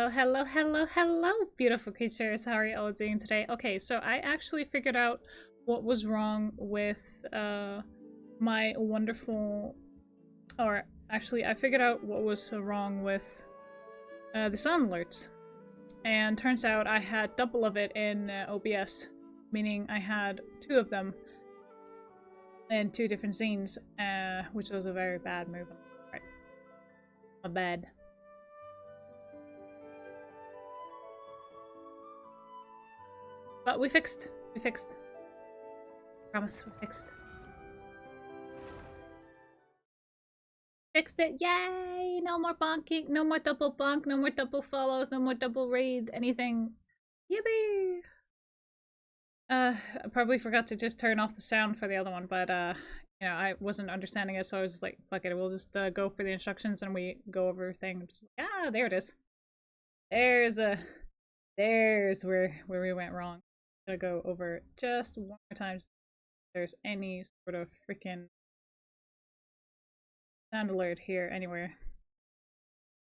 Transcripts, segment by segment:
Hello, hello, hello, hello, beautiful creatures. How are you all doing today? Okay, so I actually figured out what was wrong with my wonderful... Or, actually, I figured out what was wrong with the sound alerts. And turns out I had double of it in OBS, meaning I had two of them in two different scenes, which was a very bad move. Right. My bad. But we fixed. We fixed. Promise, we fixed. Fixed it! Yay! No more bonking, no more double bonk, no more double follows, no more double raid, anything. Yippee! I probably forgot to just turn off the sound for the other one, but you know, I wasn't understanding it, so I was just like, fuck it, we'll just go for the instructions and we go over everything. Just like, ah, there it is. There's where we went wrong. Gonna go over it just one more time. If there's any sort of freaking sound alert here anywhere.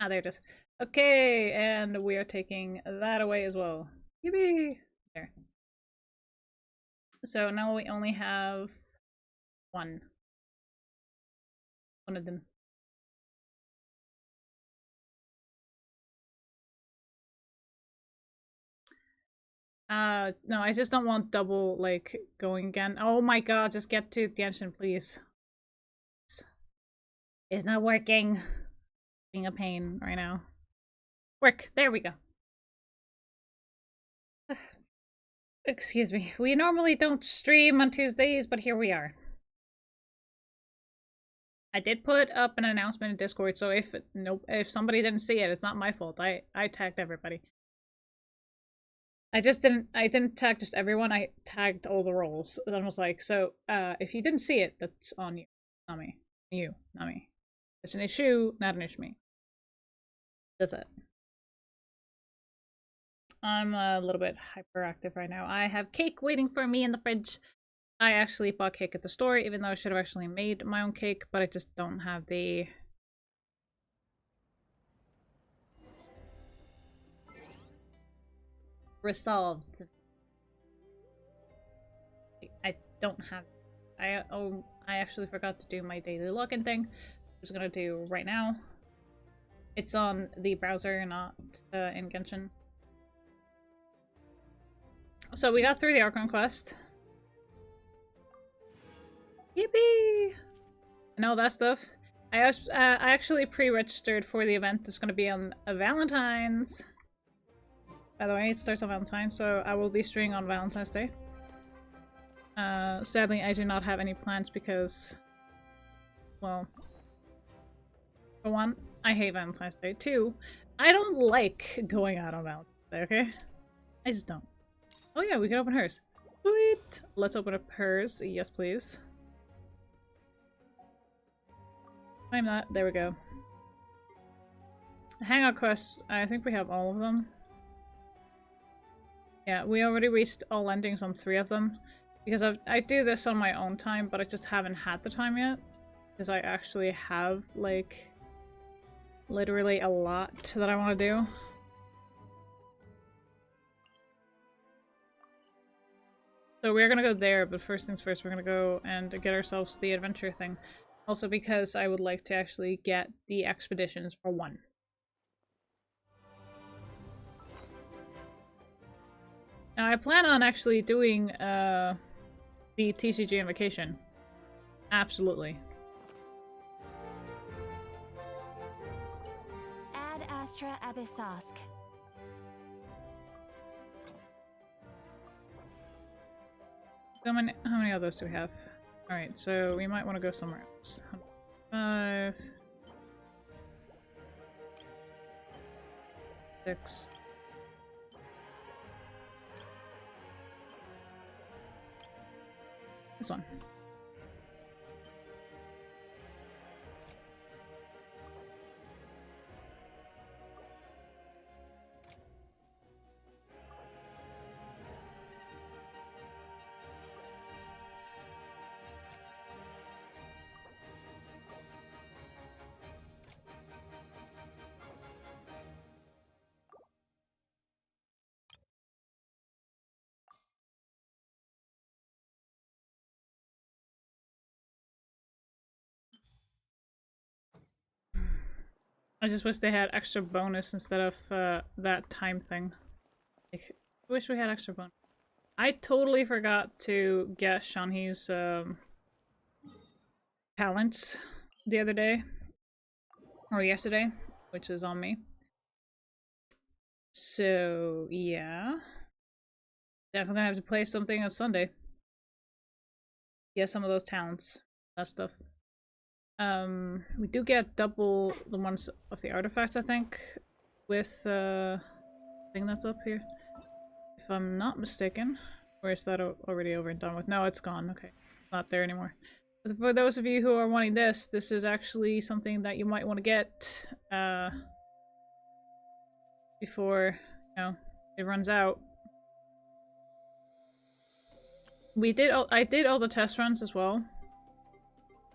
Ah, there it is. Okay, and we are taking that away as well. Yippee! There. So now we only have one. One of them. No, I just don't want double, like, going again. Oh my god, just get to Genshin, please. It's not working. Being a pain right now. Work. There we go. Excuse me. We normally don't stream on Tuesdays, but here we are. I did put up an announcement in Discord, so if somebody didn't see it, it's not my fault. I tagged everybody. I didn't tag just everyone, I tagged all the roles. And I was like, so if you didn't see it, that's on you. Not me. You, not me. It's an issue, not an issue me. That's it. I'm a little bit hyperactive right now. I have cake waiting for me in the fridge. I actually bought cake at the store, even though I should have actually made my own cake, but I just don't have the... resolved. I don't have... I actually forgot to do my daily login thing. I'm just gonna do right now. It's on the browser, not in Genshin. So we got through the Archon quest. Yippee! And all that stuff. I actually pre-registered for the event that's going to be on Valentine's. By the way, it starts on Valentine's, so I will be streaming on Valentine's Day. Sadly, I do not have any plans because, well, for one, I hate Valentine's Day. Two, I don't like going out on Valentine's Day, okay? I just don't. Oh yeah, we can open hers. Sweet! Let's open up hers. Yes, please. Claim that. There we go. Hangout quests. I think we have all of them. Yeah, we already reached all endings on 3 of them. Because I do this on my own time, but I just haven't had the time yet. Because I actually have, like, literally a lot that I want to do. So we're gonna go there, but first things first, we're gonna go and get ourselves the adventure thing. Also because I would like to actually get the expeditions for 1. Now I plan on actually doing the TCG on vacation. Absolutely. Ad Astra Abyssosk. How many others do we have? Alright, so we might want to go somewhere else. 5... 6... This one. I just wish they had extra bonus instead of that time thing. Like, I wish we had extra bonus. I totally forgot to get Shanhee's talents the other day. Or yesterday, which is on me. So, yeah. Definitely gonna have to play something on Sunday. Get some of those talents. That stuff. We do get double the ones of the artifacts, I think, with thing that's up here. If I'm not mistaken. Or is that already over and done with? No, it's gone. Okay. Not there anymore. But for those of you who are wanting this is actually something that you might want to get before, you know, it runs out. I did all the test runs as well.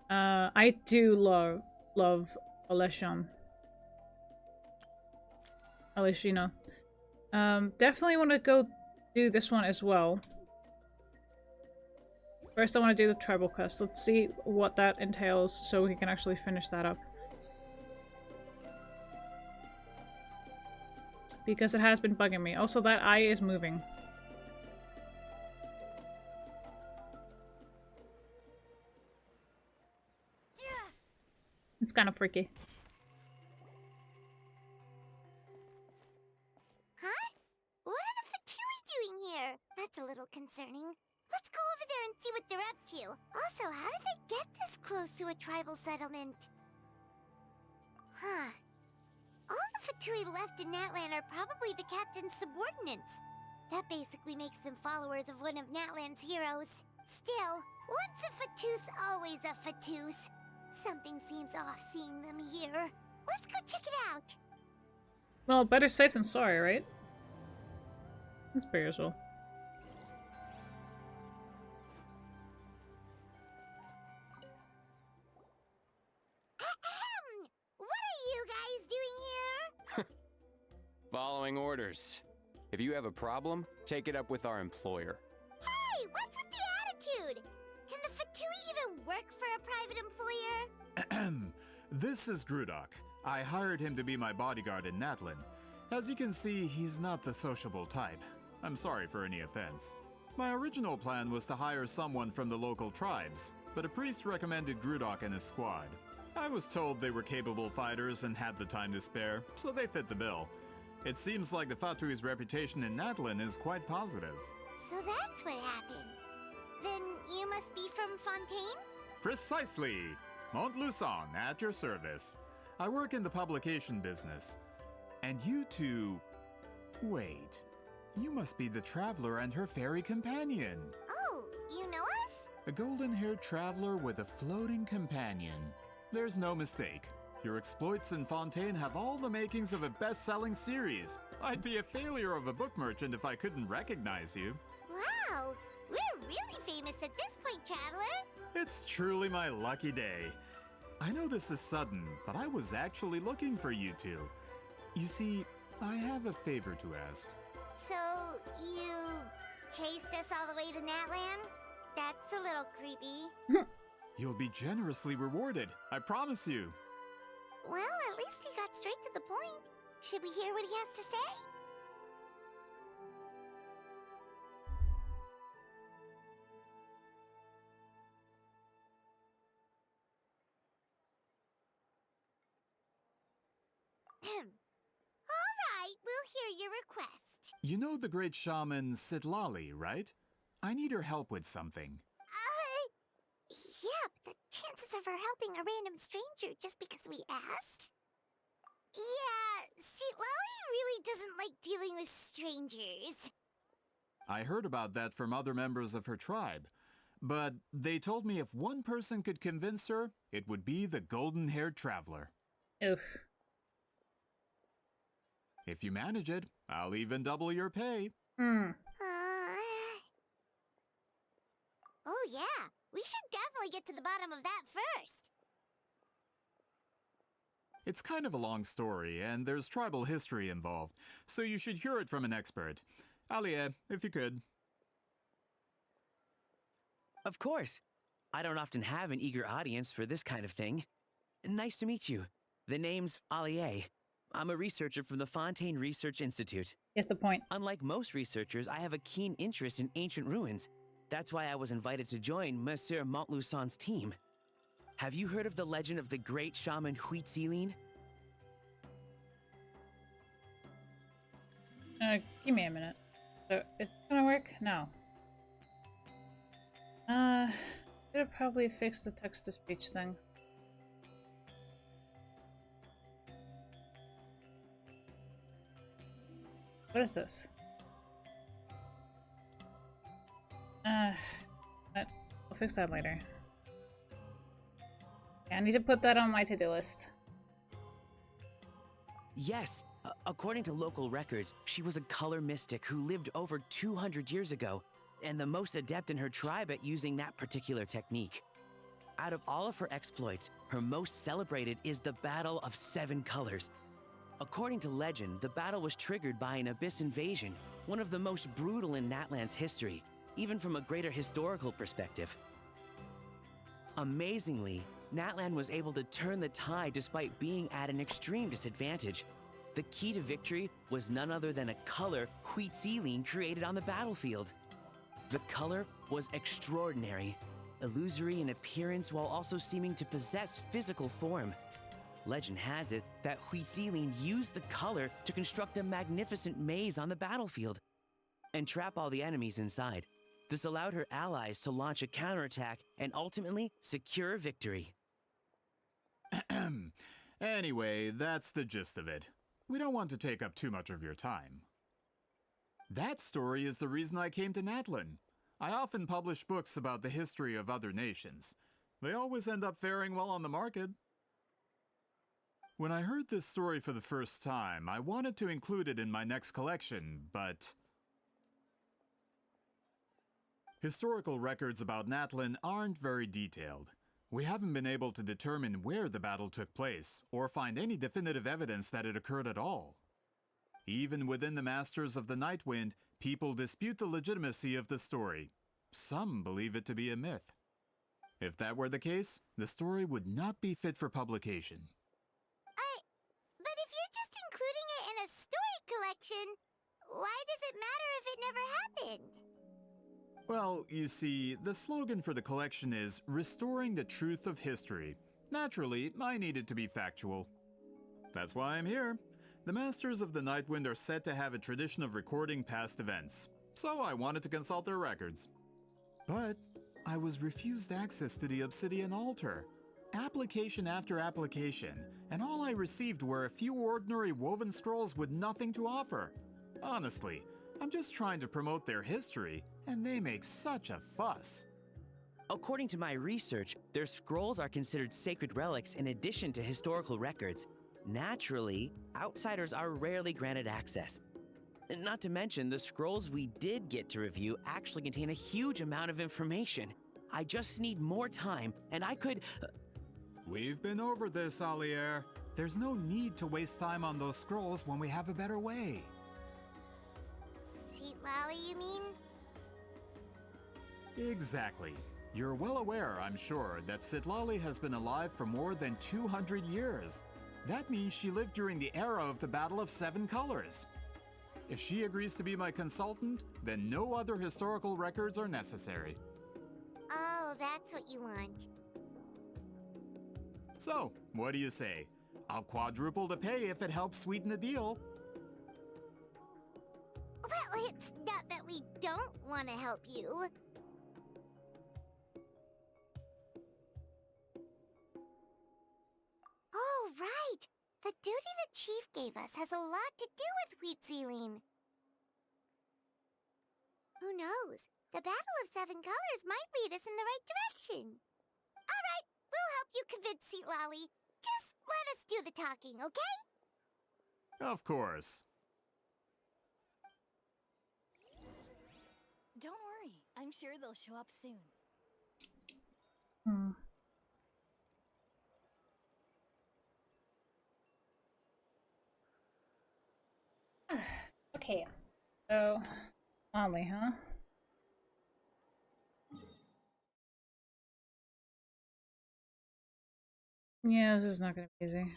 I do love Aleshina. Definitely want to go do this one as well. First I want to do the tribal quest. Let's see what that entails so we can actually finish that up. Because it has been bugging me. Also, that eye is moving. It's kind of freaky. Huh? What are the Fatui doing here? That's a little concerning. Let's go over there and see what they're up to. Also, how did they get this close to a tribal settlement? Huh. All the Fatui left in Natlan are probably the captain's subordinates. That basically makes them followers of one of Natlan's heroes. Still, once a Fatus, always a Fatus. Something seems off seeing them here. Let's go check it out. Well, better safe than sorry, right? That's pretty usual. What are you guys doing here? Following orders. If you have a problem, take it up with our employer. Hey, what's with the attitude? Can the Fatui even work for a private employer? This is Grudok. I hired him to be my bodyguard in Natlan. As you can see, he's not the sociable type. I'm sorry for any offense. My original plan was to hire someone from the local tribes, but a priest recommended Grudok and his squad. I was told they were capable fighters and had the time to spare, so they fit the bill. It seems like the Fatui's reputation in Natlan is quite positive. So that's what happened. Then you must be from Fontaine? Precisely! Montluçon, at your service. I work in the publication business. And you two... Wait. You must be the traveler and her fairy companion. Oh, you know us? A golden-haired traveler with a floating companion. There's no mistake. Your exploits in Fontaine have all the makings of a best-selling series. I'd be a failure of a book merchant if I couldn't recognize you. Wow, we're really famous at this point, traveler. It's truly my lucky day. I know this is sudden, but I was actually looking for you two. You see, I have a favor to ask. So, you chased us all the way to Natlan? That's a little creepy. You'll be generously rewarded, I promise you. Well, at least he got straight to the point. Should we hear what he has to say? All right, we'll hear your request. You know the great shaman Sitlali, right? I need her help with something. Yeah, but the chances of her helping a random stranger just because we asked? Yeah, see, Lolly really doesn't like dealing with strangers. I heard about that from other members of her tribe. But they told me if one person could convince her, it would be the golden-haired traveler. Oof. If you manage it, I'll even double your pay. Oh yeah, we should definitely get to the bottom of that first. It's kind of a long story, and there's tribal history involved, so you should hear it from an expert. Alie, if you could. Of course. I don't often have an eager audience for this kind of thing. Nice to meet you. The name's Allier. I'm a researcher from the Fontaine Research Institute. Get the point. Unlike most researchers, I have a keen interest in ancient ruins. That's why I was invited to join Monsieur Montluçon's team. Have you heard of the legend of the great shaman Huitzilin? Give me a minute. So, is this gonna work? No. Should probably fix the text-to-speech thing. What is this? I'll fix that later. Yeah, I need to put that on my to-do list. Yes. According to local records, she was a color mystic who lived over 200 years ago, and the most adept in her tribe at using that particular technique. Out of all of her exploits, her most celebrated is the Battle of Seven Colors. According to legend, the battle was triggered by an abyss invasion, one of the most brutal in Natlan's history, even from a greater historical perspective. Amazingly, Natlan was able to turn the tide despite being at an extreme disadvantage. The key to victory was none other than a color Huitzilin created on the battlefield. The color was extraordinary, illusory in appearance while also seeming to possess physical form. Legend has it that Huitzilin used the color to construct a magnificent maze on the battlefield and trap all the enemies inside. This allowed her allies to launch a counterattack and ultimately secure victory. Anyway, that's the gist of it. We don't want to take up too much of your time. That story is the reason I came to Natlan. I often publish books about the history of other nations. They always end up faring well on the market. When I heard this story for the first time, I wanted to include it in my next collection, but historical records about Natlan aren't very detailed. We haven't been able to determine where the battle took place, or find any definitive evidence that it occurred at all. Even within the Masters of the Nightwind, people dispute the legitimacy of the story. Some believe it to be a myth. If that were the case, the story would not be fit for publication. But if you're just including it in a story collection, why does it matter if it never happened? Well, you see, the slogan for the collection is Restoring the Truth of History. Naturally, I needed to be factual. That's why I'm here. The Masters of the Nightwind are said to have a tradition of recording past events, so I wanted to consult their records. But I was refused access to the Obsidian Altar. Application after application, and all I received were a few ordinary woven scrolls with nothing to offer. Honestly, I'm just trying to promote their history, and they make such a fuss. According to my research, their scrolls are considered sacred relics in addition to historical records. Naturally, outsiders are rarely granted access. Not to mention, the scrolls we did get to review actually contain a huge amount of information. I just need more time, and I could... We've been over this, Allier. There's no need to waste time on those scrolls when we have a better way. Sweet Lally, you mean? Exactly. You're well aware, I'm sure, that Sitlali has been alive for more than 200 years. That means she lived during the era of the Battle of Seven Colors. If she agrees to be my consultant, then no other historical records are necessary. Oh, that's what you want. So, what do you say? I'll quadruple the pay if it helps sweeten the deal. Well, it's not that we don't want to help you. Oh, right! The duty the chief gave us has a lot to do with Huitzilin. Who knows? The Battle of Seven Colors might lead us in the right direction. All right, we'll help you convince Seat Lolly. Just let us do the talking, okay? Of course. Don't worry, I'm sure they'll show up soon. Okay, so Molly, huh? Yeah, this is not gonna be easy.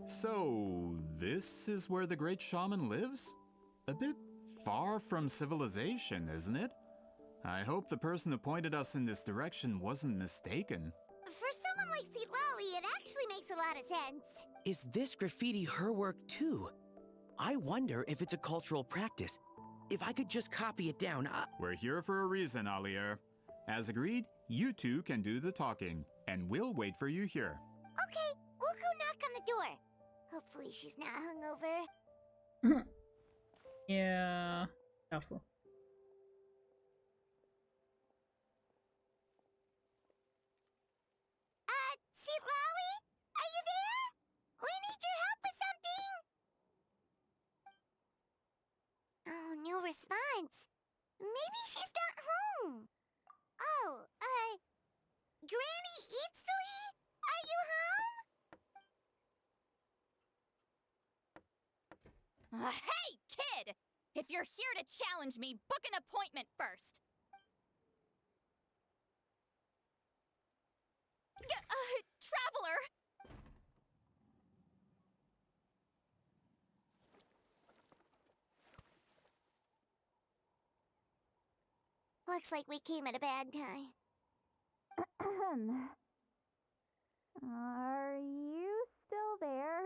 So, this is where the great shaman lives? A bit far from civilization, isn't it? I hope the person who pointed us in this direction wasn't mistaken. For someone like Seat Lolly, it actually makes a lot of sense. Is this graffiti her work too? I wonder if it's a cultural practice. If I could just copy it down, We're here for a reason, Alier. As agreed, you two can do the talking, and we'll wait for you here. Okay, we'll go knock on the door. Hopefully she's not hungover. Yeah. Doubtful. Seat Lolly? Are you there? We need your help with something! Oh, no response. Maybe she's not home. Oh, Granny Eatsley? Are you home? Hey, kid! If you're here to challenge me, book an appointment first. Traveler! Looks like we came at a bad time. Are you still there?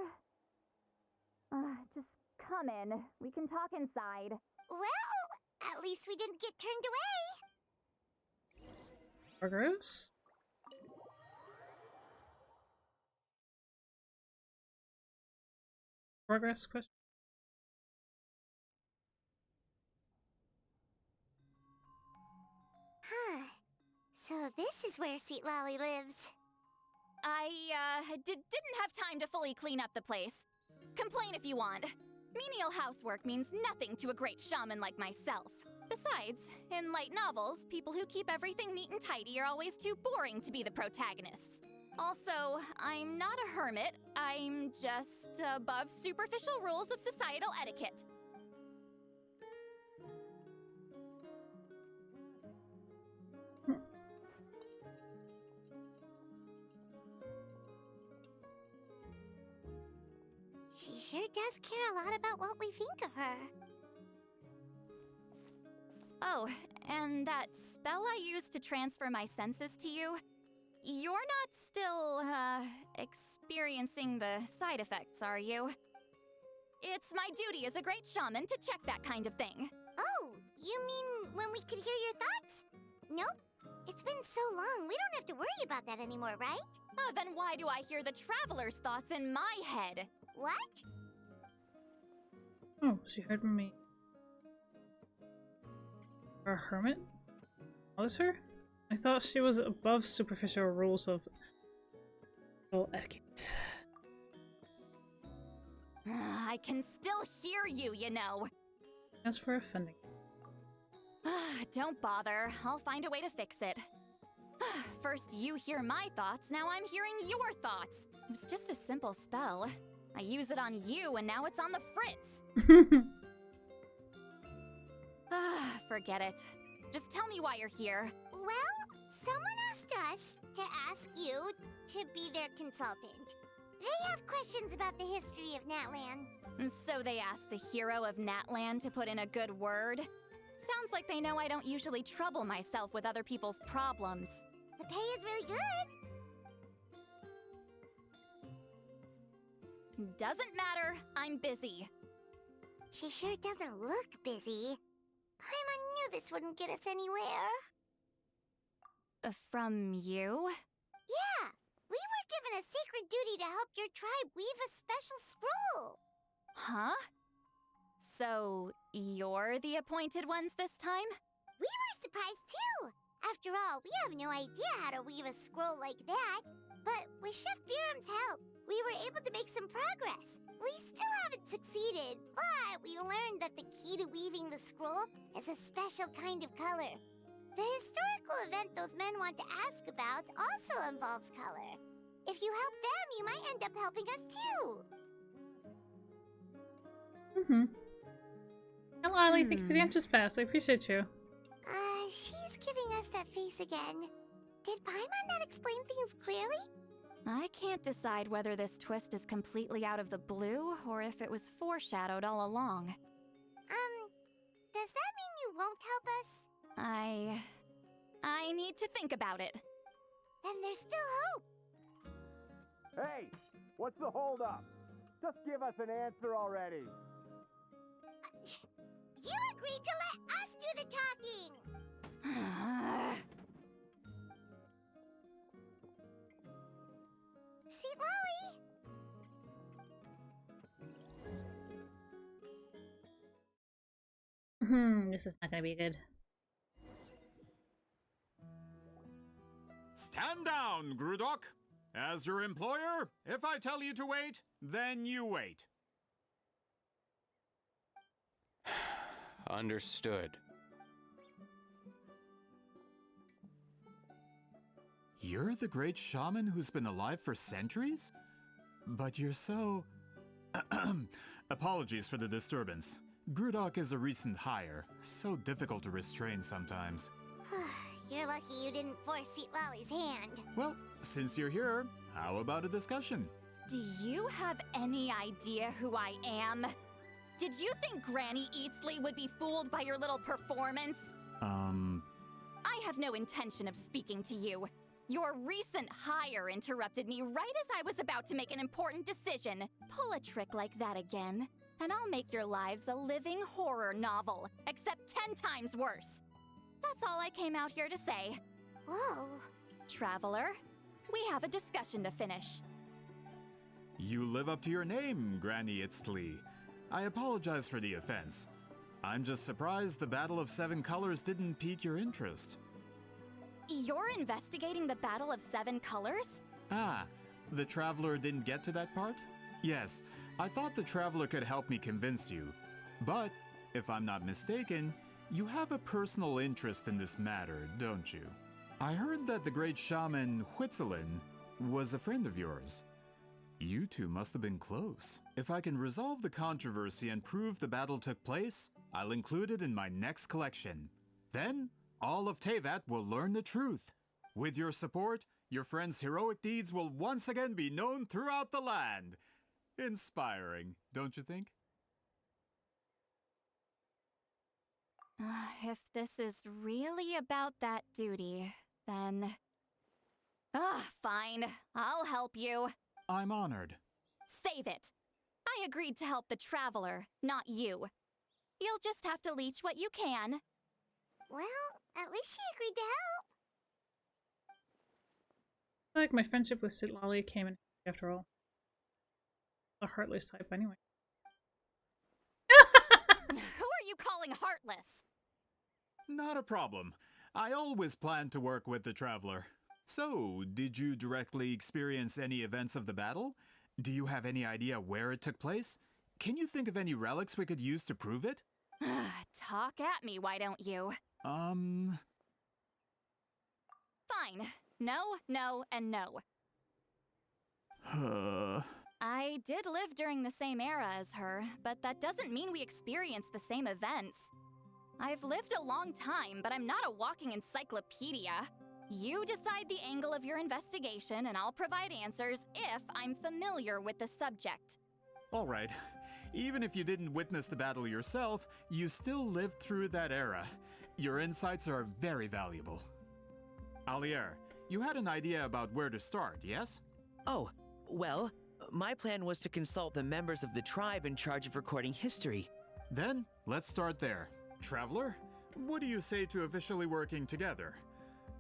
Just come in. We can talk inside. Well, at least we didn't get turned away. Progress? Progress question? Huh. So this is where Seat Lolly lives. I, didn't have time to fully clean up the place. Complain if you want. Menial housework means nothing to a great shaman like myself. Besides, in light novels, people who keep everything neat and tidy are always too boring to be the protagonists. Also, I'm not a hermit. I'm just above superficial rules of societal etiquette. She sure does care a lot about what we think of her. Oh, and that spell I used to transfer my senses to you, you're not still, experiencing the side effects, are you? It's my duty as a great shaman to check that kind of thing. Oh, you mean when we could hear your thoughts? Nope. It's been so long, we don't have to worry about that anymore, right? Then why do I hear the traveler's thoughts in my head? What? Oh, she heard me. A hermit? Was her? I thought she was above superficial rules of etiquette. I can still hear you, you know. As for offending. Don't bother. I'll find a way to fix it. First you hear my thoughts, now I'm hearing your thoughts. It was just a simple spell. I use it on you, and now it's on the fritz. Forget it. Just tell me why you're here. Well, someone asked us to ask you to be their consultant. They have questions about the history of Natlan. So they asked the hero of Natlan to put in a good word? Sounds like they know I don't usually trouble myself with other people's problems. The pay is really good. Doesn't matter. I'm busy. She sure doesn't look busy. Paimon knew this wouldn't get us anywhere. From you? Yeah, we were given a sacred duty to help your tribe weave a special scroll. Huh? So, you're the appointed ones this time? We were surprised too! After all, we have no idea how to weave a scroll like that. But with Chef Biram's help, we were able to make some progress. We still haven't succeeded, but we learned that the key to weaving the scroll is a special kind of color. The historical event those men want to ask about also involves color. If you help them, you might end up helping us too. Hello, Ali. Thank you for the interest pass. I appreciate you. She's giving us that face again. Did Paimon not explain things clearly? I can't decide whether this twist is completely out of the blue or if it was foreshadowed all along. Does that mean you won't help us? I need to think about it. Then there's still hope. Hey, what's the holdup? Just give us an answer already. You agreed to let us do the talking! Seat Lolly! This is not gonna be good. Stand down, Grudok. As your employer, if I tell you to wait, then you wait. Understood. You're the great shaman who's been alive for centuries? But you're so... Apologies for the disturbance. Grudok is a recent hire, so difficult to restrain sometimes. You're lucky you didn't force Seat Lolly's hand. Well, since you're here, how about a discussion? Do you have any idea who I am? Did you think Granny Eatsley would be fooled by your little performance? I have no intention of speaking to you. Your recent hire interrupted me right as I was about to make an important decision. Pull a trick like that again, and I'll make your lives a living horror novel, except 10 times worse. That's all I came out here to say. Whoa. Traveler, we have a discussion to finish. You live up to your name, Granny Itztli. I apologize for the offense. I'm just surprised the Battle of Seven Colors didn't pique your interest. You're investigating the Battle of Seven Colors? Ah, the Traveler didn't get to that part? Yes, I thought the Traveler could help me convince you. But, if I'm not mistaken, you have a personal interest in this matter, don't you? I heard that the great shaman Huitzilin was a friend of yours. You two must have been close. If I can resolve the controversy and prove the battle took place, I'll include it in my next collection. Then, all of Teyvat will learn the truth. With your support, your friend's heroic deeds will once again be known throughout the land. Inspiring, don't you think? If this is really about that duty, then... fine. I'll help you. I'm honored. Save it. I agreed to help the Traveler, not you. You'll just have to leech what you can. Well, at least she agreed to help. I feel like my friendship with Sitlali came in after all. A heartless type anyway. Who are you calling heartless? Not a problem. I always planned to work with the Traveler. So, did you directly experience any events of the battle? Do you have any idea where it took place? Can you think of any relics we could use to prove it? Talk at me, why don't you? Fine. No, no, and no. I did live during the same era as her, but that doesn't mean we experienced the same events. I've lived a long time, but I'm not a walking encyclopedia. You decide the angle of your investigation, and I'll provide answers if I'm familiar with the subject. All right. Even if you didn't witness the battle yourself, you still lived through that era. Your insights are very valuable. Alier, you had an idea about where to start, yes? Oh, well, my plan was to consult the members of the tribe in charge of recording history. Then, let's start there. Traveler, what do you say to officially working together?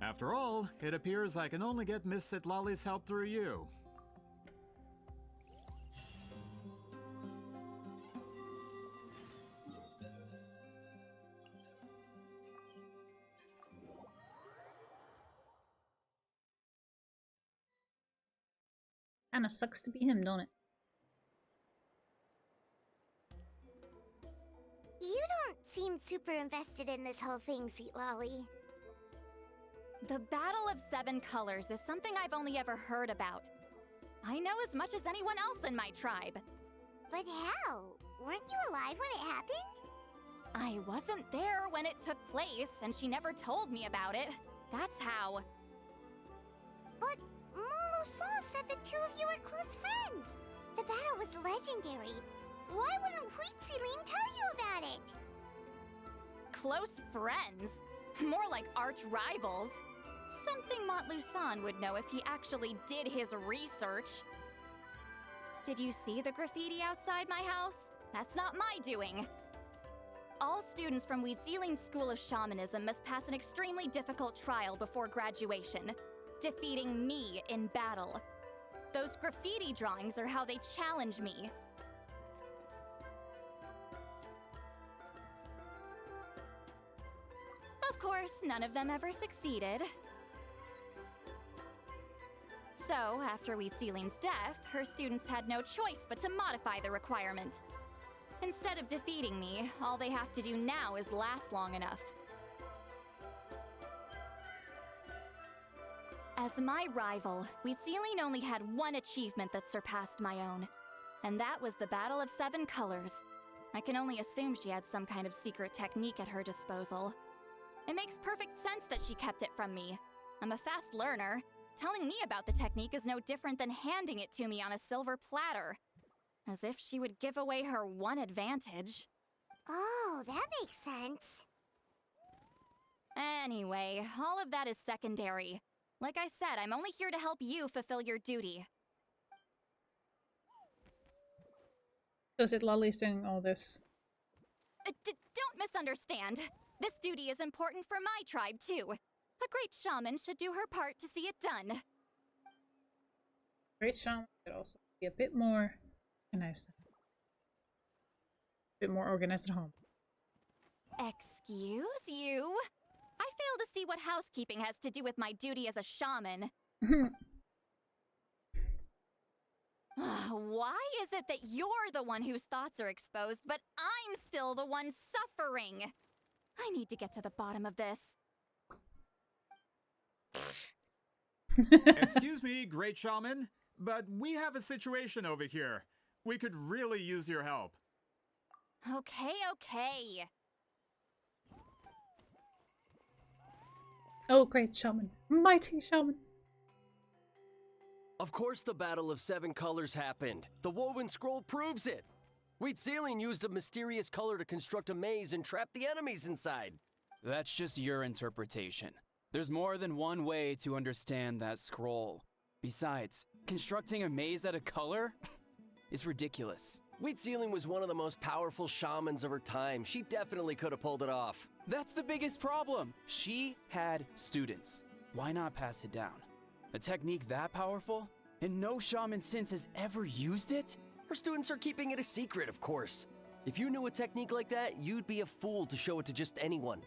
After all, it appears I can only get Miss Sitlali's help through you. Kinda sucks to be him, don't it? You don't seem super invested in this whole thing, Sweet Lolly. The Battle of Seven Colors is something I've only ever heard about. I know as much as anyone else in my tribe. But how? Weren't you alive when it happened? I wasn't there when it took place, and she never told me about it. That's how. But Molo-san said the two of you were close friends. The battle was legendary. Why wouldn't Huitziling tell you about it? Close friends? More like arch rivals. Something Montlusan would know if he actually did his research. Did you see the graffiti outside my house? That's not my doing. All students from Huitziling's School of Shamanism must pass an extremely difficult trial before graduation, defeating me in battle. Those graffiti drawings are how they challenge me. Of course, none of them ever succeeded. So, after Huitziling's death, her students had no choice but to modify the requirement. Instead of defeating me, all they have to do now is last long enough. As my rival, Huitziling only had one achievement that surpassed my own, and that was the Battle of Seven Colors. I can only assume she had some kind of secret technique at her disposal. It makes perfect sense that she kept it from me. I'm a fast learner. Telling me about the technique is no different than handing it to me on a silver platter. As if she would give away her one advantage. Oh, that makes sense. Anyway, all of that is secondary. Like I said, I'm only here to help you fulfill your duty. So is it Lolly's doing all this? Don't misunderstand. This duty is important for my tribe, too. A great shaman should do her part to see it done. Great shaman could also be a bit more organized. A bit more organized at home. Excuse you? I fail to see what housekeeping has to do with my duty as a shaman. Why is it that you're the one whose thoughts are exposed, but I'm still the one suffering? I need to get to the bottom of this. Excuse me, great shaman, but we have a situation over here. We could really use your help. Okay. Oh, great shaman. Mighty shaman. Of course the Battle of Seven Colors happened. The woven scroll proves it. Huitziling used a mysterious color to construct a maze and trap the enemies inside. That's just your interpretation. There's more than one way to understand that scroll. Besides, constructing a maze out of color is ridiculous. Huitziling was one of the most powerful shamans of her time. She definitely could have pulled it off. That's the biggest problem. She had students. Why not pass it down? A technique that powerful? And no shaman since has ever used it? Her students are keeping it a secret, of course. If you knew a technique like that, you'd be a fool to show it to just anyone.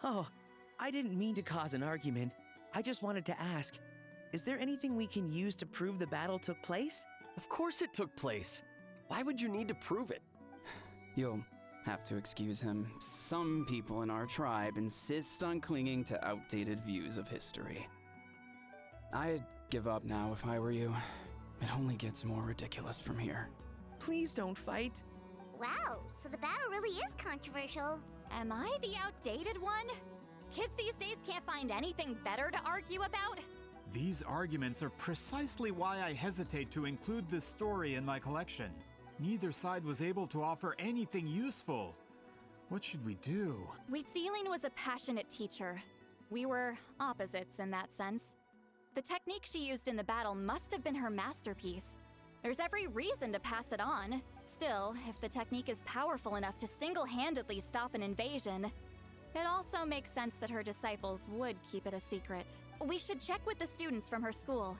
Oh, I didn't mean to cause an argument. I just wanted to ask, is there anything we can use to prove the battle took place? Of course it took place. Why would you need to prove it? You'll have to excuse him. Some people in our tribe insist on clinging to outdated views of history. I'd give up now if I were you. It only gets more ridiculous from here. Please don't fight. Wow, so the battle really is controversial. Am I the outdated one? Kids these days can't find anything better to argue about? These arguments are precisely why I hesitate to include this story in my collection. Neither side was able to offer anything useful. What should we do? Huitziling was a passionate teacher. We were opposites in that sense. The technique she used in the battle must have been her masterpiece. There's every reason to pass it on. Still, if the technique is powerful enough to single-handedly stop an invasion, it also makes sense that her disciples would keep it a secret. We should check with the students from her school.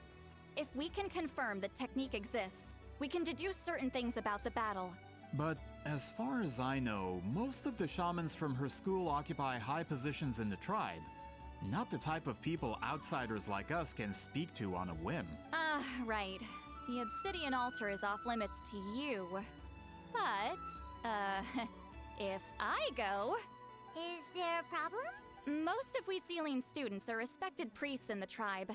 If we can confirm the technique exists, we can deduce certain things about the battle. But as far as I know, most of the shamans from her school occupy high positions in the tribe. Not the type of people outsiders like us can speak to on a whim. Right. The obsidian altar is off limits to you. But, if I go... Is there a problem? Most of Wheatsealing students are respected priests in the tribe.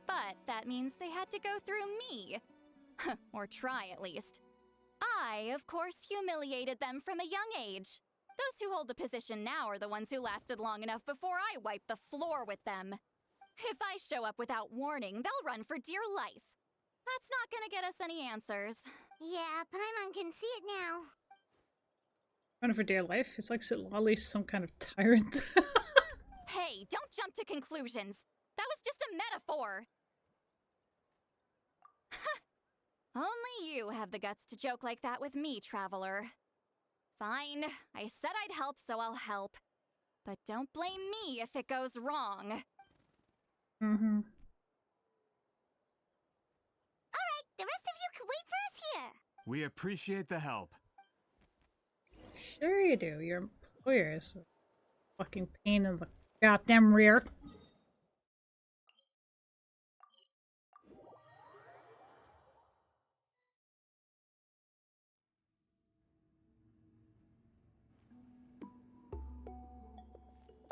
But that means they had to go through me. Or try, at least. I, of course, humiliated them from a young age. Those who hold the position now are the ones who lasted long enough before I wiped the floor with them. If I show up without warning, they'll run for dear life. That's not gonna get us any answers. Yeah, Paimon can see it now. Running for dear life? It's like Lolly's some kind of tyrant. Hey, don't jump to conclusions. That was just a metaphor. Only you have the guts to joke like that with me, Traveler. Fine, I said I'd help, so I'll help. But don't blame me if it goes wrong. Mm-hmm. Alright, the rest of you can wait for us here. We appreciate the help. Sure you do. Your employer is a fucking pain in the goddamn rear.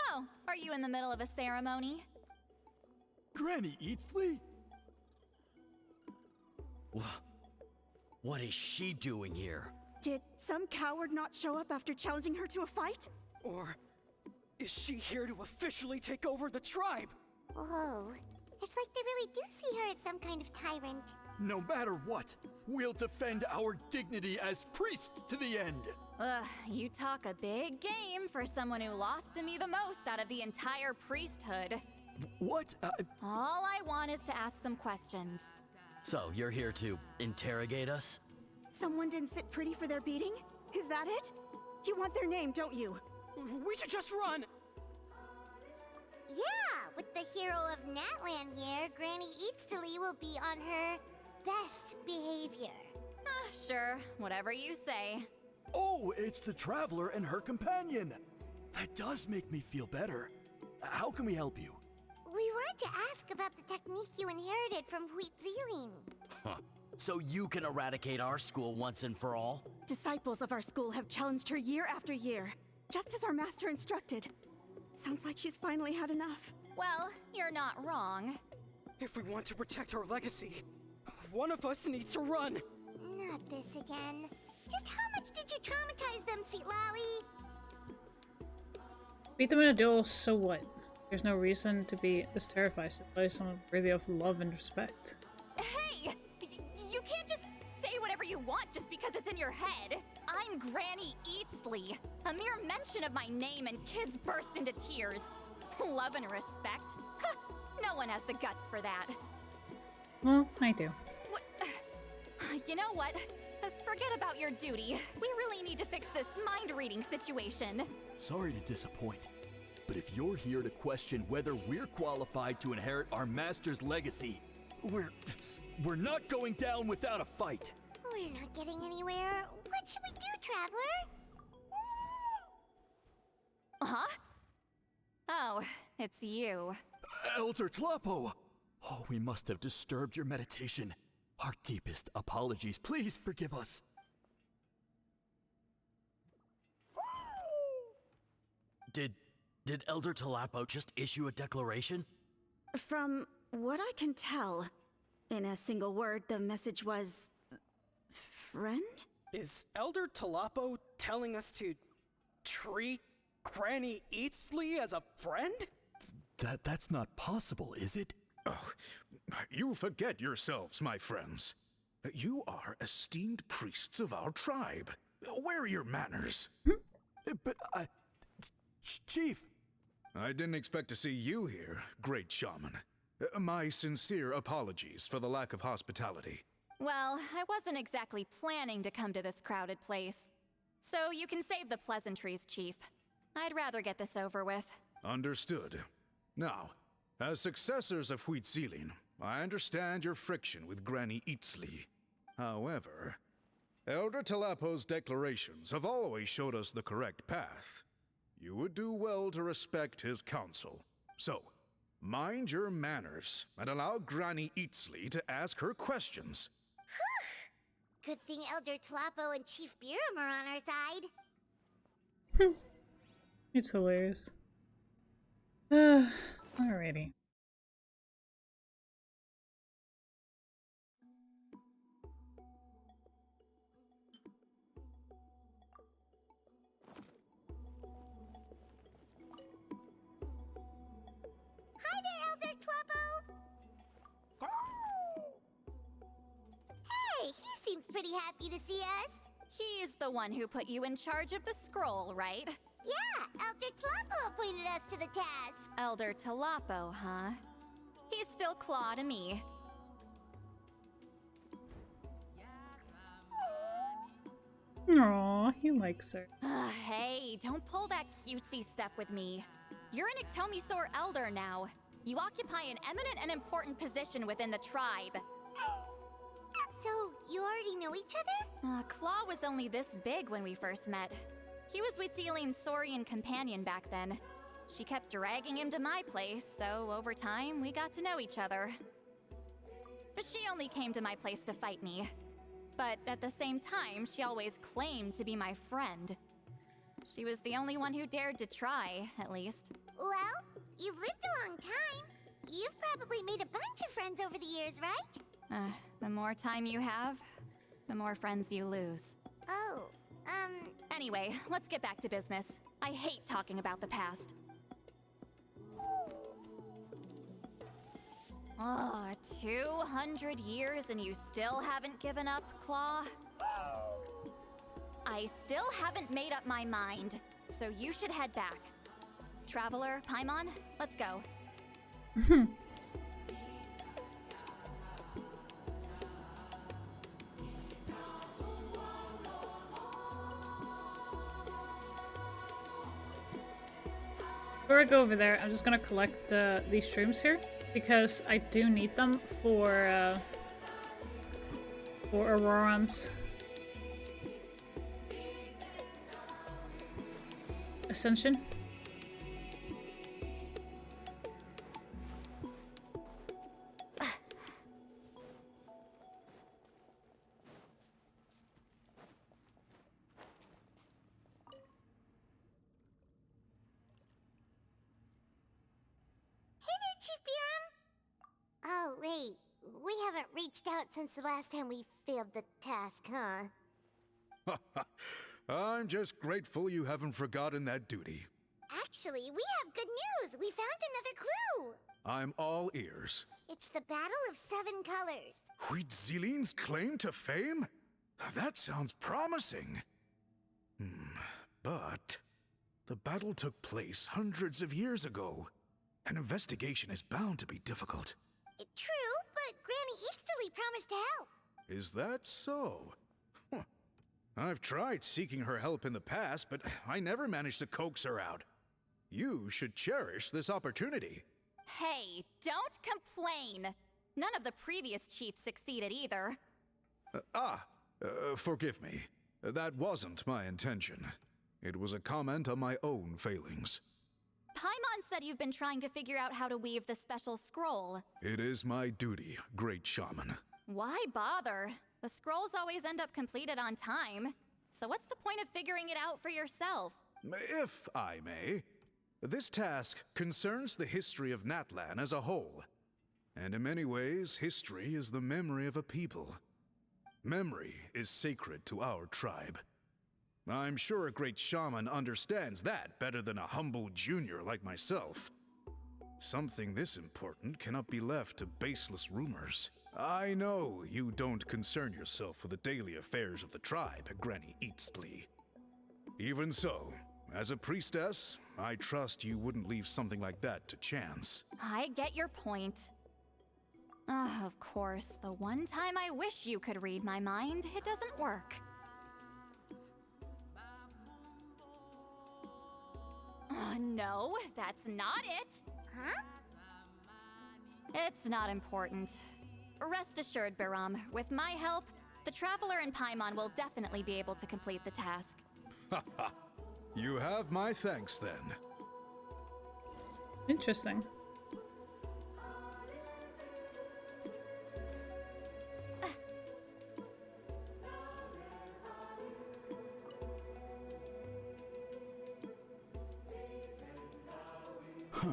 Oh, are you in the middle of a ceremony? Granny Eatsley? What is she doing here? Did some coward not show up after challenging her to a fight? Or is she here to officially take over the tribe? Whoa. It's like they really do see her as some kind of tyrant. No matter what, we'll defend our dignity as priests to the end. Ugh, you talk a big game for someone who lost to me the most out of the entire priesthood. What? All I want is to ask some questions. So, you're here to interrogate us? Someone didn't sit pretty for their beating? Is that it? You want their name, don't you? We should just run! Yeah, with the hero of Natlan here, Granny Eatsley will be on her best behavior. Sure, whatever you say. Oh, it's the Traveler and her companion. That does make me feel better. How can we help you? We wanted to ask about the technique you inherited from Wheatsealing. Huh. So you can eradicate our school once and for all? Disciples of our school have challenged her year after year, just as our master instructed. Sounds like she's finally had enough. Well, you're not wrong. If we want to protect our legacy, one of us needs to run. Not this again. Just how much did you traumatize them, Sweet Lolly? Beat them in a duel, so what? There's no reason to be this terrified. To play someone worthy of love and respect. Hey! You can't just say whatever you want just because it's in your head. I'm Granny Eatsley. A mere mention of my name and kids burst into tears. Love and respect? No one has the guts for that. Well, I do. What? You know what? Forget about your duty. We really need to fix this mind-reading situation. Sorry to disappoint, but if you're here to question whether we're qualified to inherit our master's legacy, we're not going down without a fight. We're not getting anywhere. What should we do, Traveler? Huh? Oh, it's you. Elder Tlapo! Oh, we must have disturbed your meditation. Our deepest apologies. Please forgive us. Did Elder Tlapo just issue a declaration? From what I can tell, in a single word, the message was... friend? Is Elder Tlapo telling us to treat Granny Eatsley as a friend? That's not possible, is it? Oh, you forget yourselves, my friends. You are esteemed priests of our tribe. Where are your manners? But Chief! I didn't expect to see you here, great shaman. My sincere apologies for the lack of hospitality. Well, I wasn't exactly planning to come to this crowded place. So you can save the pleasantries, Chief. I'd rather get this over with. Understood. Now, as successors of Wheatsealing, I understand your friction with Granny Eatsley. However, Elder Tlapo's declarations have always showed us the correct path. You would do well to respect his counsel. So, mind your manners and allow Granny Eatsley to ask her questions. Good thing Elder Tlapo and Chief Biram are on our side. It's hilarious. Alrighty. Hi there, Elder Tlapo! Hey, he seems pretty happy to see us. He's the one who put you in charge of the scroll, right? Yeah, Elder Tlapo appointed us to the task. Elder Tlapo, huh? He's still Claw to me. Aw, he likes her. Hey, don't pull that cutesy stuff with me. You're an Iktomisaur Elder now. You occupy an eminent and important position within the tribe. So, you already know each other? Claw was only this big when we first met. He was Wheatsealing's Saurian companion back then. She kept dragging him to my place, so over time, we got to know each other. But she only came to my place to fight me. But at the same time, she always claimed to be my friend. She was the only one who dared to try, at least. Well, you've lived a long time. You've probably made a bunch of friends over the years, right? The more time you have, the more friends you lose. Oh, Anyway, let's get back to business. I hate talking about the past. Oh, 200 years and you still haven't given up, Claw? I still haven't made up my mind, so you should head back. Traveler, Paimon, let's go. Before I go over there, I'm just gonna collect these shrooms here because I do need them for Auroron's ascension. Chief Biram? Oh, wait. We haven't reached out since the last time we failed the task, huh? I'm just grateful you haven't forgotten that duty. Actually, we have good news. We found another clue. I'm all ears. It's the Battle of Seven Colors. Wheatsealing's claim to fame? That sounds promising. But the battle took place hundreds of years ago. An investigation is bound to be difficult. True, but Granny Eatsley promised to help. Is that so? I've tried seeking her help in the past, but I never managed to coax her out. You should cherish this opportunity. Hey, don't complain! None of the previous chiefs succeeded either. Forgive me. That wasn't my intention. It was a comment on my own failings. Paimon said you've been trying to figure out how to weave the special scroll. It is my duty, great shaman. Why bother? The scrolls always end up completed on time. So what's the point of figuring it out for yourself? If I may, this task concerns the history of Natlan as a whole. And in many ways, history is the memory of a people. Memory is sacred to our tribe. I'm sure a great shaman understands that better than a humble junior like myself. Something this important cannot be left to baseless rumors. I know you don't concern yourself with the daily affairs of the tribe, Granny Eatsley. Even so, as a priestess, I trust you wouldn't leave something like that to chance. I get your point. Of course, the one time I wish you could read my mind, it doesn't work. No, that's not it. Huh? It's not important. Rest assured, Biram, with my help, the Traveler and Paimon will definitely be able to complete the task. You have my thanks then. Interesting. Huh.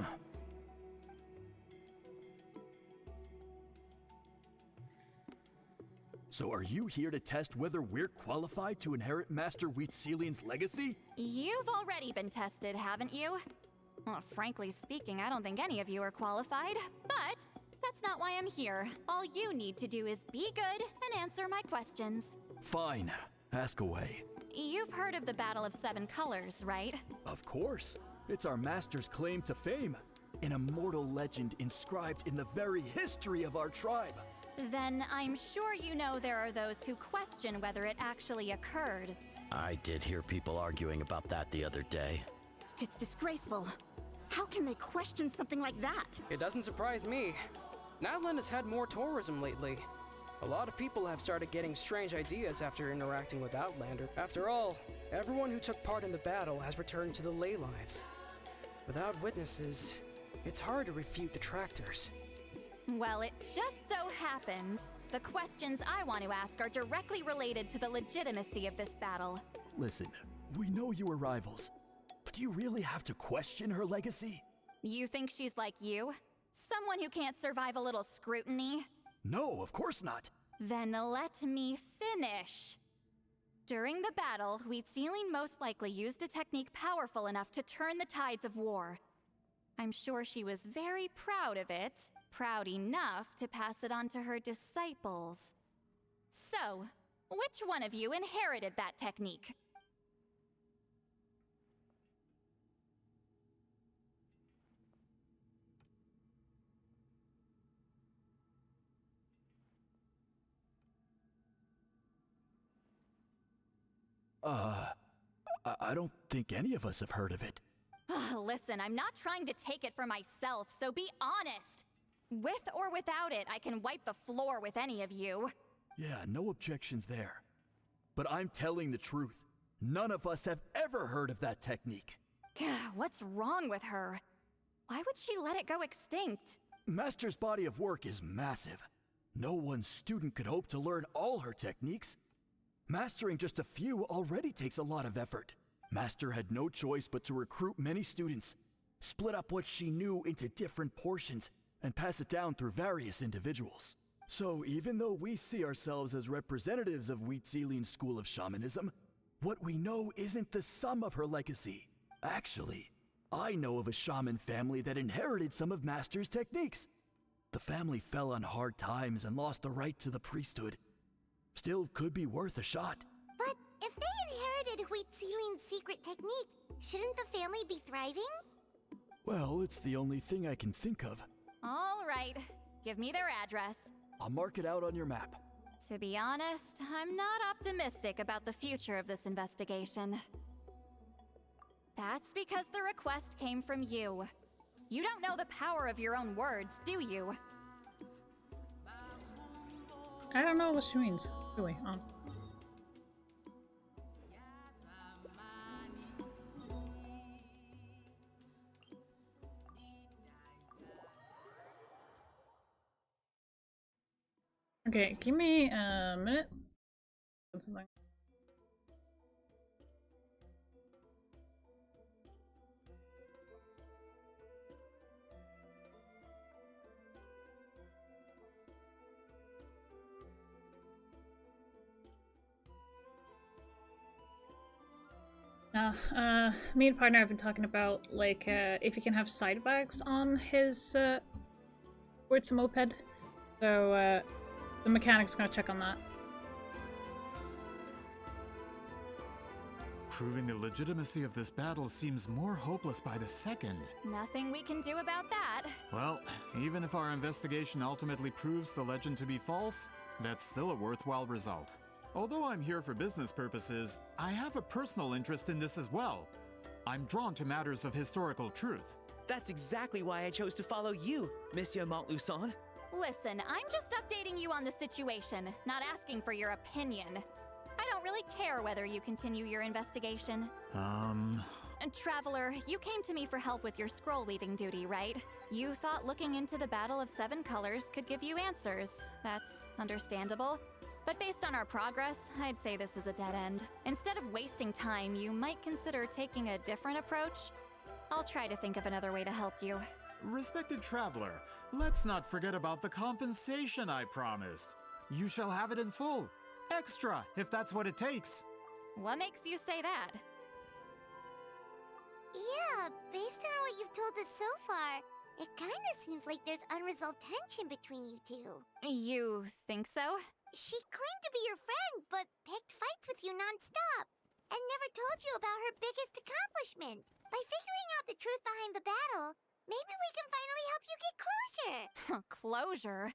So are you here to test whether we're qualified to inherit Master Wheatselian's legacy? You've already been tested, haven't you? Well, frankly speaking, I don't think any of you are qualified, but that's not why I'm here. All you need to do is be good and answer my questions. Fine. Ask away. You've heard of the Battle of Seven Colors, right? Of course. It's our master's claim to fame. An immortal legend inscribed in the very history of our tribe. Then I'm sure you know there are those who question whether it actually occurred. I did hear people arguing about that the other day. It's disgraceful. How can they question something like that? It doesn't surprise me. Natlan has had more tourism lately. A lot of people have started getting strange ideas after interacting with Outlander. After all, everyone who took part in the battle has returned to the ley lines. Without witnesses, it's hard to refute detractors. Well, it just so happens the questions I want to ask are directly related to the legitimacy of this battle. Listen, we know you were rivals, but do you really have to question her legacy? You think she's like you? Someone who can't survive a little scrutiny? No, of course not. Then let me finish. During the battle, Wheatselian most likely used a technique powerful enough to turn the tides of war. I'm sure she was very proud of it, proud enough to pass it on to her disciples. So, which one of you inherited that technique? I don't think any of us have heard of it. Listen, I'm not trying to take it for myself, so be honest. With or without it, I can wipe the floor with any of you. Yeah, no objections there. But I'm telling the truth. None of us have ever heard of that technique. What's wrong with her? Why would she let it go extinct? Master's body of work is massive. No one student could hope to learn all her techniques. Mastering just a few already takes a lot of effort. Master had no choice but to recruit many students, split up what she knew into different portions, and pass it down through various individuals. So even though we see ourselves as representatives of Wheatselian's school of shamanism, what we know isn't the sum of her legacy. Actually, I know of a shaman family that inherited some of Master's techniques. The family fell on hard times and lost the right to the priesthood. Still could be worth a shot. But if they inherited Wheatselian's secret technique, shouldn't the family be thriving? Well, it's the only thing I can think of. All right, give me their address. I'll mark it out on your map. To be honest, I'm not optimistic about the future of this investigation. That's because the request came from you. You don't know the power of your own words, do you? I don't know what she means, really. Okay, give me a minute. Something. Me and partner have been talking about, like, if you can have side bags on his, where it's a moped. So, the mechanic's gonna check on that. Proving the legitimacy of this battle seems more hopeless by the second. Nothing we can do about that. Well, even if our investigation ultimately proves the legend to be false, that's still a worthwhile result. Although I'm here for business purposes, I have a personal interest in this as well. I'm drawn to matters of historical truth. That's exactly why I chose to follow you, Monsieur Montluçon. Listen, I'm just updating you on the situation, not asking for your opinion. I don't really care whether you continue your investigation. Traveler, you came to me for help with your scroll weaving duty, right? You thought looking into the Battle of Seven Colors could give you answers. That's understandable. But based on our progress, I'd say this is a dead end. Instead of wasting time, you might consider taking a different approach. I'll try to think of another way to help you. Respected traveler, let's not forget about the compensation I promised. You shall have it in full. Extra, if that's what it takes. What makes you say that? Yeah, based on what you've told us so far, it kinda seems like there's unresolved tension between you two. You think so? She claimed to be your friend, but picked fights with you non-stop, and never told you about her biggest accomplishment. By figuring out the truth behind the battle, maybe we can finally help you get closure. Closure?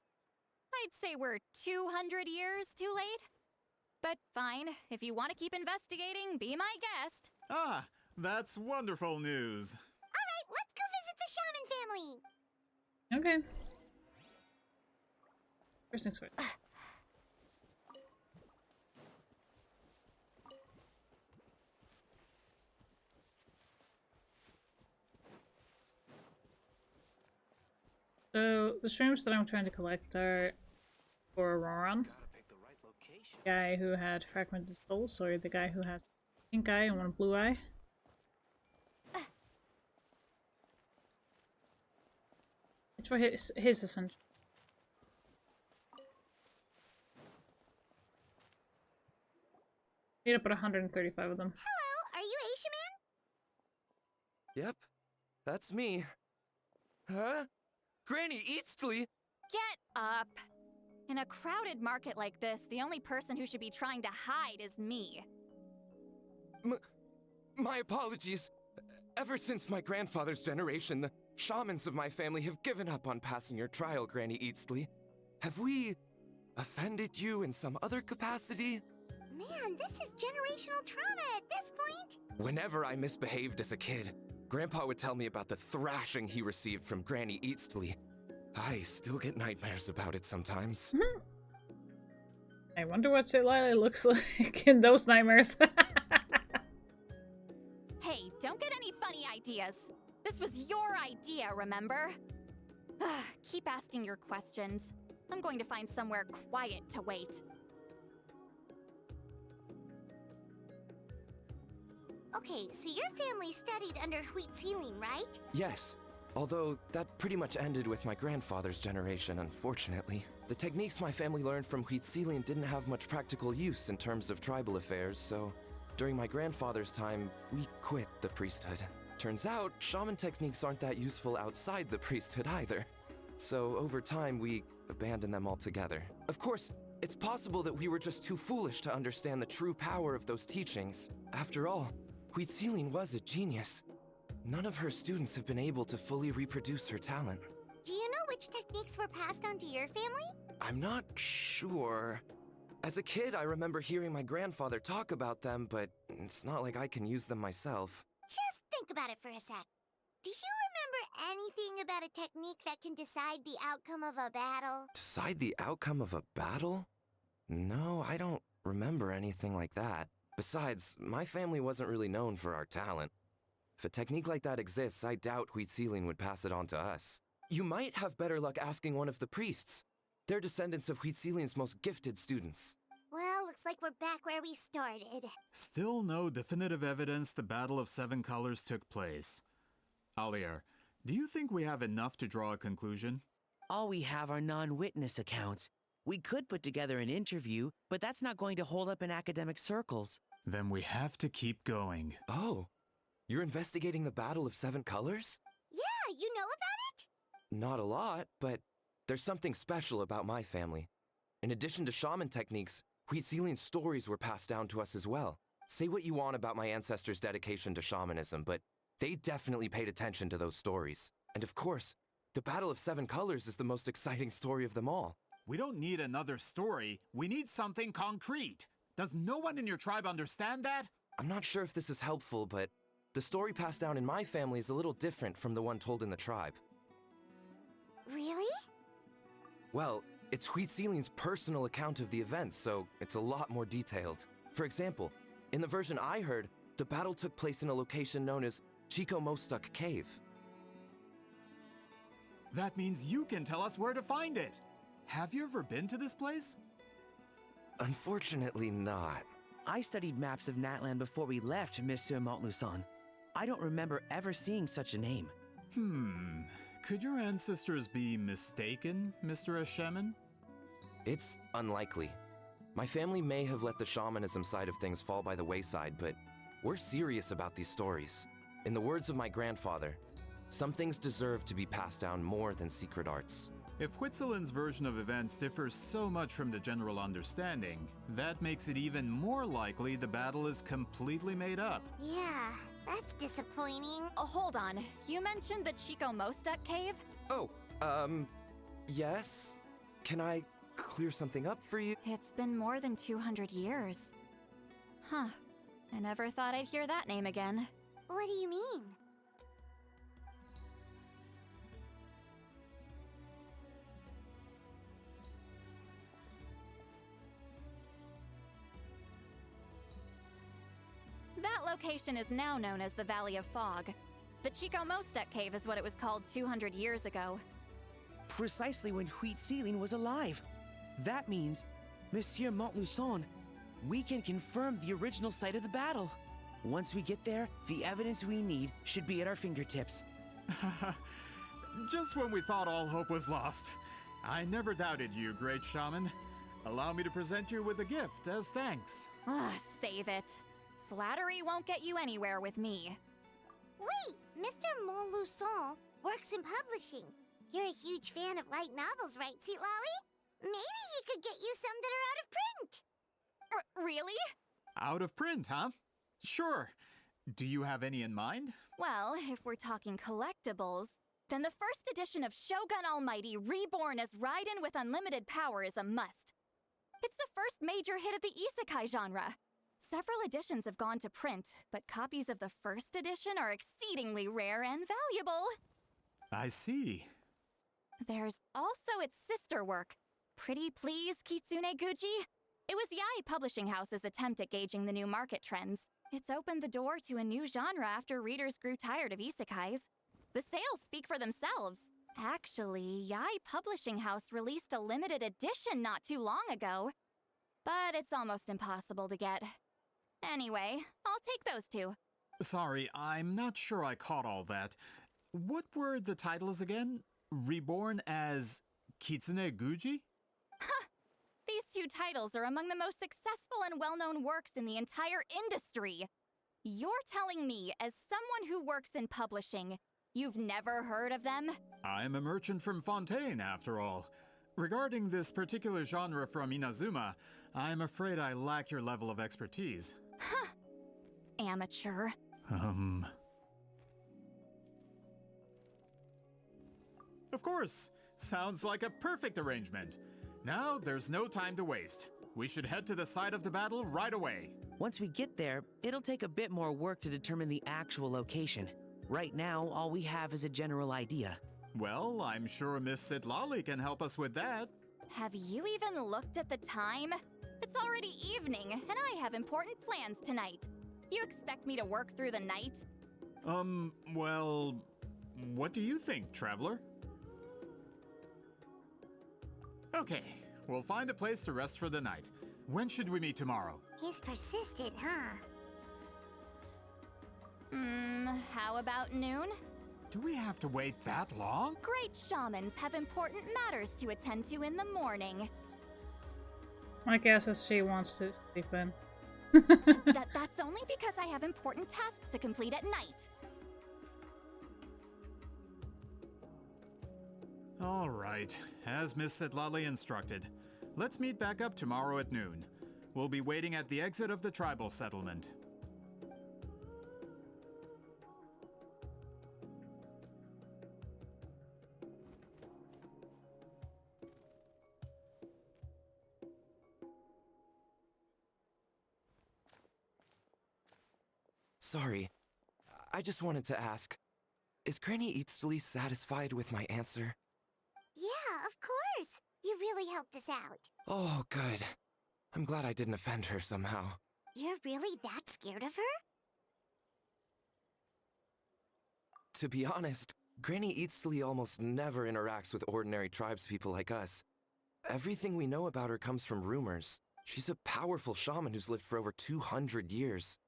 I'd say we're 200 years too late. But fine, if you want to keep investigating, be my guest. Ah, that's wonderful news. Alright, let's go visit the shaman family. Okay. First things first. So, the shrooms that I'm trying to collect are for Roran. The guy who had fragmented soul, sorry, the guy who has pink eye and one blue eye. It's for his essential. Need to put 135 of them. Hello, are you Aisha Man? Yep, that's me. Huh? Granny Eatsley? Get up! In a crowded market like this, the only person who should be trying to hide is me. My apologies. Ever since my grandfather's generation, the shamans of my family have given up on passing your trial, Granny Eatsley. Have we offended you in some other capacity? Man, this is generational trauma at this point. Whenever I misbehaved as a kid, Grandpa would tell me about the thrashing he received from Granny Eatsley. I still get nightmares about it sometimes. I wonder what Lily looks like in those nightmares. Hey, don't get any funny ideas. This was your idea, remember? Keep asking your questions. I'm going to find somewhere quiet to wait. Okay, so your family studied under Wheat Ceiling, right? Yes, although that pretty much ended with my grandfather's generation, unfortunately. The techniques my family learned from Wheat Ceiling didn't have much practical use in terms of tribal affairs, so during my grandfather's time, we quit the priesthood. Turns out, shaman techniques aren't that useful outside the priesthood either. So over time, we abandoned them altogether. Of course, it's possible that we were just too foolish to understand the true power of those teachings. After all, Wheat Ceiling was a genius. None of her students have been able to fully reproduce her talent. Do you know which techniques were passed on to your family? I'm not sure. As a kid, I remember hearing my grandfather talk about them, but it's not like I can use them myself. Just think about it for a sec. Do you remember anything about a technique that can decide the outcome of a battle? Decide the outcome of a battle? No, I don't remember anything like that. Besides, my family wasn't really known for our talent. If a technique like that exists, I doubt Wheat Ceiling would pass it on to us. You might have better luck asking one of the priests. They're descendants of Wheat Ceiling's most gifted students. Well, looks like we're back where we started. Still no definitive evidence the Battle of Seven Colors took place. Alier, do you think we have enough to draw a conclusion? All we have are non-witness accounts. We could put together an interview, but that's not going to hold up in academic circles. Then we have to keep going. Oh, you're investigating the Battle of Seven Colors? Yeah, you know about it? Not a lot, but there's something special about my family. In addition to shaman techniques, Wheat Ceiling's stories were passed down to us as well. Say what you want about my ancestors' dedication to shamanism, but they definitely paid attention to those stories. And of course, the Battle of Seven Colors is the most exciting story of them all. We don't need another story. We need something concrete. Does no one in your tribe understand that? I'm not sure if this is helpful, but the story passed down in my family is a little different from the one told in the tribe. Really? Well, it's Wheat Ceiling's personal account of the events, so it's a lot more detailed. For example, in the version I heard, The battle took place in a location known as Chico Mostuk Cave. That means you can tell us where to find it. Have you ever been to this place? Unfortunately not. I studied maps of Natlan before we left, Monsieur Montluçon. I don't remember ever seeing such a name. Could your ancestors be mistaken, Mr. Shaman? It's unlikely. My family may have let the shamanism side of things fall by the wayside, but we're serious about these stories. In the words of my grandfather, some things deserve to be passed down more than secret arts. If Whitzelin's version of events differs so much from the general understanding, that makes it even more likely the battle is completely made up. Yeah, that's disappointing. Oh, hold on. You mentioned the Chico Mostuk Cave? Oh, yes? Can I clear something up for you? It's been more than 200 years. Huh. I never thought I'd hear that name again. What do you mean? That location is now known as the Valley of Fog. The Chico Mostuk Cave is what it was called 200 years ago. Precisely when Huitziling was alive. That means, Monsieur Montluçon, we can confirm the original site of the battle. Once we get there, the evidence we need should be at our fingertips. Just when we thought all hope was lost. I never doubted you, great shaman. Allow me to present you with a gift as thanks. Save it. Flattery won't get you anywhere with me. Wait, Mr. Montluçon works in publishing. You're a huge fan of light novels, right, Sweet Lolly? Maybe he could get you some that are out of print. Really? Out of print, huh? Sure. Do you have any in mind? Well, if we're talking collectibles, then the first edition of Shogun Almighty Reborn as Raiden with unlimited power is a must. It's the first major hit of the isekai genre. Several editions have gone to print, but copies of the first edition are exceedingly rare and valuable. I see. There's also its sister work, Pretty Please Kitsune Guji. It was Yai Publishing House's attempt at gauging the new market trends. It's opened the door to a new genre after readers grew tired of isekais. The sales speak for themselves. Actually, Yai Publishing House released a limited edition not too long ago, but it's almost impossible to get. Anyway, I'll take those two. Sorry, I'm not sure I caught all that. What were the titles again? Reborn as Kitsune Guji? These two titles are among the most successful and well-known works in the entire industry. You're telling me, as someone who works in publishing, you've never heard of them? I'm a merchant from Fontaine, after all. Regarding this particular genre from Inazuma, I'm afraid I lack your level of expertise. Amateur. Of course! Sounds like a perfect arrangement. Now, there's no time to waste. We should head to the site of the battle right away. Once we get there, it'll take a bit more work to determine the actual location. Right now, all we have is a general idea. Well, I'm sure Miss Sitlali can help us with that. Have you even looked at the time? It's already evening, and I have important plans tonight. You expect me to work through the night? Well, what do you think, traveler? Okay, we'll find a place to rest for the night. When should we meet tomorrow? He's persistent, huh? How about noon? Do we have to wait that long? Great shamans have important matters to attend to in the morning. My guess is she wants to sleep in. That's only because I have important tasks to complete at night. All right, as Miss Sitlali instructed. Let's meet back up tomorrow at noon. We'll be waiting at the exit of the tribal settlement. Sorry, I just wanted to ask, is Granny Eatsley satisfied with my answer? Yeah, of course. You really helped us out. Oh, good. I'm glad I didn't offend her somehow. You're really that scared of her? To be honest, Granny Eatsley almost never interacts with ordinary tribespeople like us. Everything we know about her comes from rumors. She's a powerful shaman who's lived for over 200 years.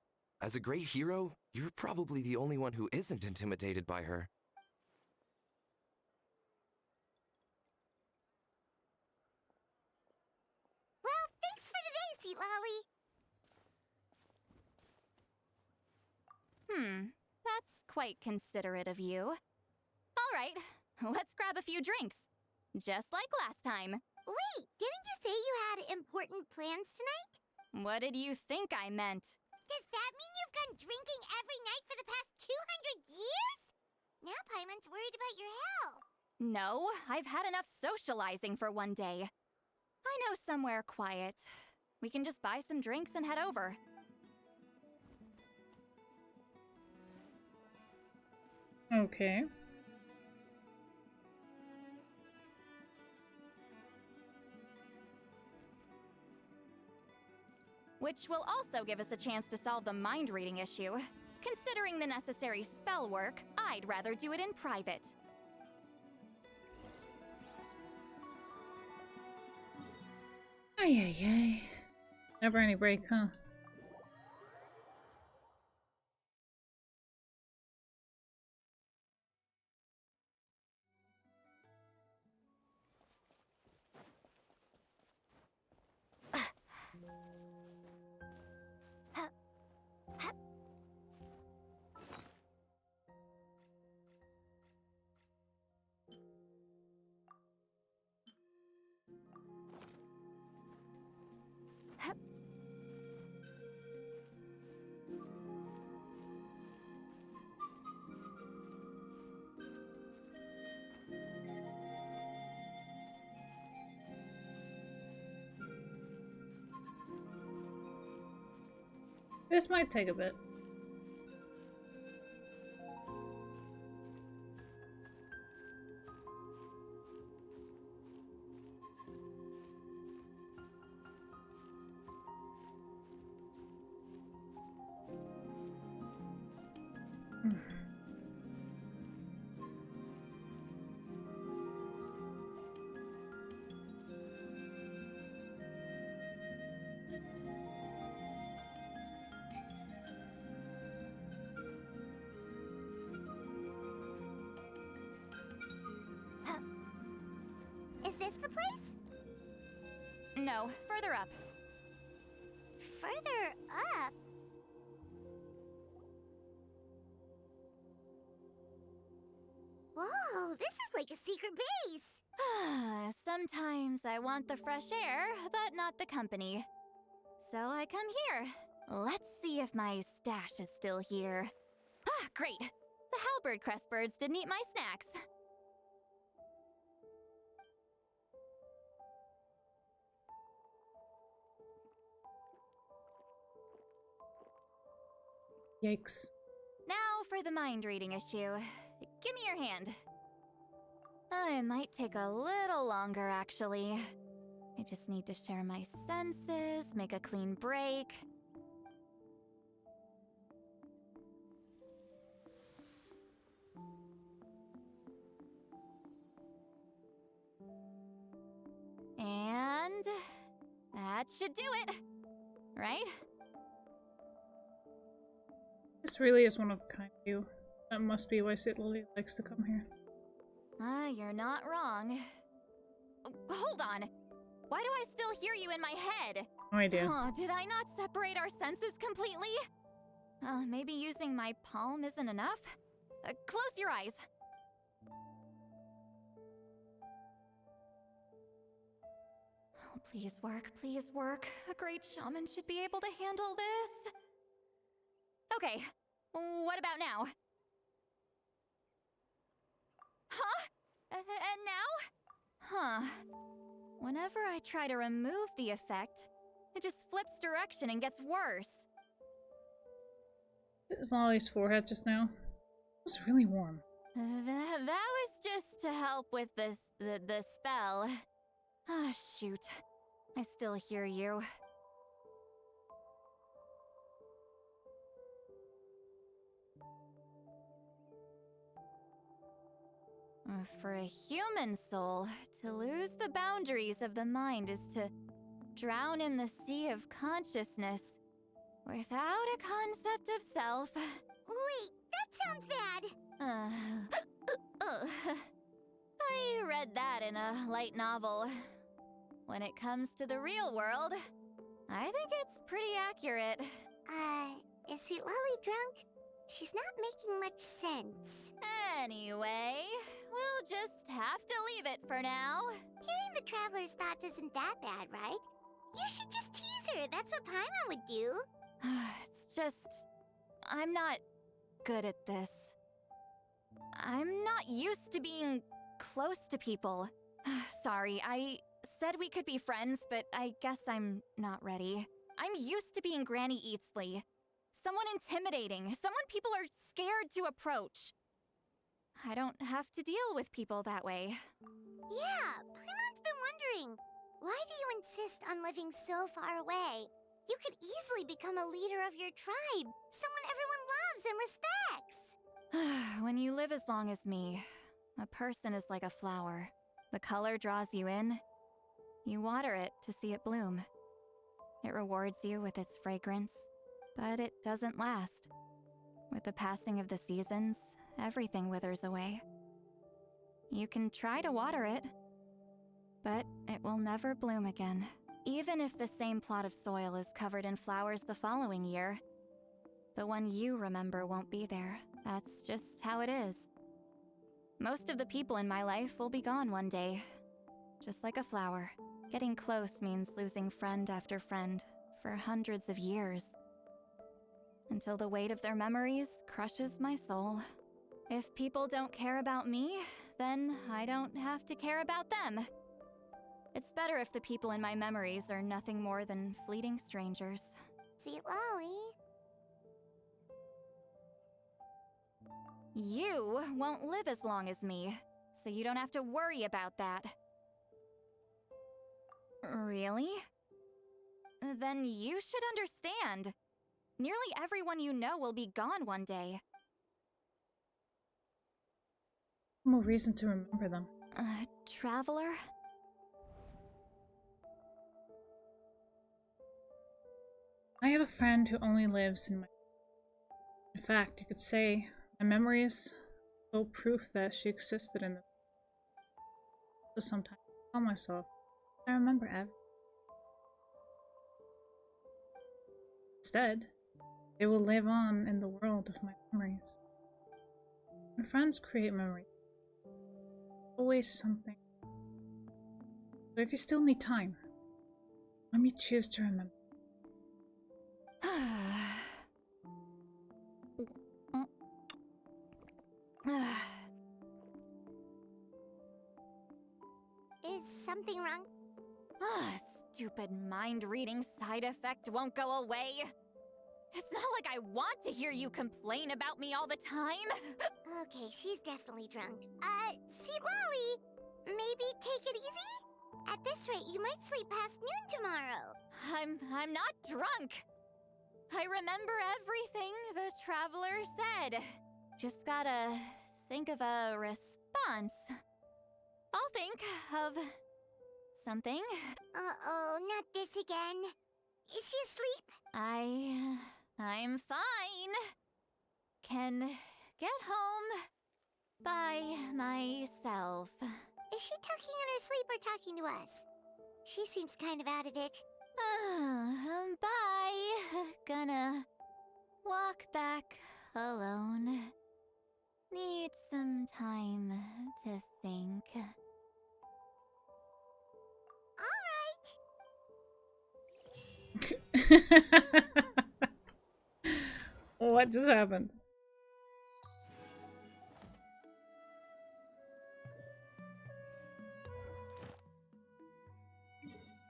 As a great hero, you're probably the only one who isn't intimidated by her. Well, thanks for today, Sea Lolly. That's quite considerate of you. All right, let's grab a few drinks. Just like last time. Wait, didn't you say you had important plans tonight? What did you think I meant? Does that mean you've gone drinking every night for the past 200 years? Now Paimon's worried about your health. No, I've had enough socializing for one day. I know somewhere quiet. We can just buy some drinks and head over. Okay. Which will also give us a chance to solve the mind reading issue. Considering the necessary spell work, I'd rather do it in private. Ay, ay, ay. Never any break, huh? This might take a bit. Is this the place? No, further up. Further up? Whoa, this is like a secret base! Sometimes I want the fresh air, but not the company. So I come here. Let's see if my stash is still here. Ah, great! The halberd crest birds didn't eat my snacks. Yikes. Now for the mind reading issue. Give me your hand. It might take a little longer, actually. I just need to share my senses, make a clean break. And that should do it, right? This really is one of a kind of you. That must be why Sid Lily likes to come here. You're not wrong. Hold on. Why do I still hear you in my head? No idea. Oh, did I not separate our senses completely? Maybe using my palm isn't enough? Close your eyes. Oh, please work, please work. A great shaman should be able to handle this. Okay, what about now? Huh? And now? Huh. Whenever I try to remove the effect, it just flips direction and gets worse. It was Lolly's forehead just now. It was really warm. That was just to help with the spell. Ah, shoot. I still hear you. For a human soul, to lose the boundaries of the mind is to drown in the sea of consciousness without a concept of self. Wait, that sounds bad. I read that in a light novel. When it comes to the real world, I think it's pretty accurate. Is Sweet Lolly drunk? She's not making much sense. Anyway, we'll just have to leave it for now. Hearing the Traveler's thoughts isn't that bad, right? You should just tease her. That's what Paimon would do. It's just... I'm not good at this. I'm not used to being close to people. Sorry, I said we could be friends, but I guess I'm not ready. I'm used to being Granny Eatsley. Someone intimidating, someone people are scared to approach. I don't have to deal with people that way. Yeah, Paimon's been wondering. Why do you insist on living so far away? You could easily become a leader of your tribe, someone everyone loves and respects. When you live as long as me, a person is like a flower. The color draws you in. You water it to see it bloom. It rewards you with its fragrance, but it doesn't last. With the passing of the seasons, everything withers away. You can try to water it, but it will never bloom again. Even if the same plot of soil is covered in flowers the following year, the one you remember won't be there. That's just how it is. Most of the people in my life will be gone one day, just like a flower. Getting close means losing friend after friend for hundreds of years, until the weight of their memories crushes my soul. If people don't care about me, then I don't have to care about them. It's better if the people in my memories are nothing more than fleeting strangers. Sweet Lolly. You won't live as long as me, so you don't have to worry about that. Really? Then you should understand. Nearly everyone you know will be gone one day. More reason to remember them. Traveler? I have a friend who only lives in my... In fact, you could say my memories show proof that she existed in them. So sometimes I tell myself, I remember everything. Instead, they will live on in the world of my memories. When friends create memories, always something. So if you still need time, let me choose to remember. Is something wrong? Stupid mind-reading side effect won't go away. It's not like I want to hear you complain about me all the time. Okay, she's definitely drunk. Sweet Lolly, maybe take it easy? At this rate, you might sleep past noon tomorrow. I'm not drunk. I remember everything the Traveler said. Just gotta think of a response. I'll think of something. Uh-oh, not this again. Is she asleep? I'm fine. Can get home by myself. Is she talking in her sleep or talking to us? She seems kind of out of it. Bye. Gonna walk back alone. Need some time to think. What just happened?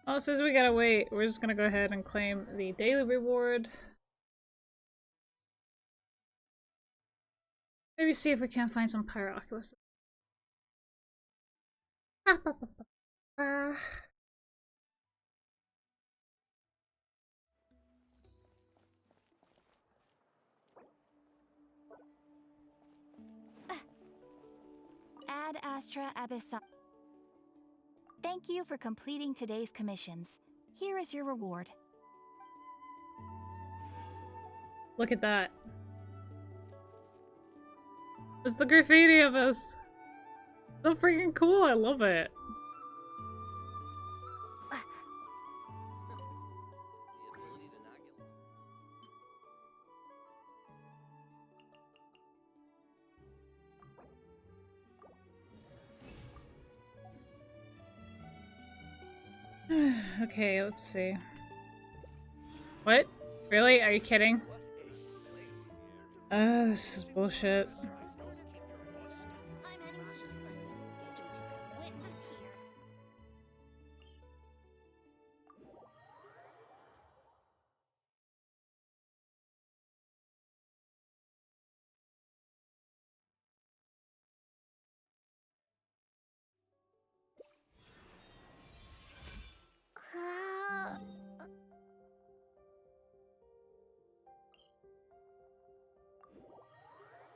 Oh, it says we gotta wait. We're just gonna go ahead and claim the daily reward. Maybe see if we can't find some Pyroculus. Add Astra Abyssal. Thank you for completing today's commissions. Here is your reward. Look at that. It's the graffiti of us. So freaking cool, I love it. Okay, let's see. What? Really? Are you kidding? This is bullshit.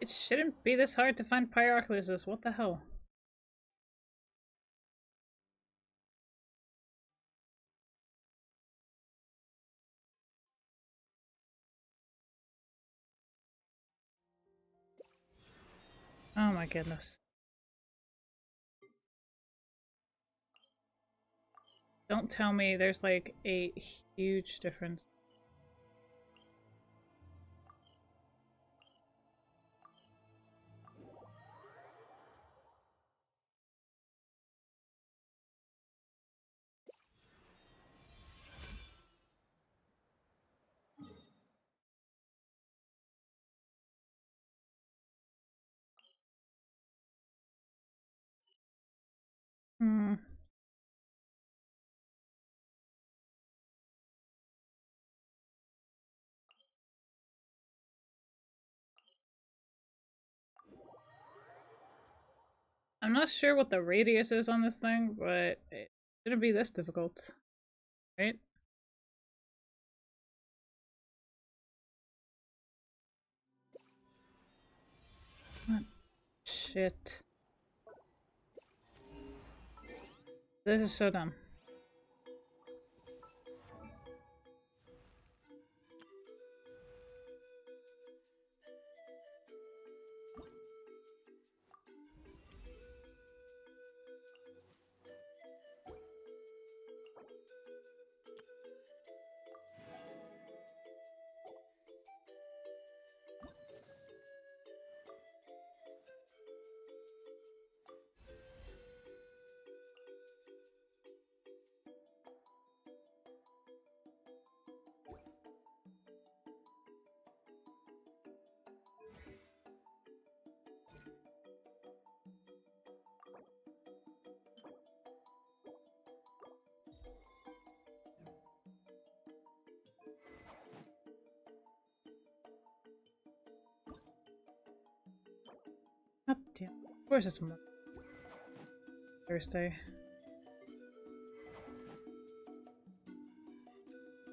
It shouldn't be this hard to find Pyrocluses. What the hell? Oh my goodness. Don't tell me there's like a huge difference. Hmm. I'm not sure what the radius is on this thing, but it shouldn't be this difficult, right? What? Shit. This is so dumb. God damn. Of course it's Thursday.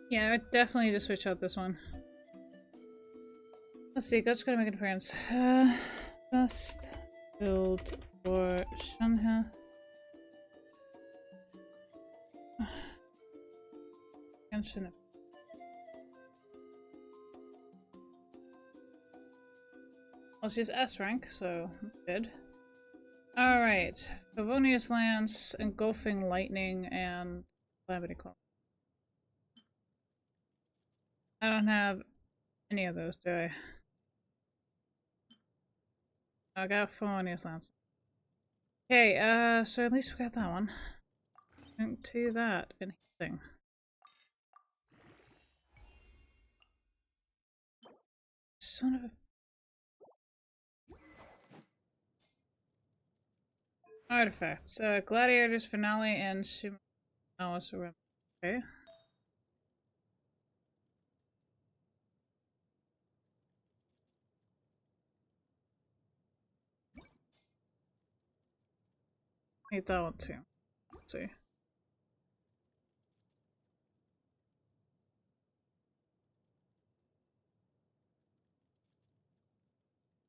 Yeah, I would definitely just switch out this one. Let's see, God's gonna make an appearance. Best build for Shanha. Genshin. Well, she's S rank, so that's good. Alright. Favonius Lance, Engulfing Lightning, and Calamity Claw. I don't have any of those, do I? I got Favonius Lance. Okay, so at least we got that one. To that in thing. Son of a artifacts. Gladiators Finale and Sumalis Rim. Okay. Need that one too. Let's see.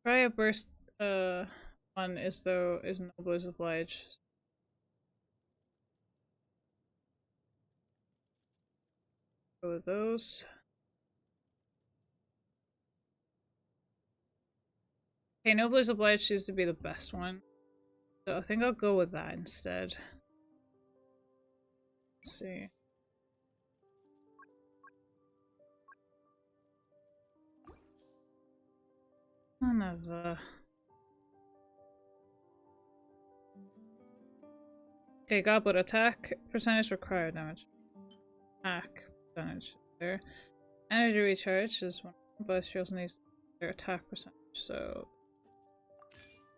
Try a burst one is Nobles Oblige. Go with those. Okay, Nobles Oblige seems to be the best one. So I think I'll go with that instead. Let's see. Another. Okay, Goblet attack percentage required damage. Attack percentage there. Energy recharge is one, but she also needs their attack percentage, so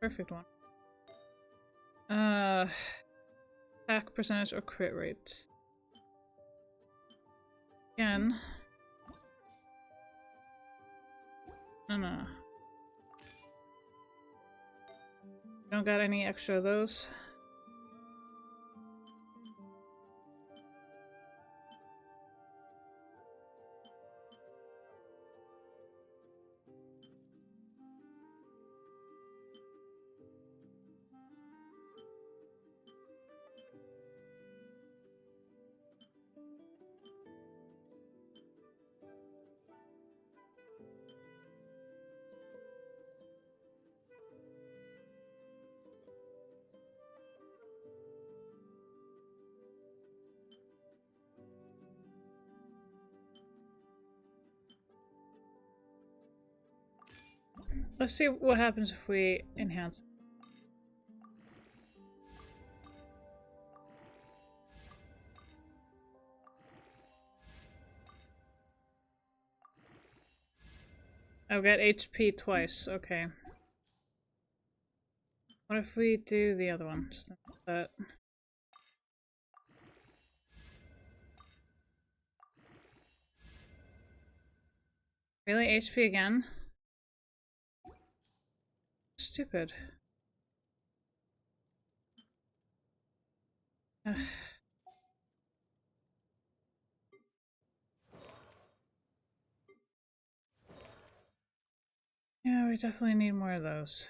perfect one. Attack percentage or crit rate. Again. No. Don't got any extra of those. Let's see what happens if we enhance it. I'll get HP twice, okay. What if we do the other one? Just that. Really? HP again? Stupid. Ugh. Yeah, we definitely need more of those.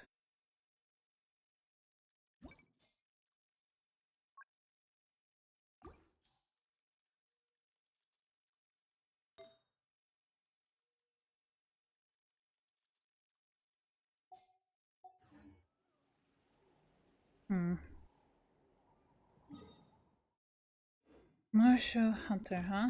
Martial Hunter, huh?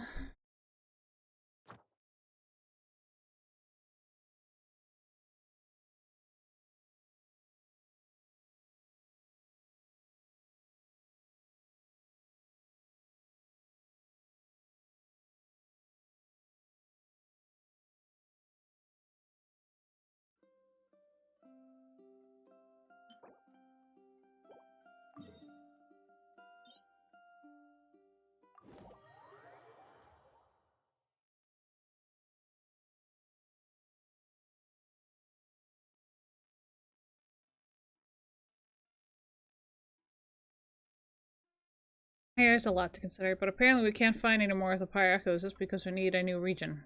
There's a lot to consider, but apparently we can't find any more of the Pyre Echoes just because we need a new region.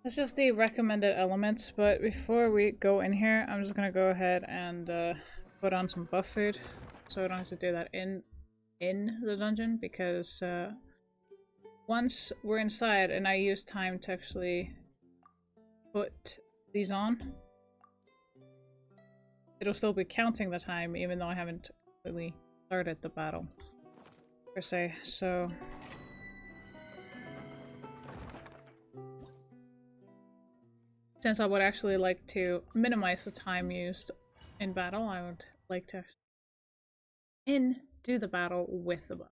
That's just the recommended elements, but before we go in here, I'm just gonna go ahead and put on some buff food, so I don't have to do that in the dungeon, because once we're inside and I use time to actually put these on, it'll still be counting the time even though I haven't completely started the battle, per se, so... Since I would actually like to minimize the time used in battle, I would like to do the battle with the bow.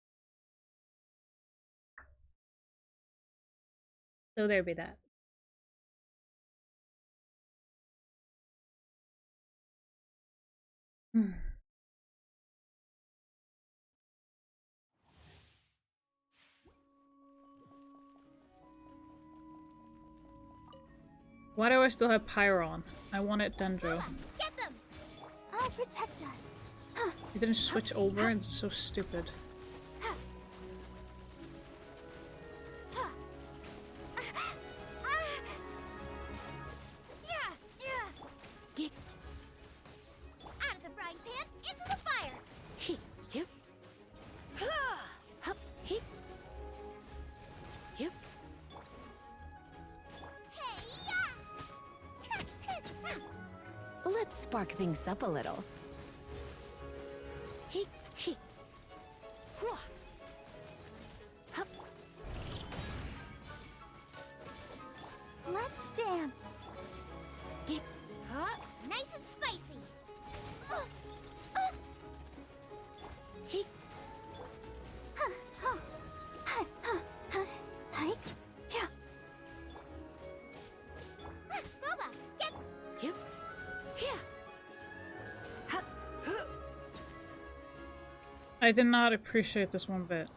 So there be that. Why do I still have Pyro on? I wanted Dendro. Get them! I'll protect us. You didn't switch over? It's so stupid. Out of the frying pan, into the fire! Yep. Hup. Heep. Yep. Let's spark things up a little. He. Hup. Let's dance. Get. Nice and spicy. He. Yeah. Boba, get. Yep. Yeah. I did not appreciate this one bit.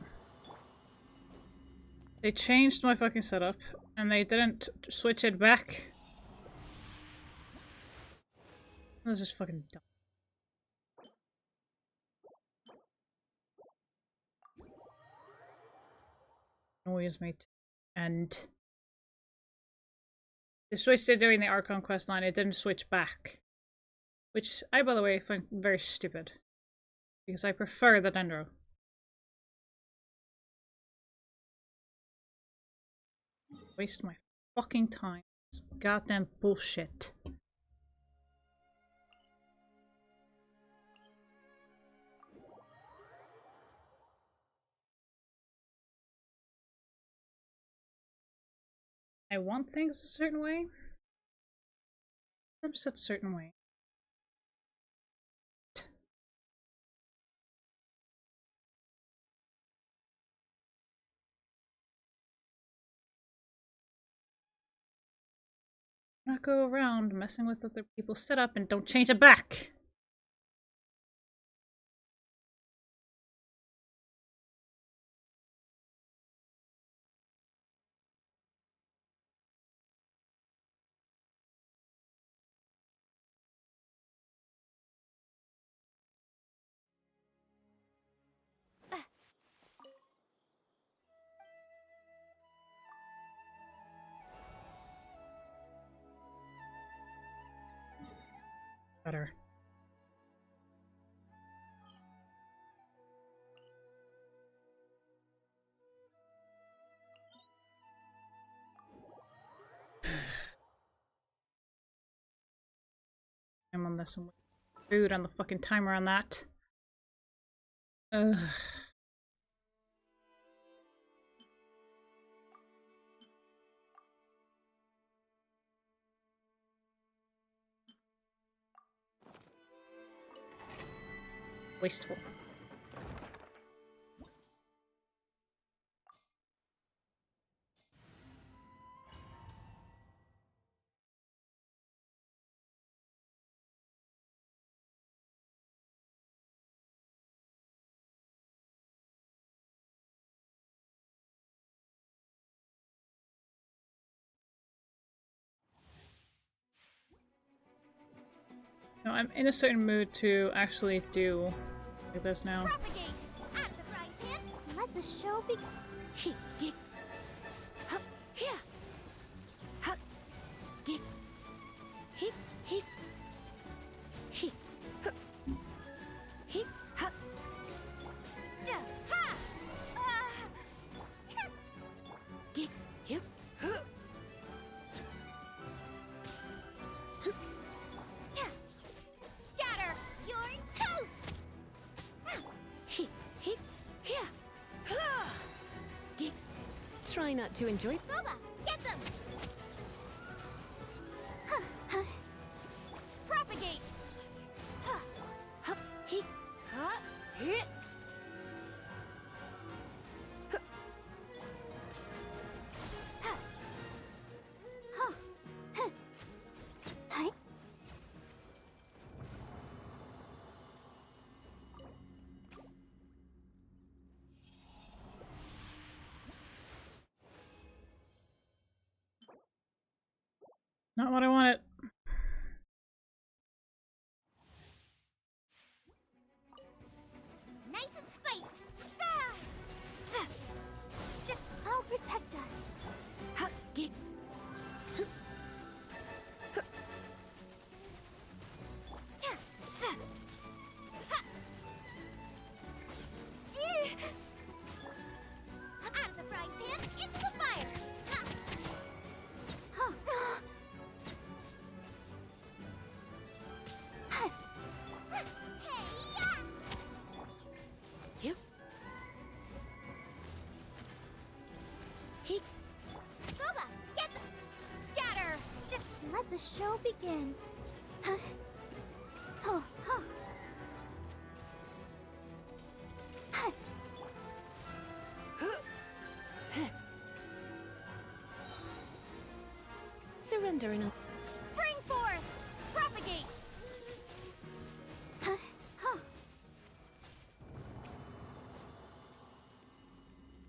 They changed my fucking setup, and they didn't switch it back. This is fucking dumb. Annoys me. And they switched it during the Archon quest line, it didn't switch back. Which I, by the way, find very stupid. Because I prefer the Dendro. Waste my fucking time. It's goddamn bullshit. I want things a certain way. I'm set a certain way. Not go around messing with other people's setup and don't change it back. Better. I'm on this one. Food on the fucking timer on that. Ugh. Wasteful. No, I'm in a certain mood to actually do like this now. Propagate! Out of the frying pan, let the show begin. He. Get. Hup. Yeah. Hup. Get. He. He. Hup. He. Hup. Ha! Get. Yep. Scatter! You're toast! He. Yeah. Get. Try not to enjoy. Boba, get them! Not what I wanted. Nice and spicy. I'll protect us. Out of the frying pan, into the fire. Boba, get the... Scatter! Let the show begin. Surrender in a... Spring forth! Propagate!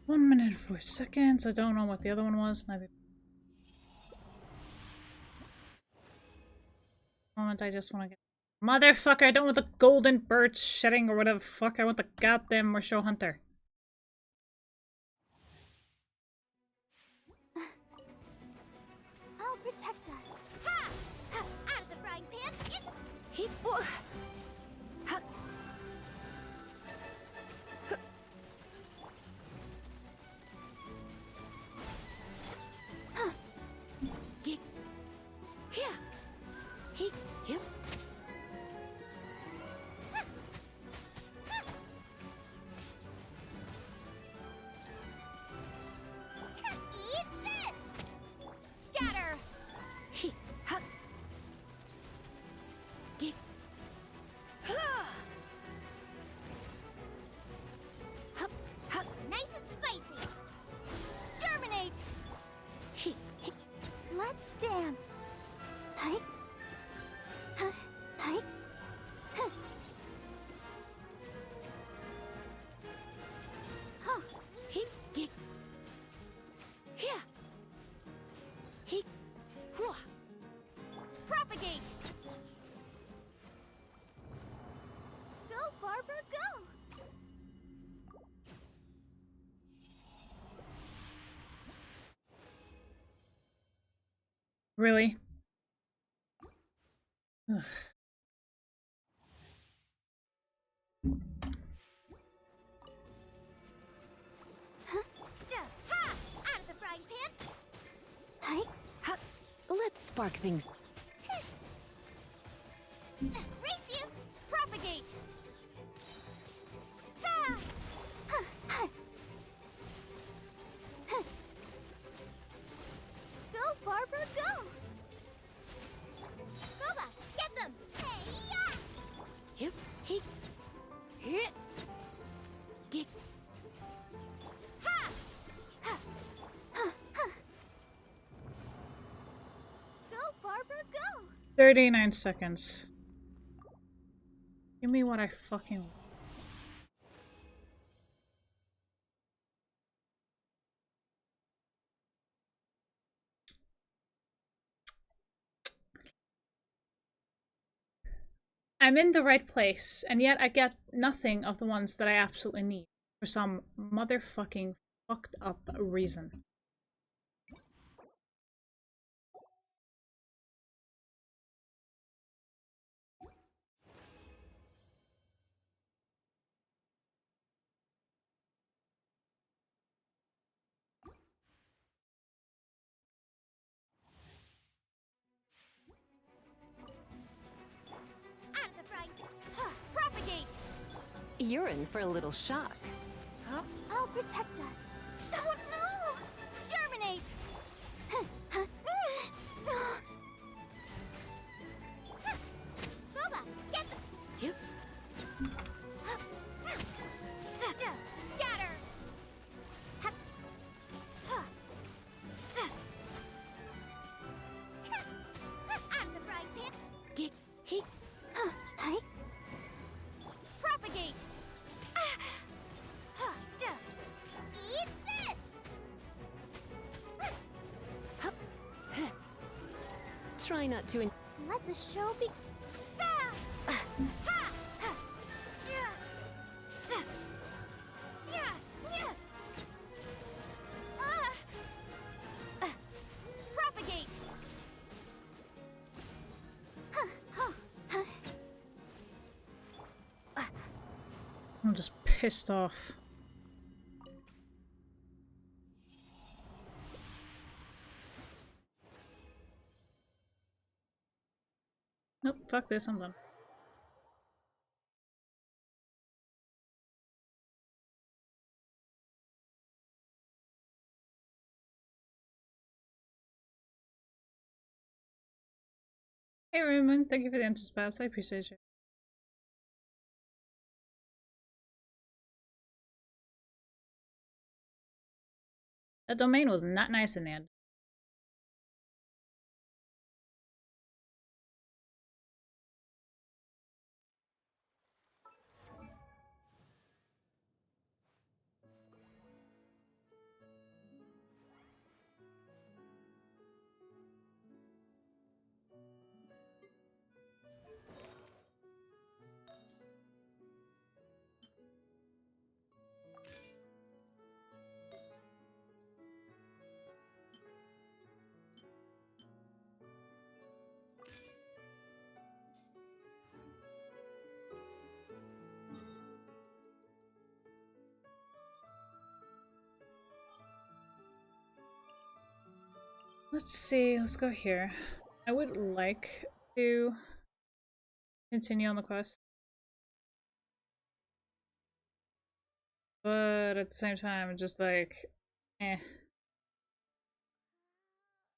1 minute and 4 seconds. I don't know what the other one was. Moment, I just want to get... Motherfucker, I don't want the golden bird shedding or whatever the fuck. I want the goddamn Morsho Hunter. I'll protect us. Ha! Out of the frying pan, into... Eat this! Scatter! Nice and spicy! Germinate! Let's dance! Hi! Hi! Propagate! Go, Barbara, go! Really? Ugh. Ha! Out of the frying pan! Hi. Let's spark things. Race you! Propagate! Go, Barbara, go! Boba, get them! Hey-ya! Yep. He. Hit. Get. Ha! Go, Barbara, go! 39 seconds. Give me what I fucking want. I'm in the right place, and yet I get nothing of the ones that I absolutely need for some motherfucking fucked up reason. Out of the frying pan! Propagate! You're in for a little shock. Huh? I'll protect us. Oh no! Germinate! Boba, get them! Yep. try not to. Let the show be. Propagate! I'm just pissed off. Nope, fuck this, I'm done. Hey Raymond, thank you for the interspace, I appreciate you. That domain was not nice in the end. Let's see, let's go here. I would like to continue on the quest. But at the same time, just like, eh.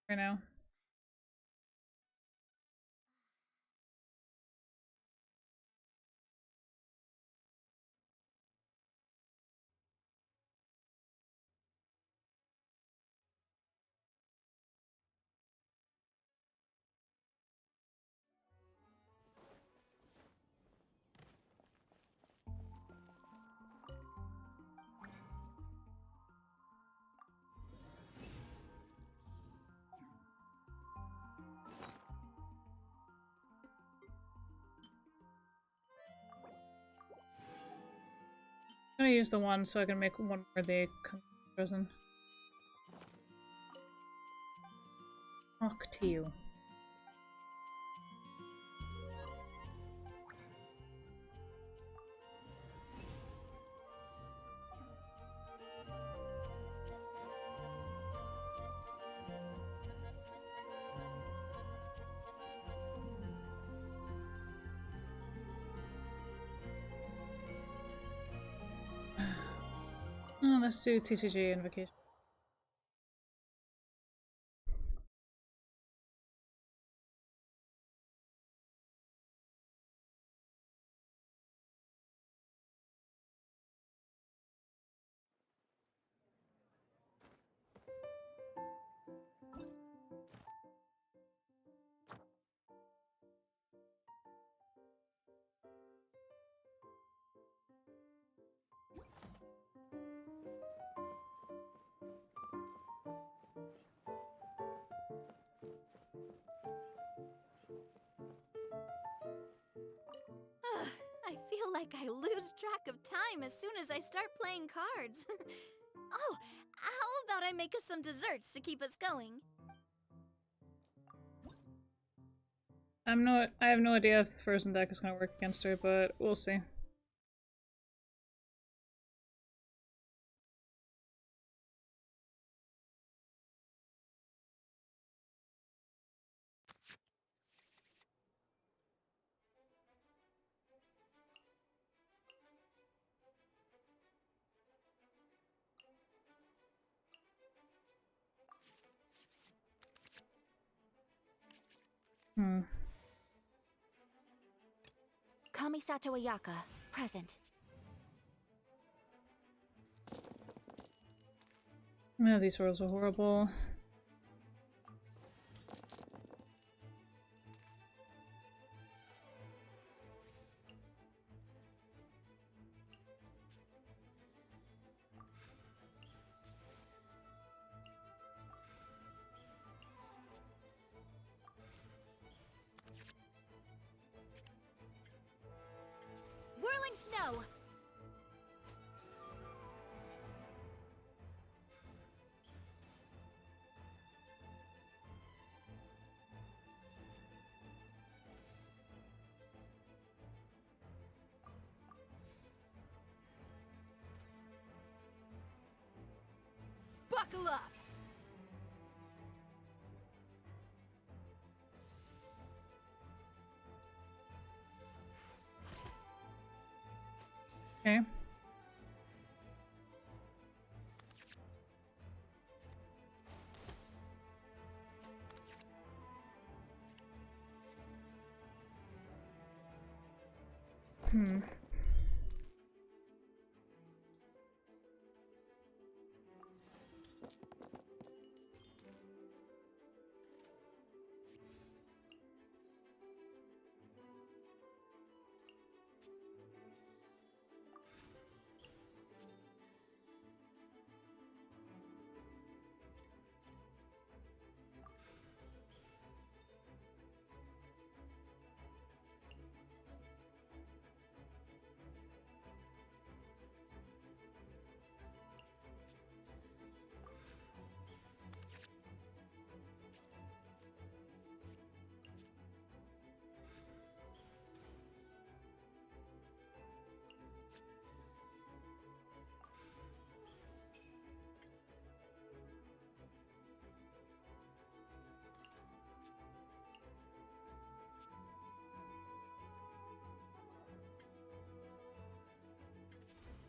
For now. I'm gonna use the one so I can make one more day frozen. Talk to you. Oh, let's do TCG invocation. I feel like I lose track of time as soon as I start playing cards. Oh, how about I make us some desserts to keep us going? I have no idea if the frozen deck is gonna work against her, but we'll see. Kamisato Ayaka, present. No, these rolls are horrible. throwing snow! Buckle up! Okay. Hmm.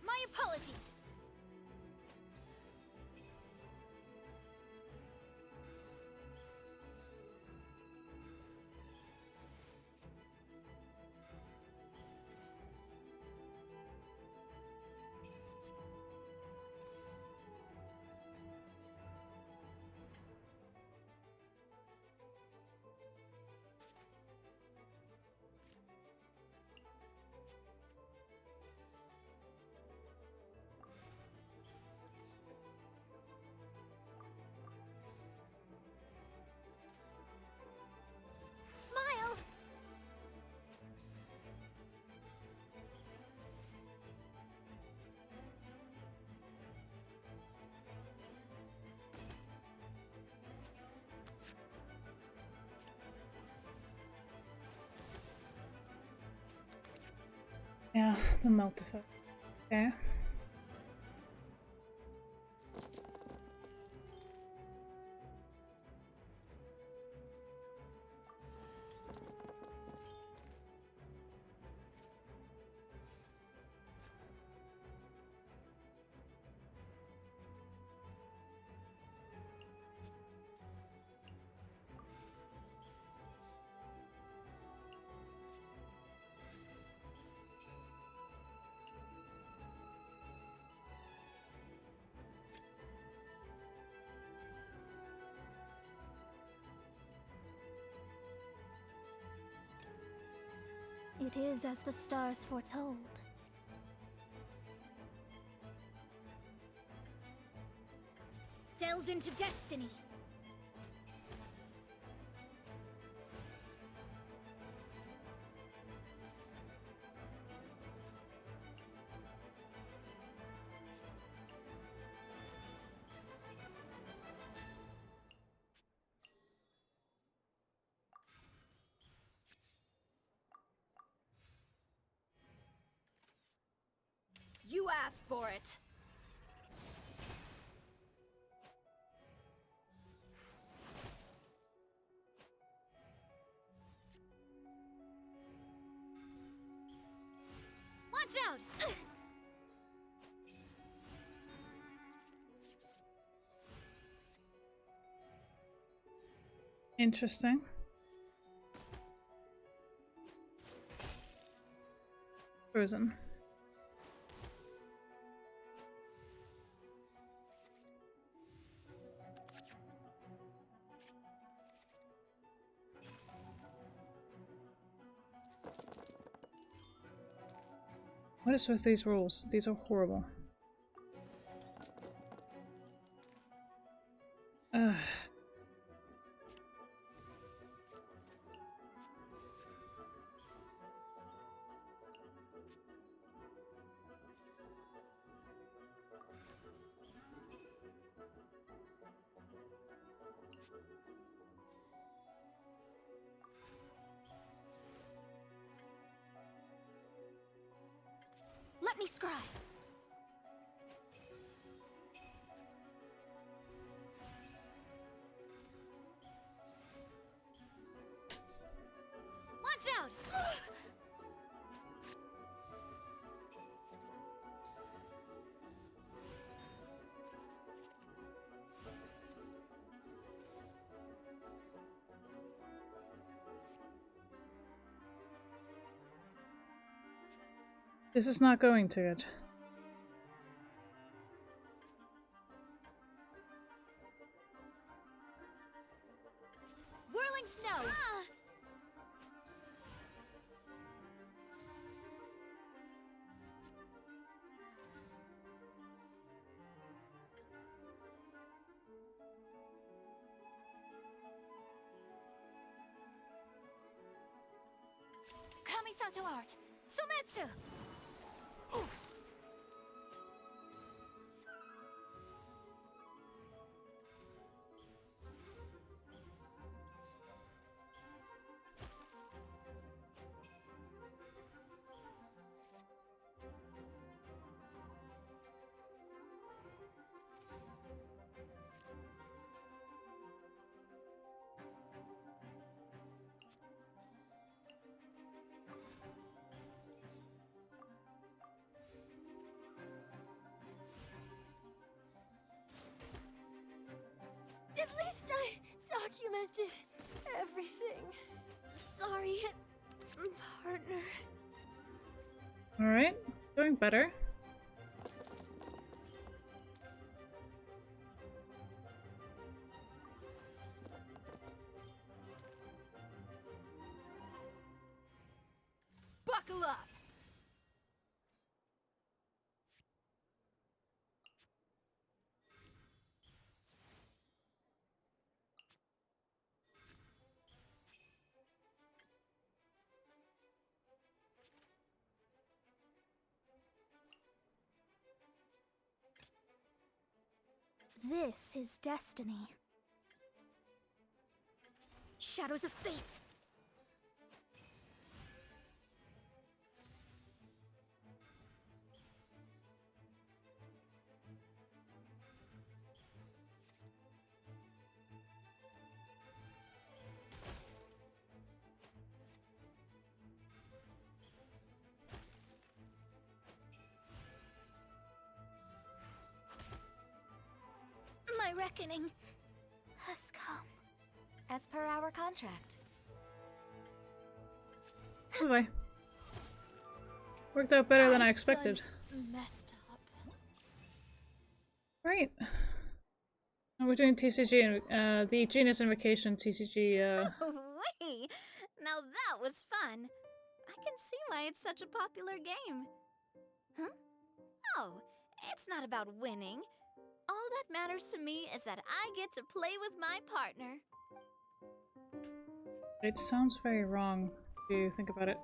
My apologies! Smile! Yeah, the melt effect. Okay. It is as the stars foretold. Delve into destiny! You asked for it! Watch out! Interesting. Frozen. What is with these rules? These are horrible. Ugh. me scry. Watch out! This is not going to it. Whirling snow! Kamisato art! Sometsu! At least I documented everything. Sorry, partner. Alright, doing better. Buckle up! This is destiny. Shadows of fate! My reckoning has come. As per our contract. Oh boy. Worked out better than I expected. Messed up. Right. And we're doing TCG and the Genius Invocation TCG Wait! Now that was fun. I can see why it's such a popular game. Huh? Oh, it's not about winning. All that matters to me is that I get to play with my partner. It sounds very wrong if you think about it.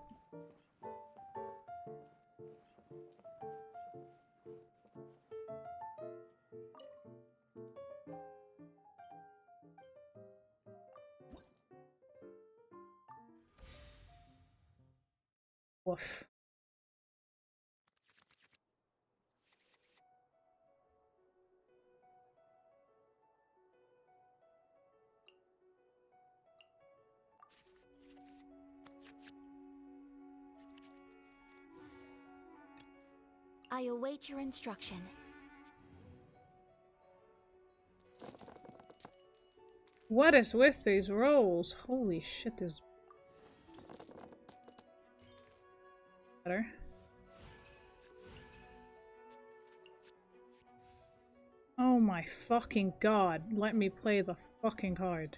Woof. I await your instruction. What is with these rolls? Holy shit, this better. Oh my fucking god, let me play the fucking card.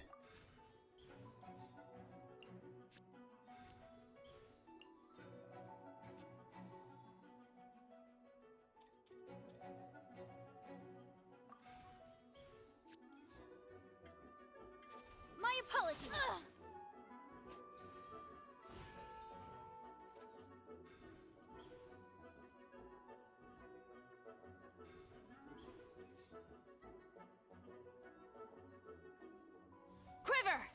My apologies. Quiver!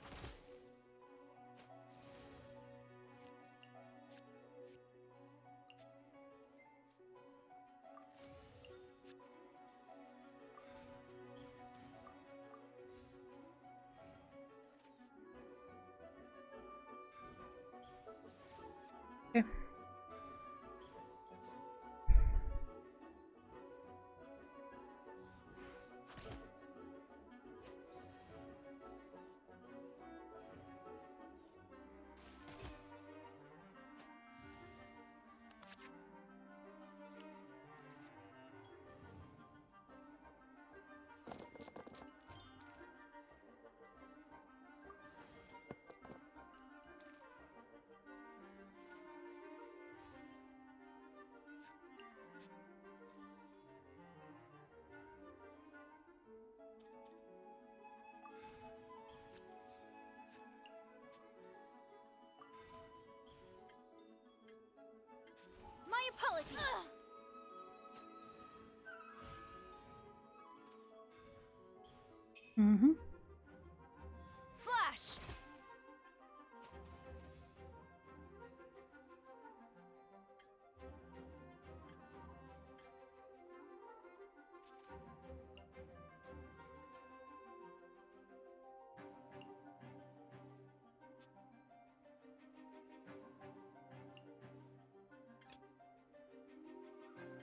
apologies. Mm-hmm. Flash!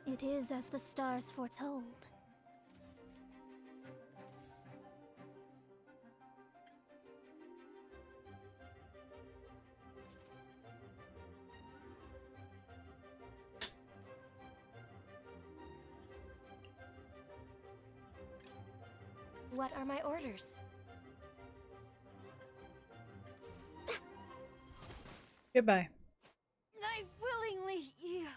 It is as the stars foretold. What are my orders? Goodbye. I willingly yield.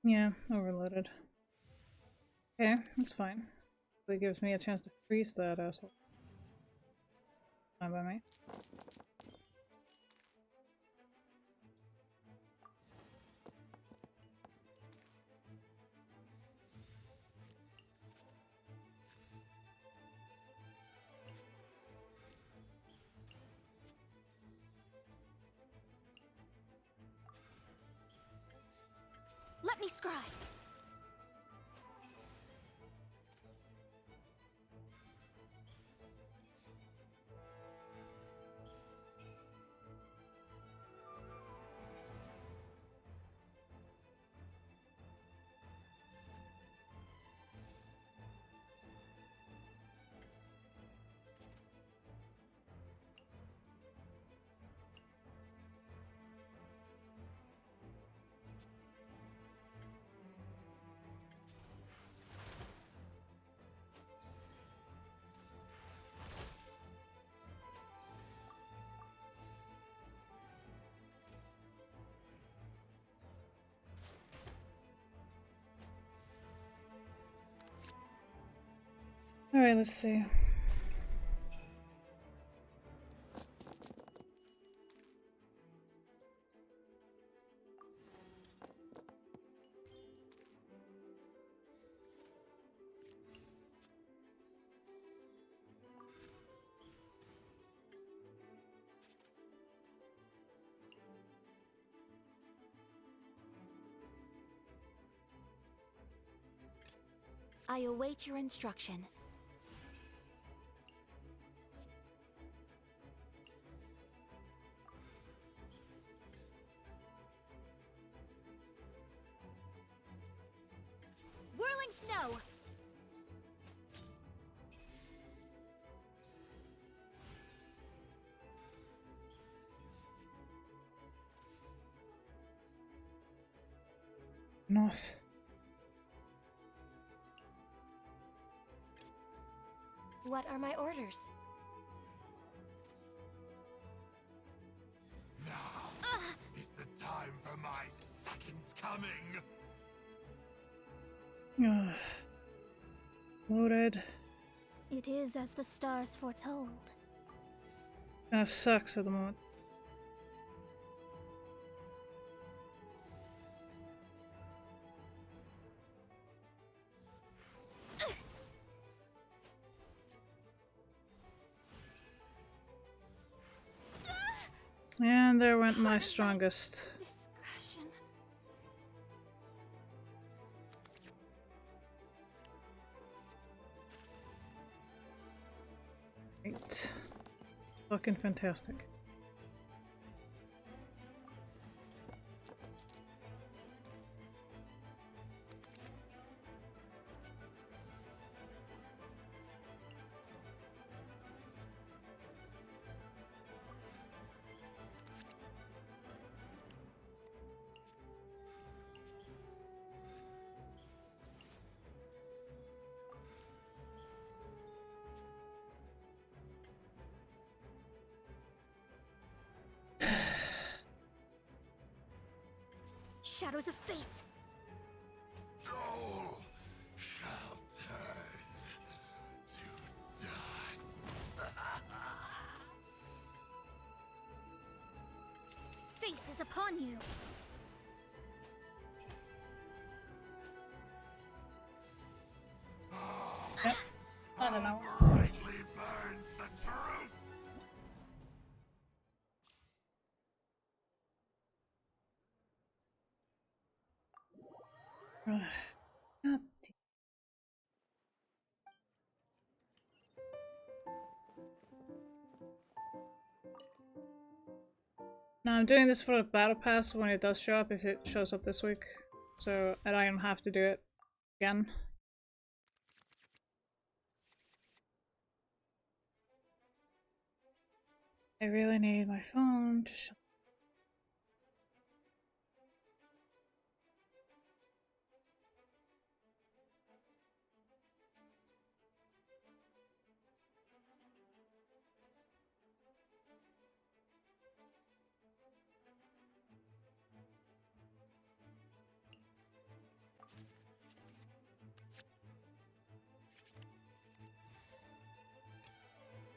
Yeah, overloaded. Okay, that's fine. It gives me a chance to freeze that asshole. Fine by me. Let me scribe. Alright, let's see. I await your instruction. Whirling snow! Enough. What are my orders? Now is the time for my second coming. Ugh. Loaded. It is as the stars foretold. Kinda sucks at the moment. And there went my strongest. Discretion. Great. Fucking fantastic. shadows of fate. All shall turn to dust. Fate is upon you. Yep. I don't know. Brightly burns the truth. God damn. Now I'm doing this for the battle pass when it does show up, if it shows up this week. So I don't have to do it again. I really need my phone to shut.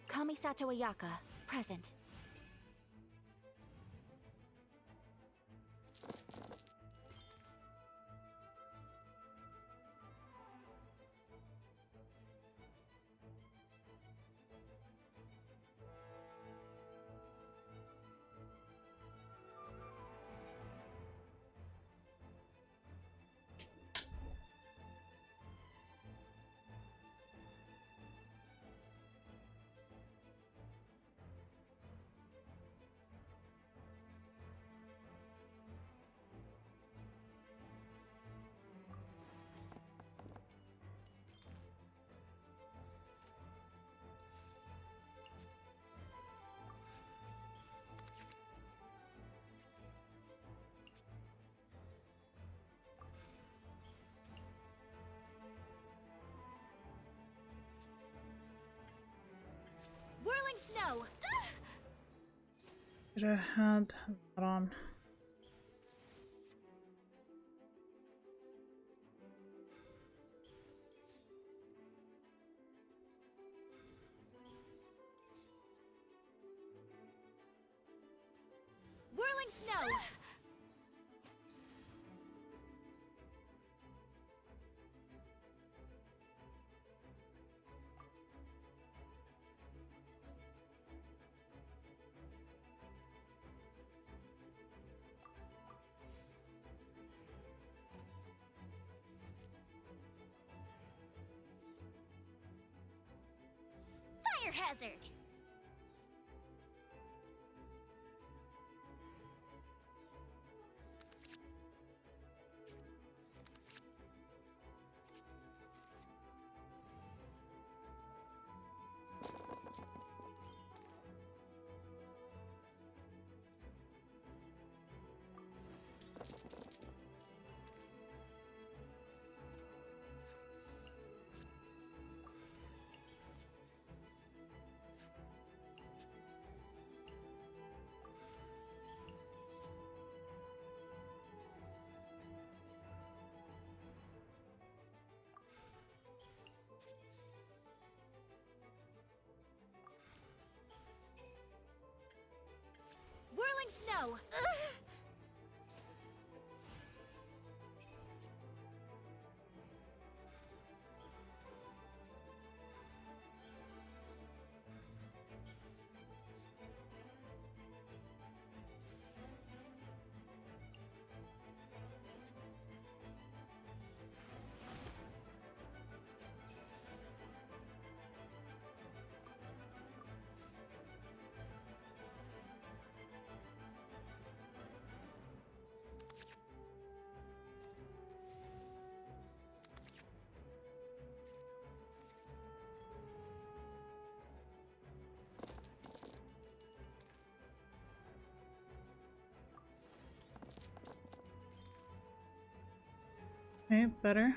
Kamisato Ayaka, present. Whirling snow! Should have had that on. Whirling snow! Fire hazard! Whirling snow! Okay, better.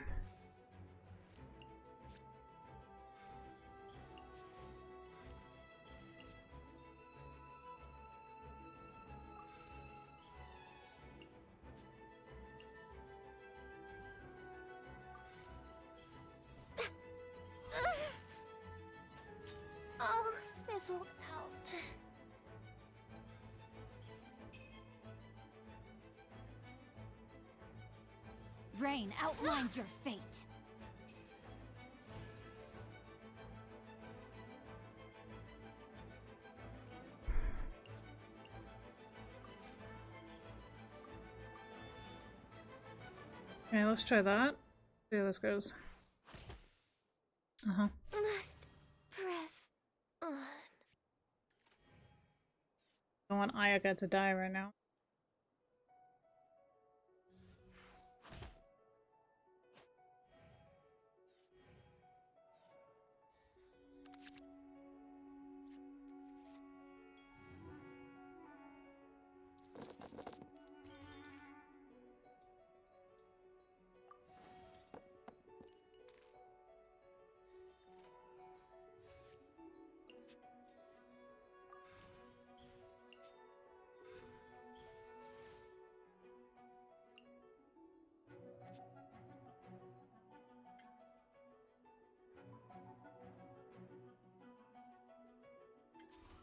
Rain outlines your fate. Okay, let's try that. See how this goes. Must press on. I want Ayaka to die right now.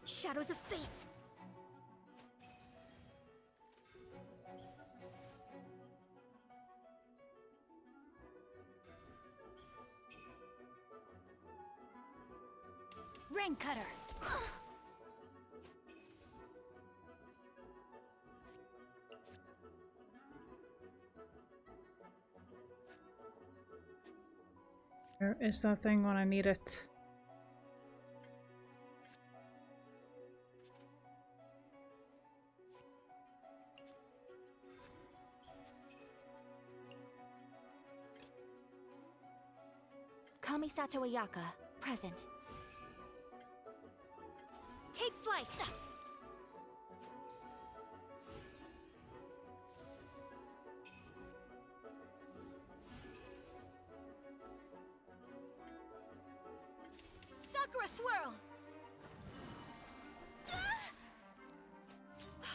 Shadows of fate. Rain cutter. Where is that thing when I need it? Kamisato Ayaka, present. Take flight! Sakura swirl.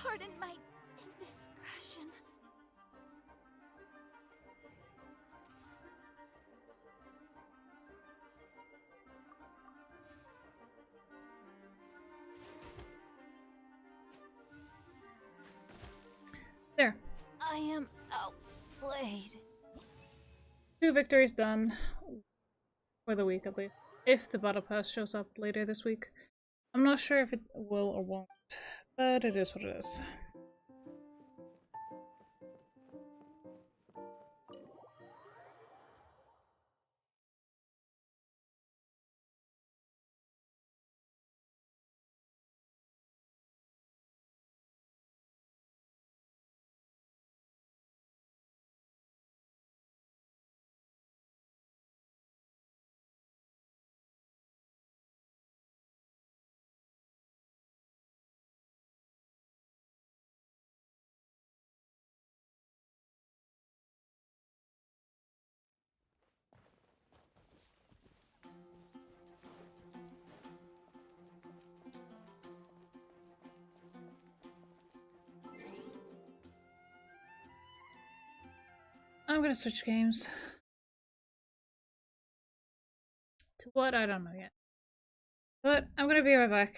Pardon my indiscretion. There. I am outplayed. 2 victories done. For the week at least. If the battle pass shows up later this week. I'm not sure if it will or won't. But it is what it is. I'm gonna switch games. To what? I don't know yet. But I'm gonna be right back.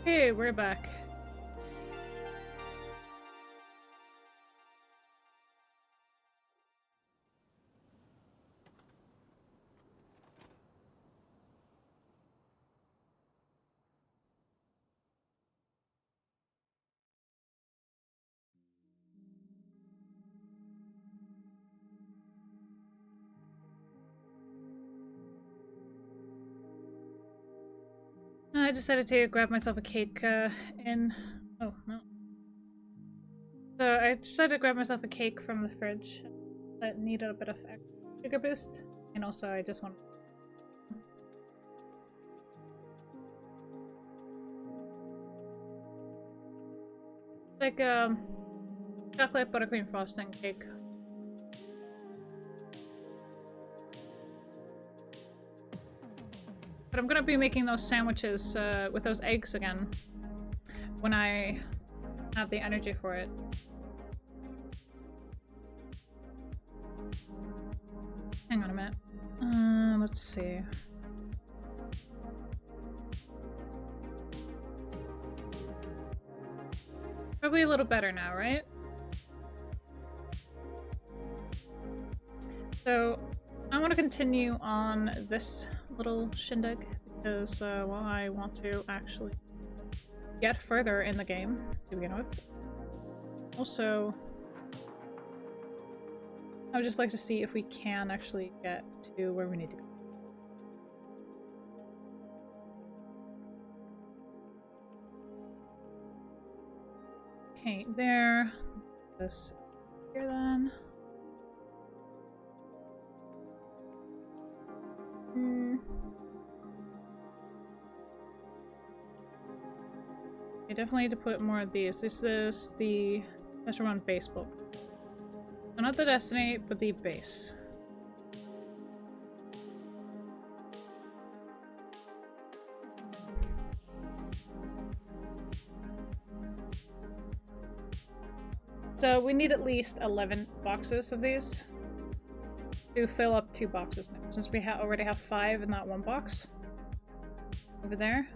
Okay, we're back. I decided to grab myself a cake in... Oh, no. So I decided to grab myself a cake from the fridge that needed a bit of sugar boost. And also I just want... like chocolate buttercream frosting cake. But I'm gonna be making those sandwiches with those eggs again when I have the energy for it. Hang on a minute. Let's see. Probably a little better now, right? So I want to continue on this little shindig because well, I want to actually get further in the game to begin with. Also, I would just like to see if we can actually get to where we need to go. Okay, there. This here then. I definitely need to put more of these. This is the Restaurant base book. So not the Destiny, but the base. So we need at least 11 boxes of these to fill up 2 boxes now, since we already have 5 in that one box over there.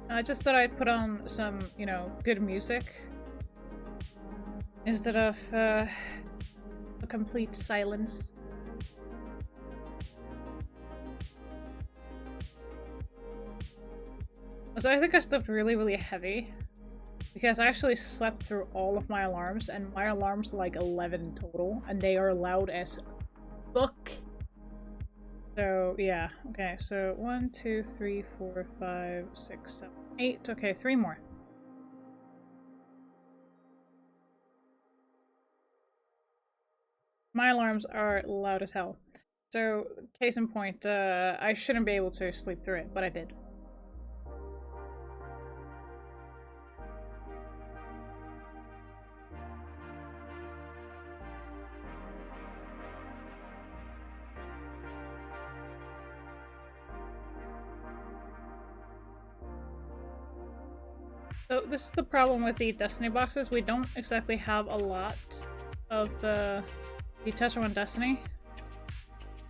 I just thought I'd put on some, you know, good music instead of a complete silence. So I think I slept really heavy because I actually slept through all of my alarms, and my alarms are like 11 total and they are loud as fuck. So yeah, okay, so 1, 2, 3, 4, 5, 6, 7, 8. Okay, 3 more. My alarms are loud as hell. So, case in point, I shouldn't be able to sleep through it, but I did. So this is the problem with the Destiny boxes. We don't exactly have a lot of the Test Run Destiny,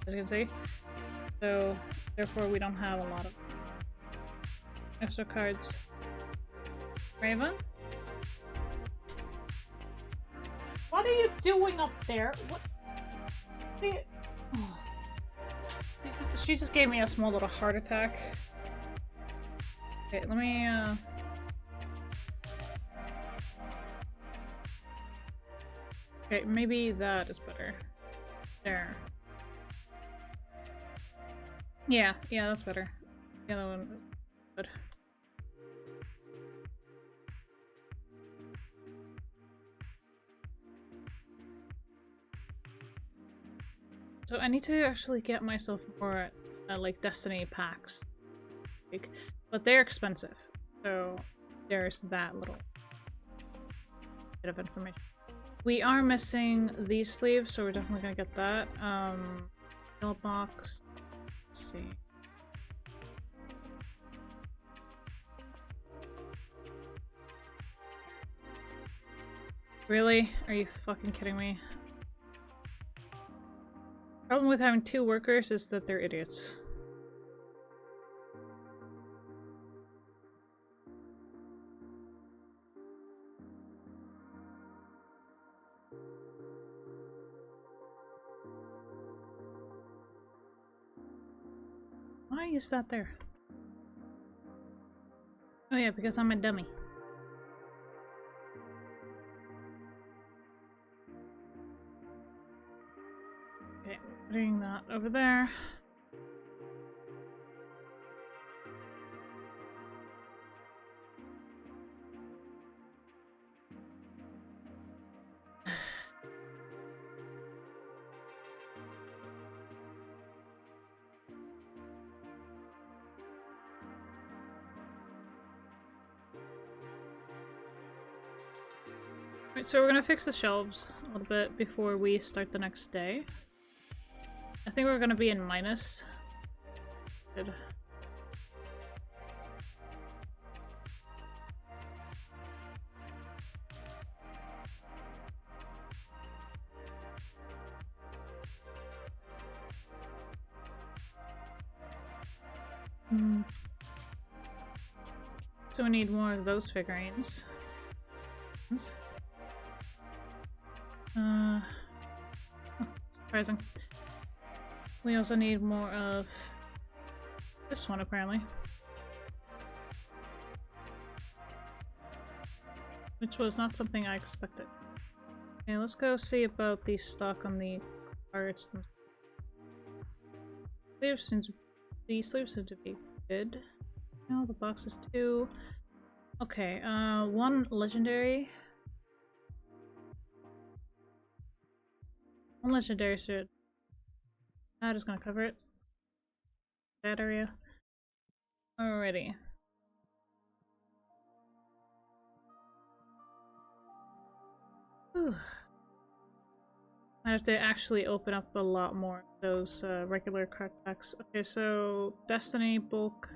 as you can see. So therefore we don't have a lot of extra cards. Raven? What are you doing up there? What are you... Oh. She just gave me a small little heart attack. Okay, let me okay, maybe that is better. There. Yeah, that's better. The other one is good. So I need to actually get myself more like Destiny packs. But they're expensive. So there's that little bit of information. We are missing these sleeves, so we're definitely gonna get that. Yellow box. Let's see. Really? Are you fucking kidding me? Problem with having 2 workers is that they're idiots. Why is that there? Oh yeah, because I'm a dummy. Okay, putting that over there. Right, so we're gonna fix the shelves a little bit before we start the next day. I think we're gonna be in minus. Good. So we need more of those figurines. Oh, surprising. We also need more of this one, apparently. Which was not something I expected. Okay, let's go see about the stock on the cards themselves. These sleeves seem to be good. No, the box is 2. Okay, 1 legendary. 1 legendary should. That is gonna cover it. That area. Alrighty. Whew. I have to actually open up a lot more of those regular card packs. Okay, so Destiny bulk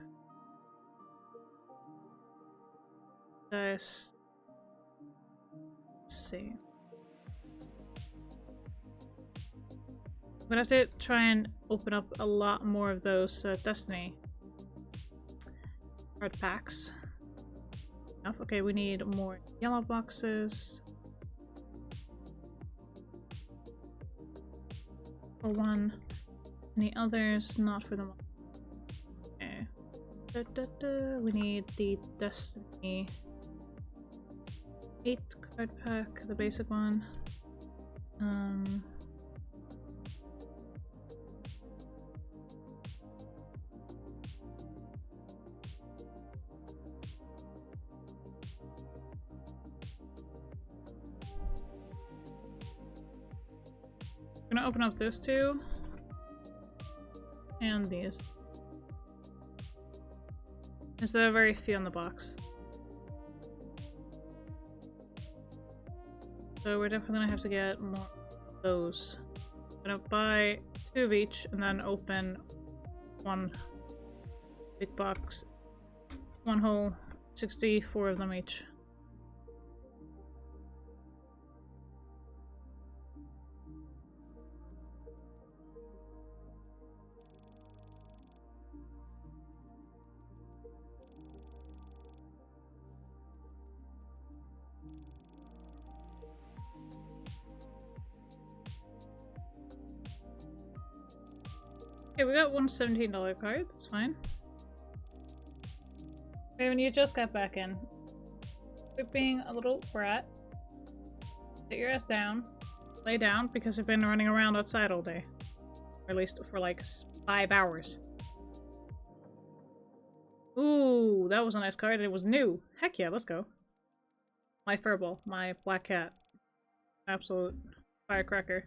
dice. Let's see. I'm gonna have to try and open up a lot more of those Destiny card packs. Enough. Okay, we need more yellow boxes. For 1. Any others? Not for them. Okay. We need the Destiny 8 card pack, the basic one. I'm gonna open up those 2 and these. Is there very few on the box? So we're definitely gonna have to get more of those. I'm gonna buy 2 of each and then open 1 big box, 1 whole, 64 of them each. Okay, we got 1 $17 card, that's fine. Raven, you just got back in. Quit being a little brat. Sit your ass down. Lay down, because you've been running around outside all day. Or at least for like 5 hours. Ooh, that was a nice card. It was new. Heck yeah, let's go. My furball, my black cat. Absolute firecracker.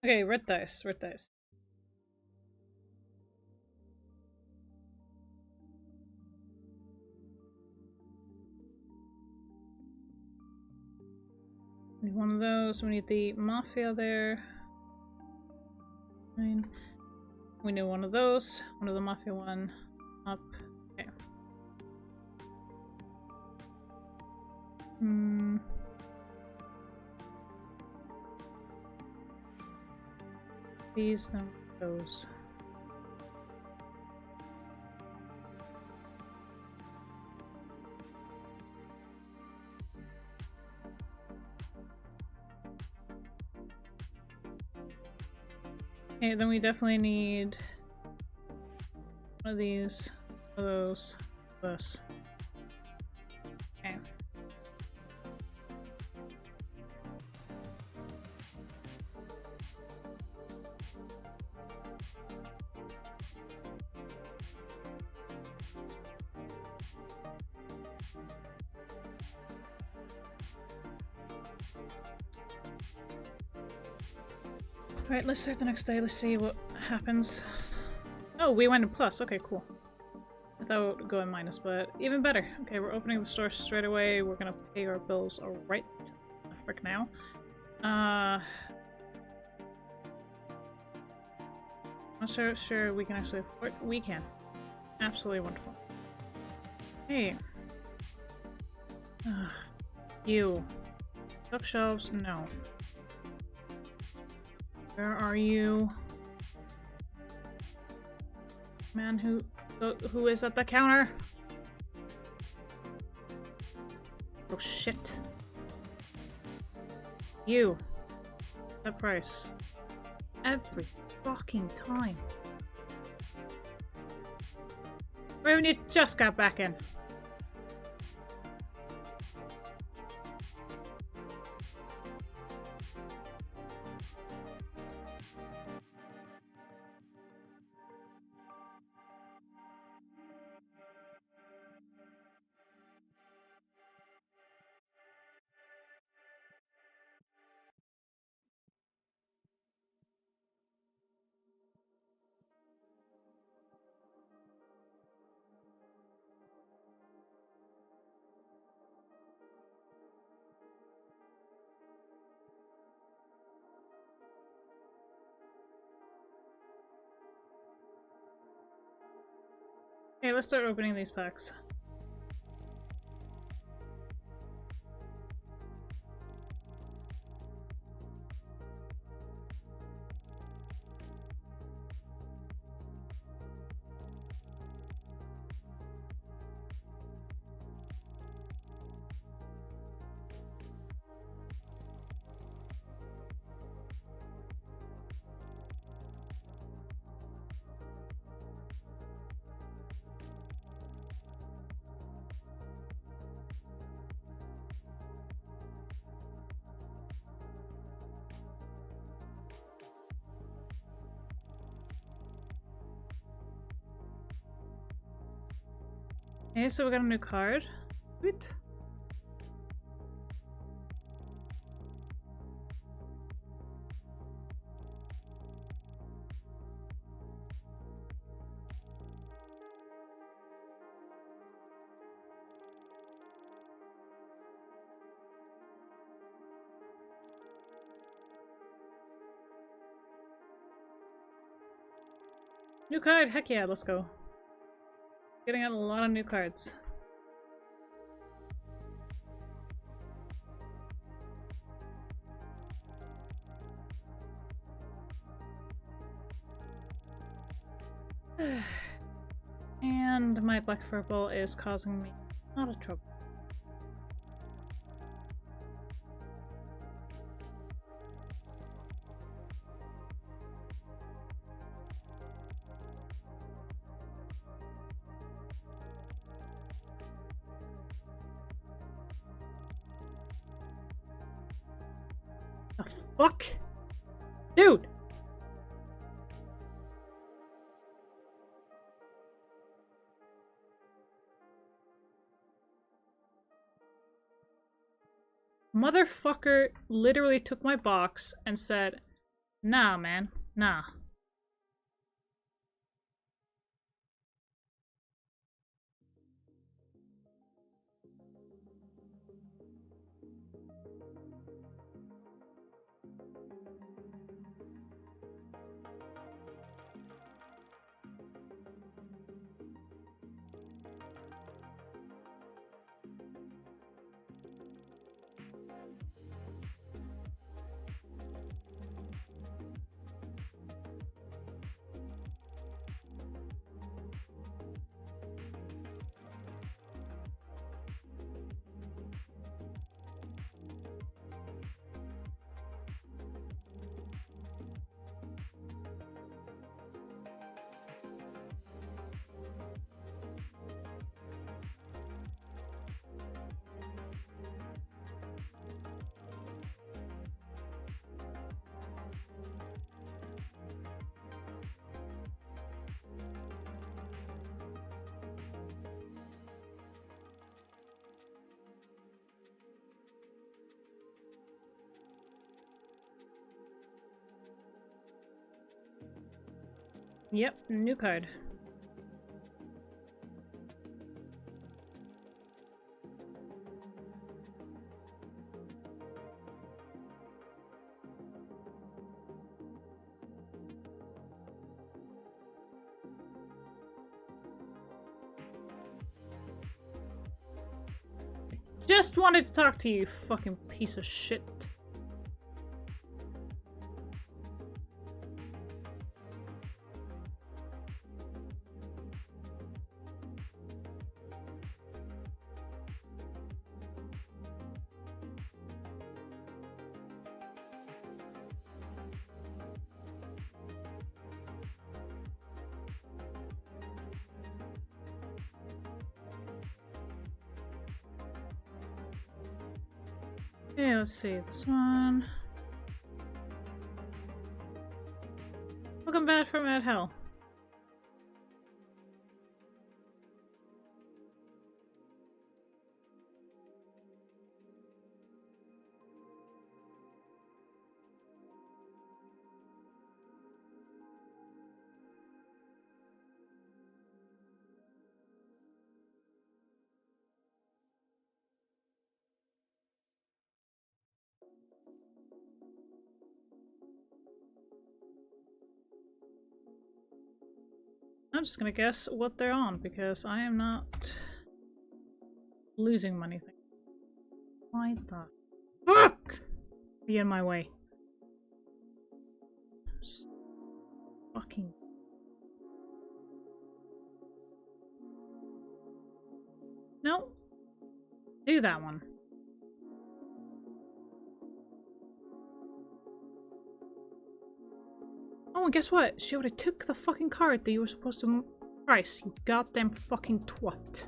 Okay, red dice, red dice. We need one of those. We need the Mafia there. Fine. We need one of those. One of the Mafia one. Up. Okay. Hmm. These, then those. Okay, then we definitely need one of these, one of those, this. Okay. Alright, let's start the next day. Let's see what happens. Oh, we went in plus. Okay, cool. I thought it would go in minus, but even better. Okay, we're opening the store straight away. We're gonna pay our bills right the frick now. Not sure we can actually afford. We can. Absolutely wonderful. Hey. Ugh. You. Stock shelves? No. Where are you? Man, who is at the counter? Oh shit. You. That price. Every fucking time. When you just got back in. Okay, let's start opening these packs. Okay, so we got a new card. Sweet. New card! Heck yeah, let's go. Getting out a lot of new cards. And my black purple is causing me a lot of trouble. The fuck? Dude! Motherfucker literally took my box and said, nah, man, nah. Yep, new card. Just wanted to talk to you, fucking piece of shit. Okay, let's see, this one. Welcome back from Mad Hell. I'm just gonna guess what they're on because I am not losing money. Why the fuck? Be in my way. Just fucking. No. Do that one. Oh, and guess what? She already took the fucking card that you were supposed to price, you goddamn fucking twat.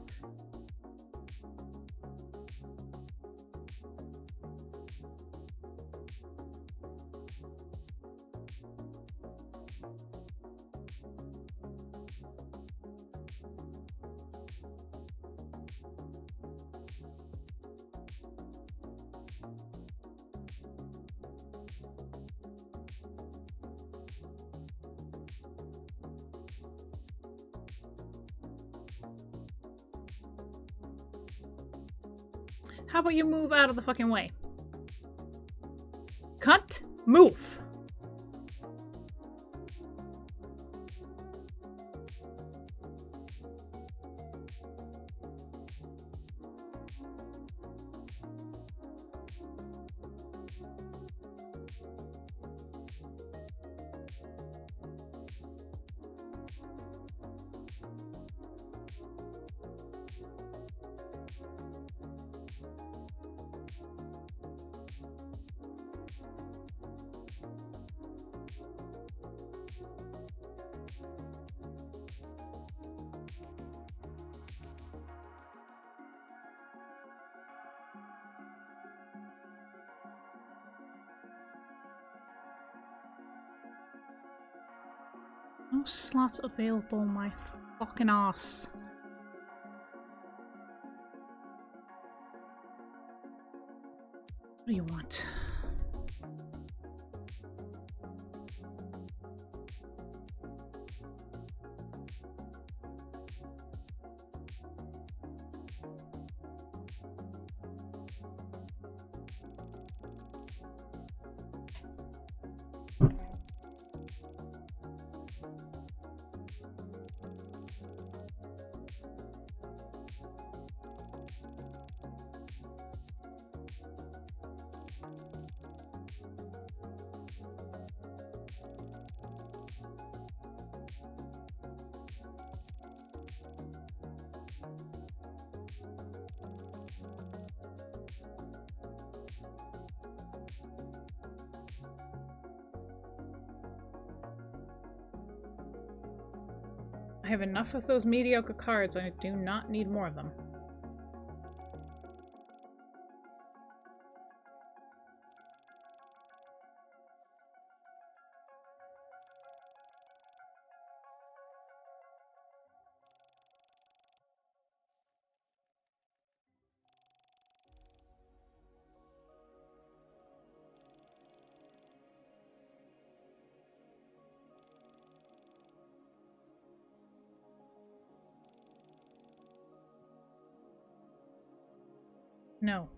How about you move out of the fucking way? Cunt, move! No slots available, my fucking ass. What do you want? I have enough of those mediocre cards. I do not need more of them. No.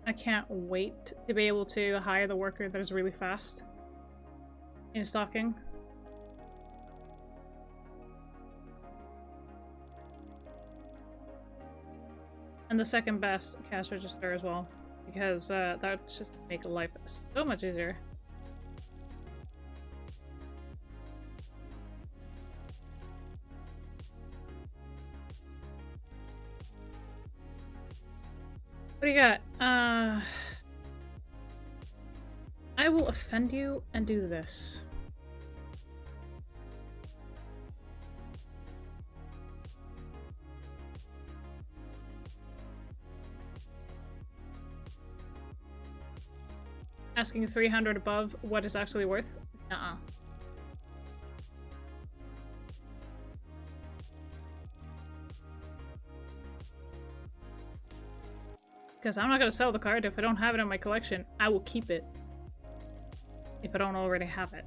I can't wait to be able to hire the worker that is really fast in stocking. And the second best cash register as well, because that's just make life so much easier. What do you got? I will offend you and do this. Asking 300 above what it's actually worth? Uh-uh. Because I'm not going to sell the card. If I don't have it in my collection, I will keep it. If I don't already have it.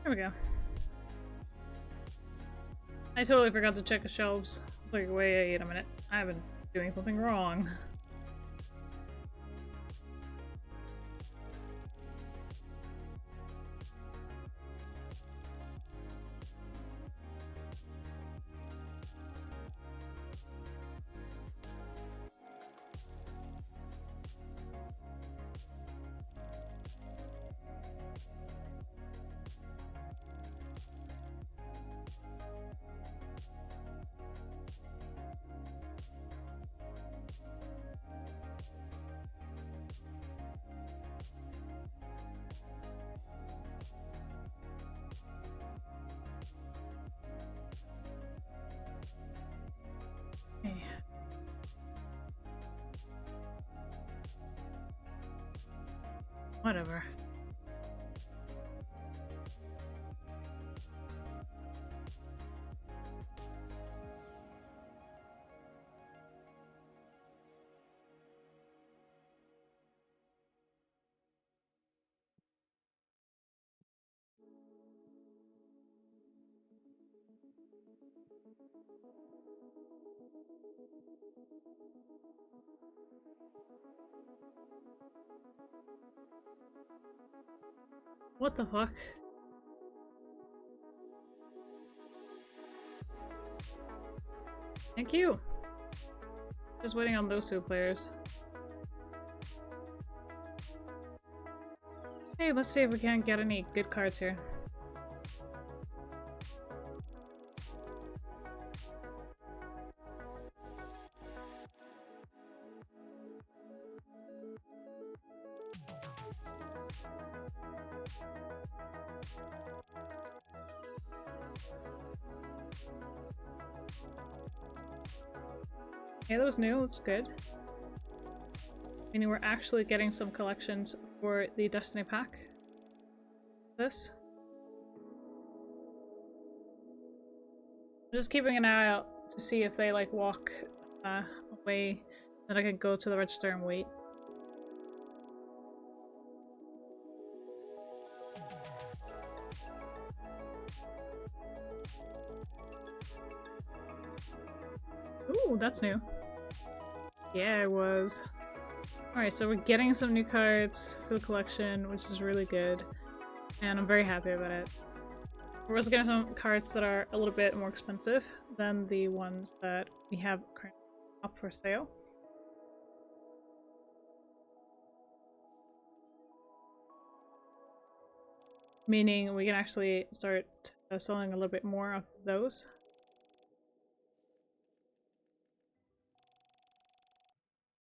There we go. I totally forgot to check the shelves. I was like, wait a minute. I've been doing something wrong. Whatever. What the fuck? Thank you! Just waiting on those two players. Hey, let's see if we can get any good cards here. Okay, that was new. That's good. Meaning we're actually getting some collections for the Destiny pack. This. I'm just keeping an eye out to see if they like walk away, then I can go to the register and wait. Ooh, that's new. Yeah, it was. Alright, so we're getting some new cards for the collection, which is really good. And I'm very happy about it. We're also getting some cards that are a little bit more expensive than the ones that we have currently up for sale. Meaning we can actually start selling a little bit more of those.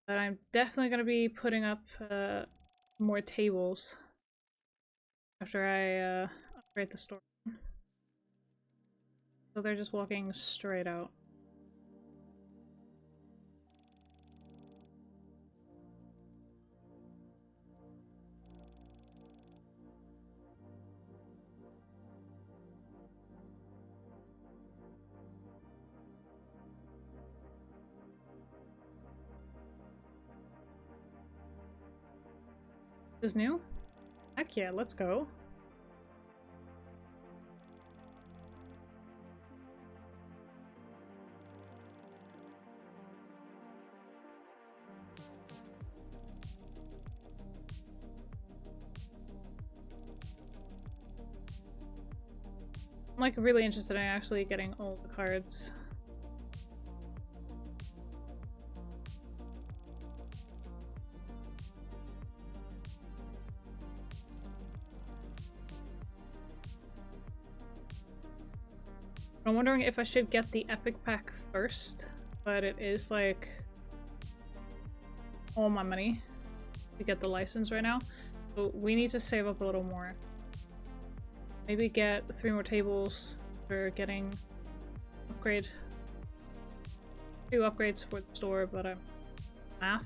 But I'm definitely going to be putting up more tables after I upgrade the store. So they're just walking straight out. Is new? Heck yeah, let's go. I'm like really interested in actually getting all the cards. I'm wondering if I should get the epic pack first, but it is like all my money to get the license right now. So we need to save up a little more. Maybe get 3 more tables for getting upgrade. 2 upgrades for the store, but math.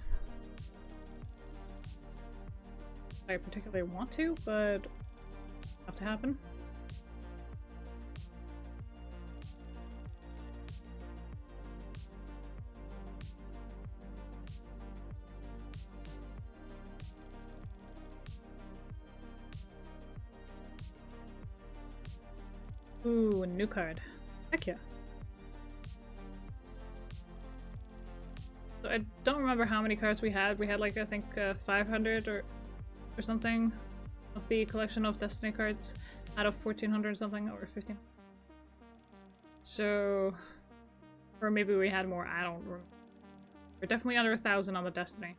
I particularly want to, but have to happen. Ooh, a new card. Heck yeah. So I don't remember how many cards we had. We had like I think 500 or something of the collection of Destiny cards out of 1400 something or 15. So, or maybe we had more. I don't remember. We're definitely under 1,000 on the Destiny.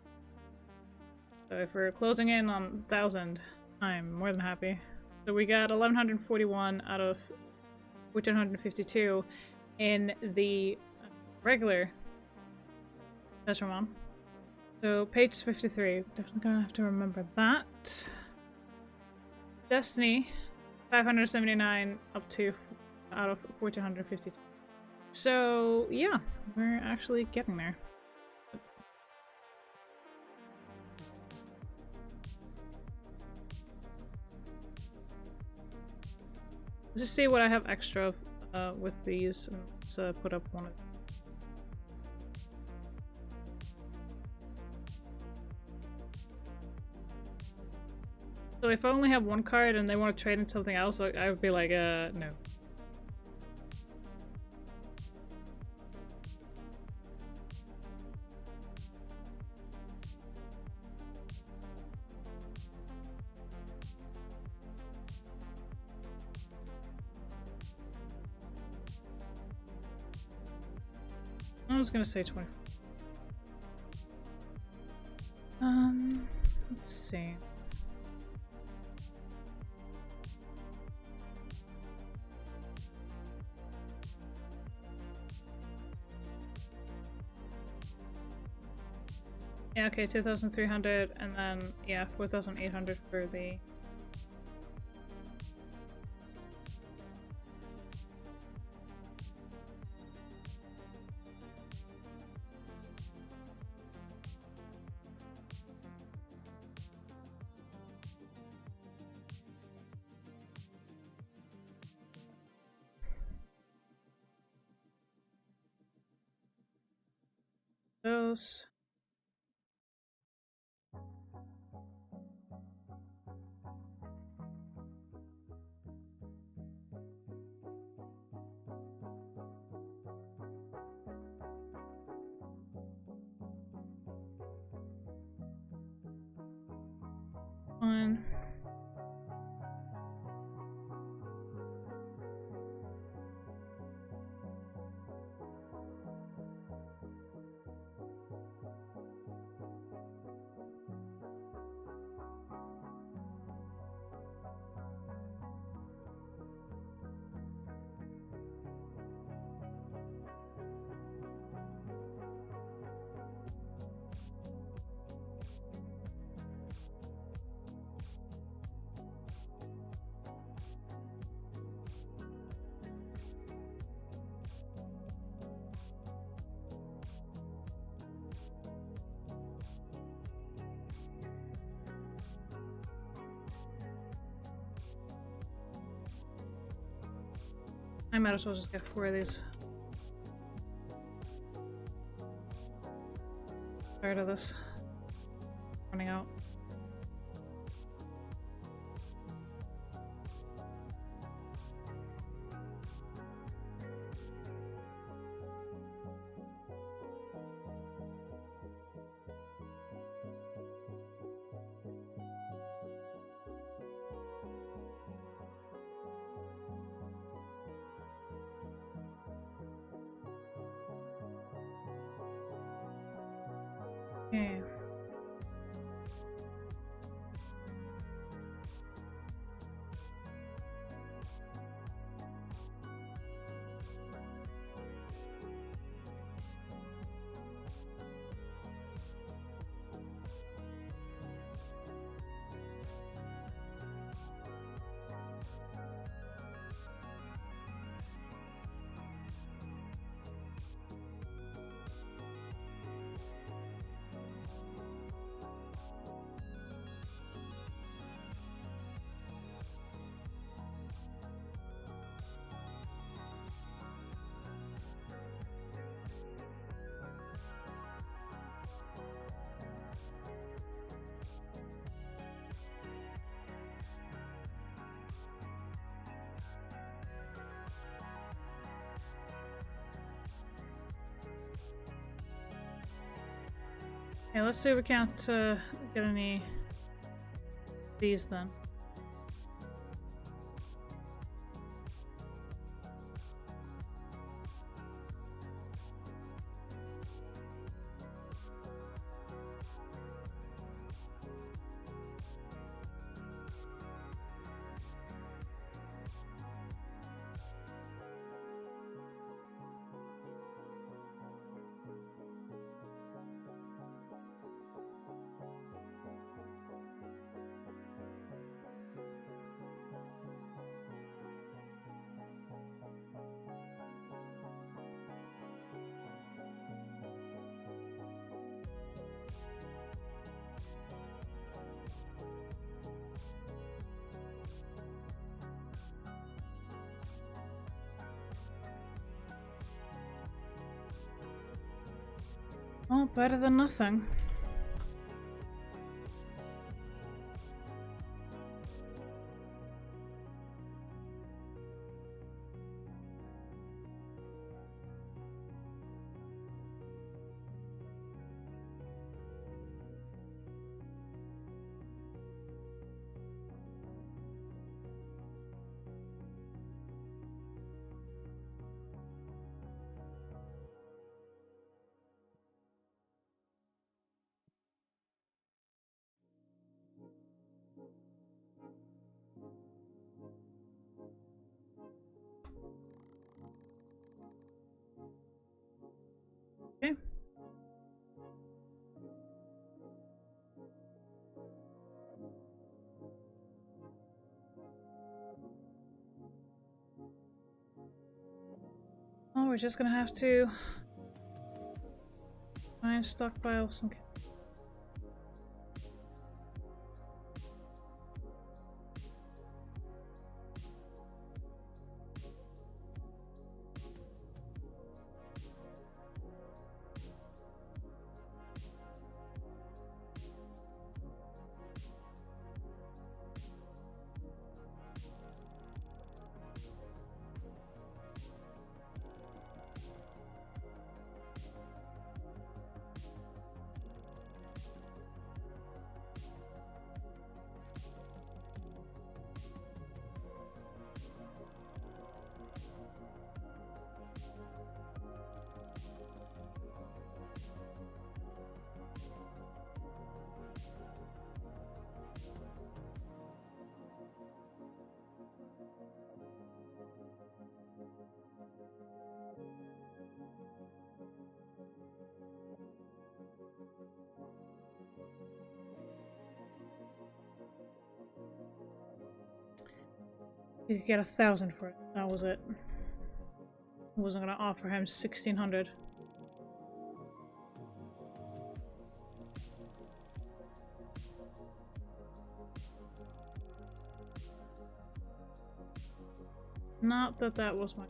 So if we're closing in on 1,000, I'm more than happy. So we got 1,141 out of 1,452 in the regular Tetramon. So page 53, definitely gonna have to remember that. Destiny, 579 up to out of 1,452. So yeah, we're actually getting there. Let's just see what I have extra with these, and let's put up one of them. So if I only have one card and they want to trade in something else, I would be like, no. I was gonna say 20. Let's see. Yeah, okay, 2,300 and then, yeah, 4,800 for the... those. I might as well just get 4 of these. Tired of this. Running out. Okay. Okay, let's see if we can't get any of these then. Well, better than nothing. Okay. Oh, we're just gonna have to try and stockpile some. You could get 1,000 for it. That was it. I wasn't gonna offer him 1,600. Not that that was my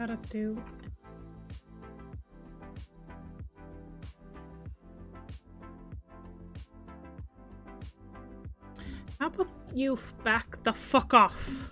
Gotta do. How about you back the fuck off?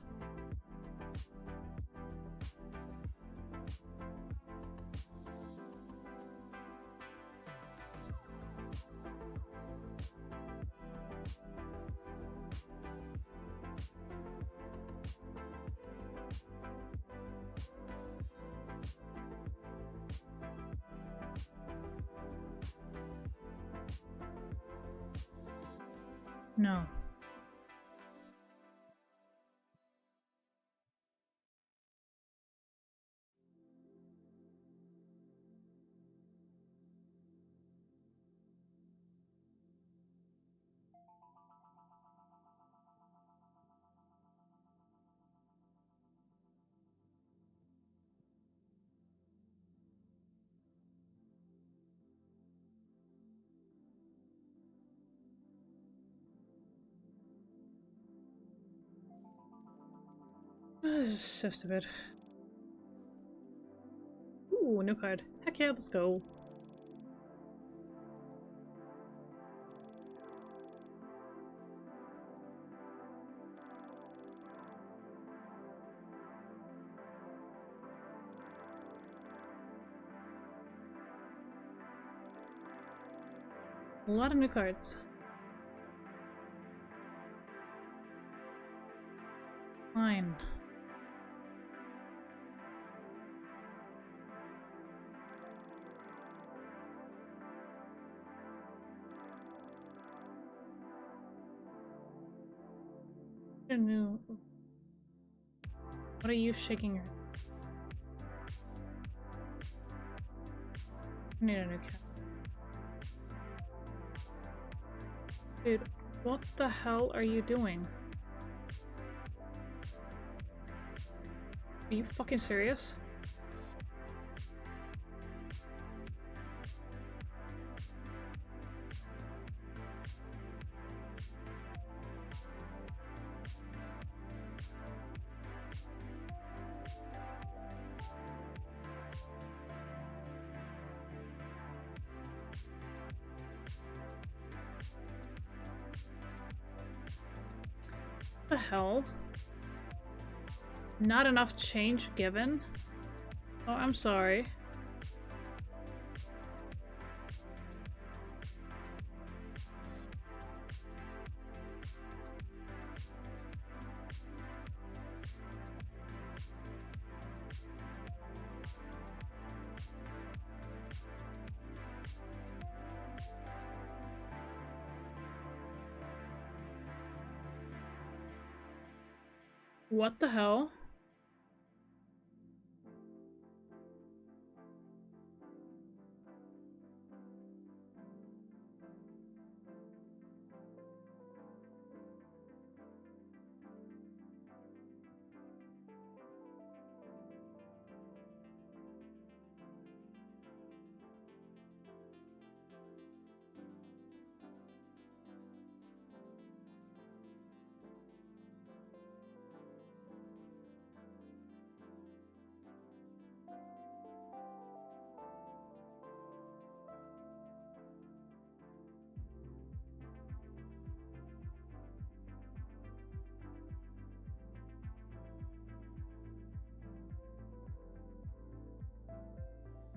No. This is so stupid. Ooh, new card. Heck yeah, let's go. A lot of new cards. Fine. New. What are you shaking your? I need a new cat. Dude, what the hell are you doing? Are you fucking serious? What the hell? Not enough change given? Oh, I'm sorry. What the hell?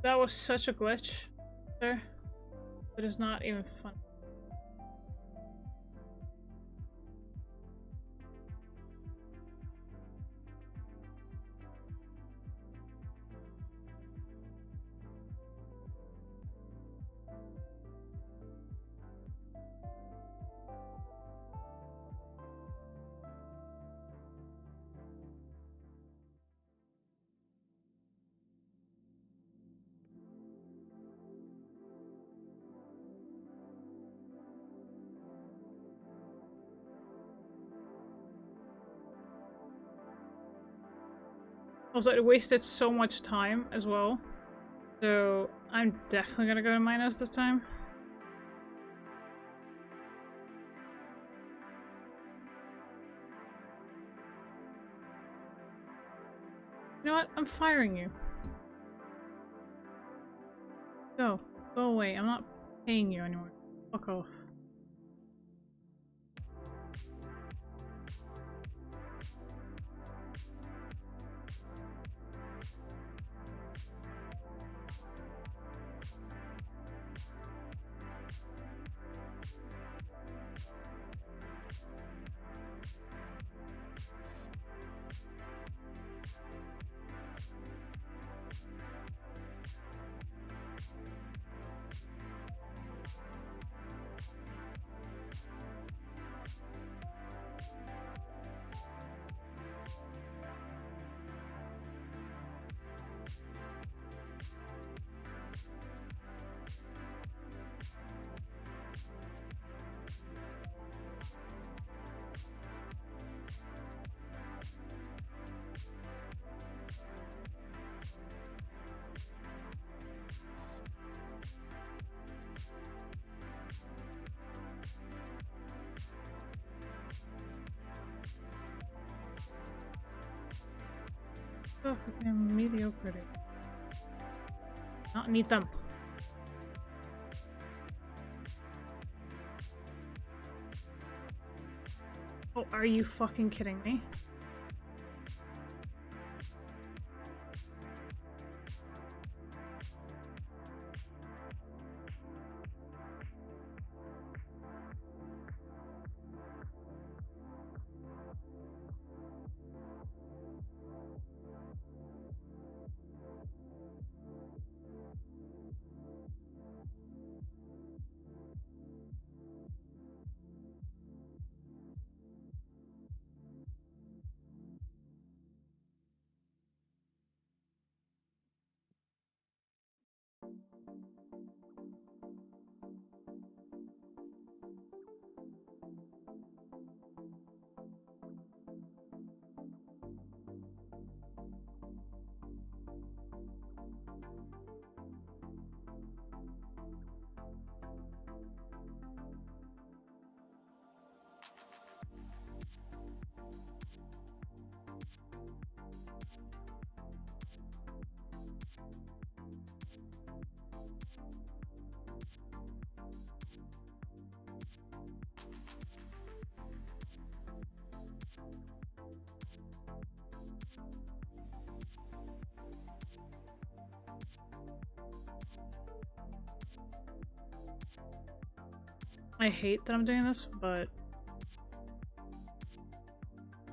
That was such a glitch there. It is not even fun. Also, it wasted so much time as well. So I'm definitely gonna go to minus this time. You know know what? I'm firing you. Go. Go away. I'm not paying you anymore. Fuck off. Oh, because they're mediocre. Not need them. Oh, are you fucking kidding me? I hate that I'm doing this, but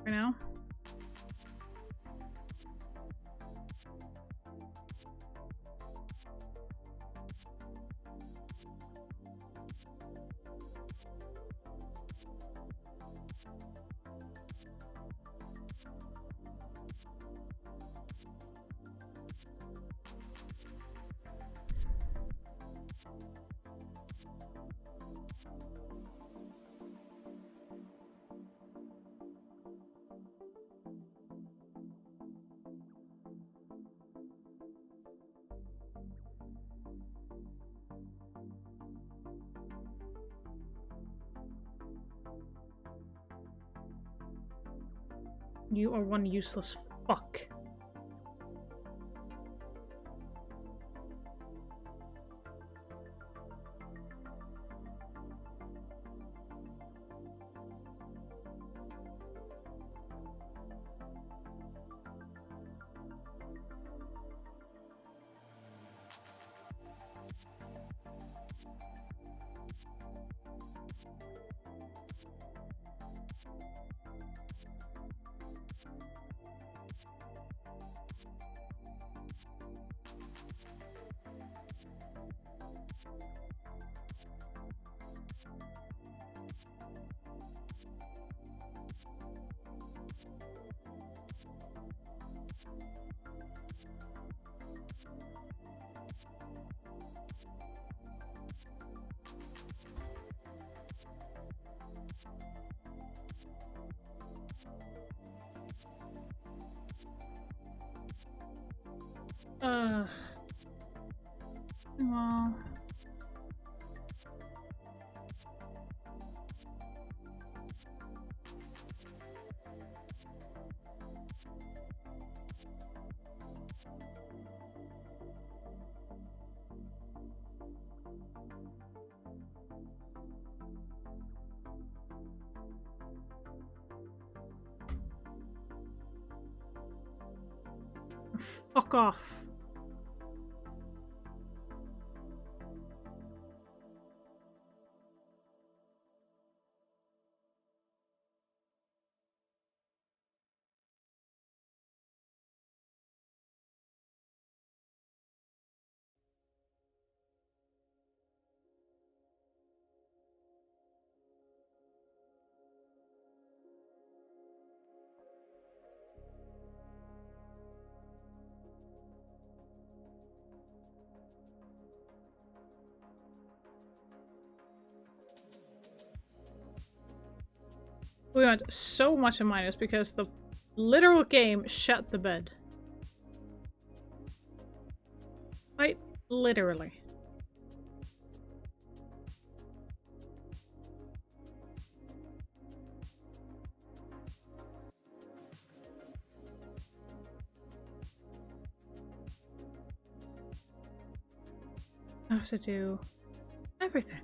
for now. You are one useless fuck. Well. Fuck off. We went so much in minus because the literal game shut the bed. Quite literally. I have to do everything.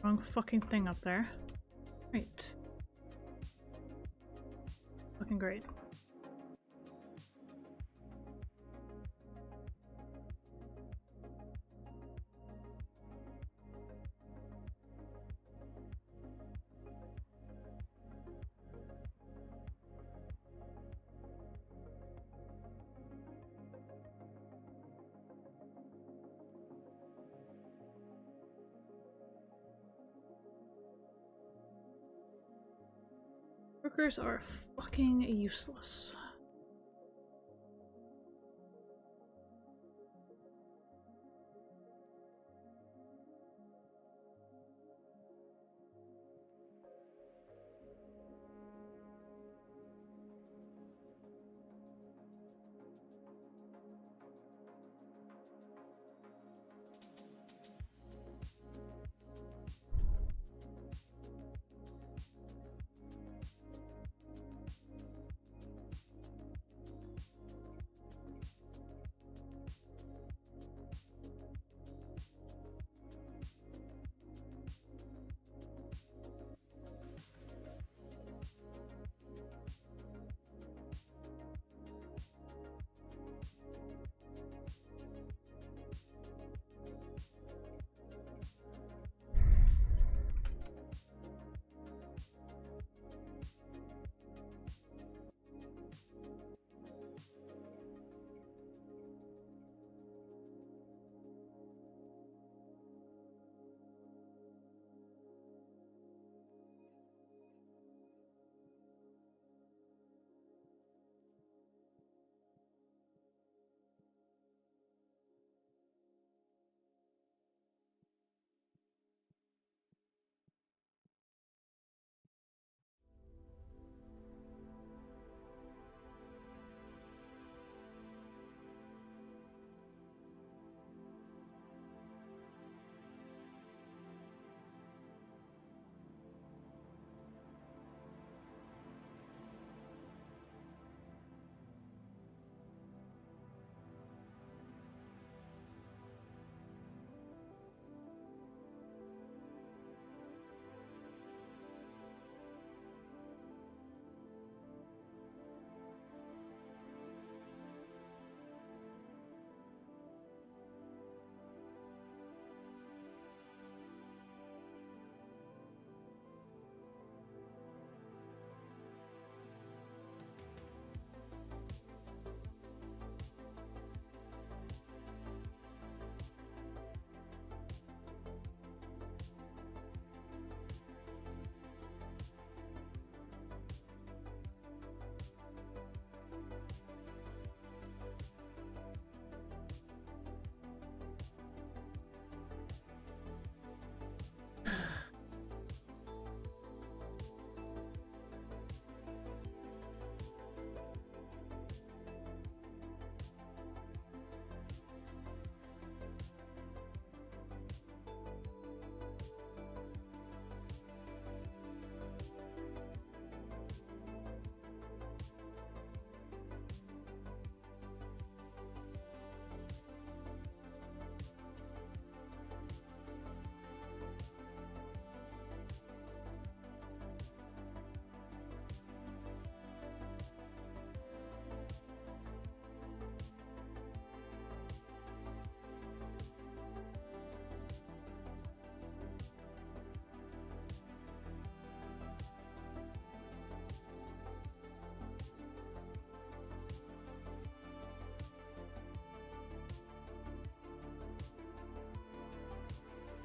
Wrong fucking thing up there. Right. Looking great. Workers are fucking useless.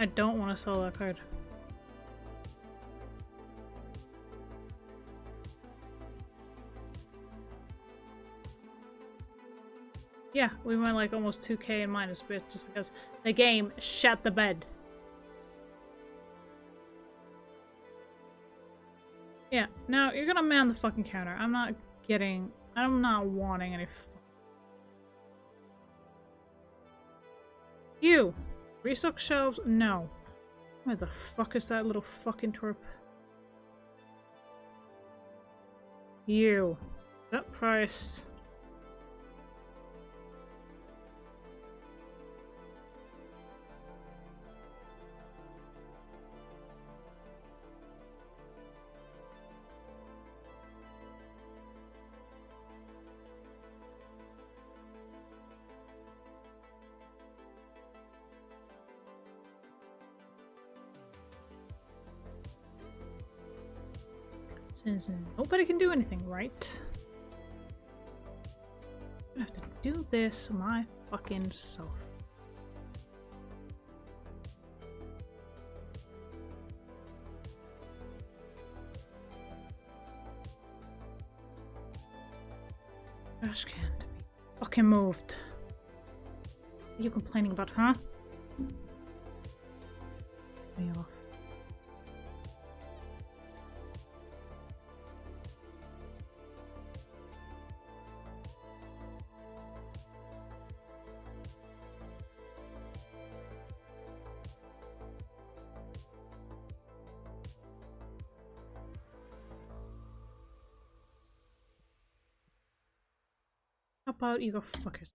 I don't want to sell that card. Yeah, we went like almost 2k in minus bit just because the game shut the bed. Yeah, now you're gonna man the fucking counter. I'm not wanting any. You! Restock shelves? No. Where the fuck is that little fucking twerp? You. That price. Since nobody can do anything, right? I have to do this my fucking self. Trash can to be fucking moved. What are you complaining about, huh? Me off. How about you go fuck yourself?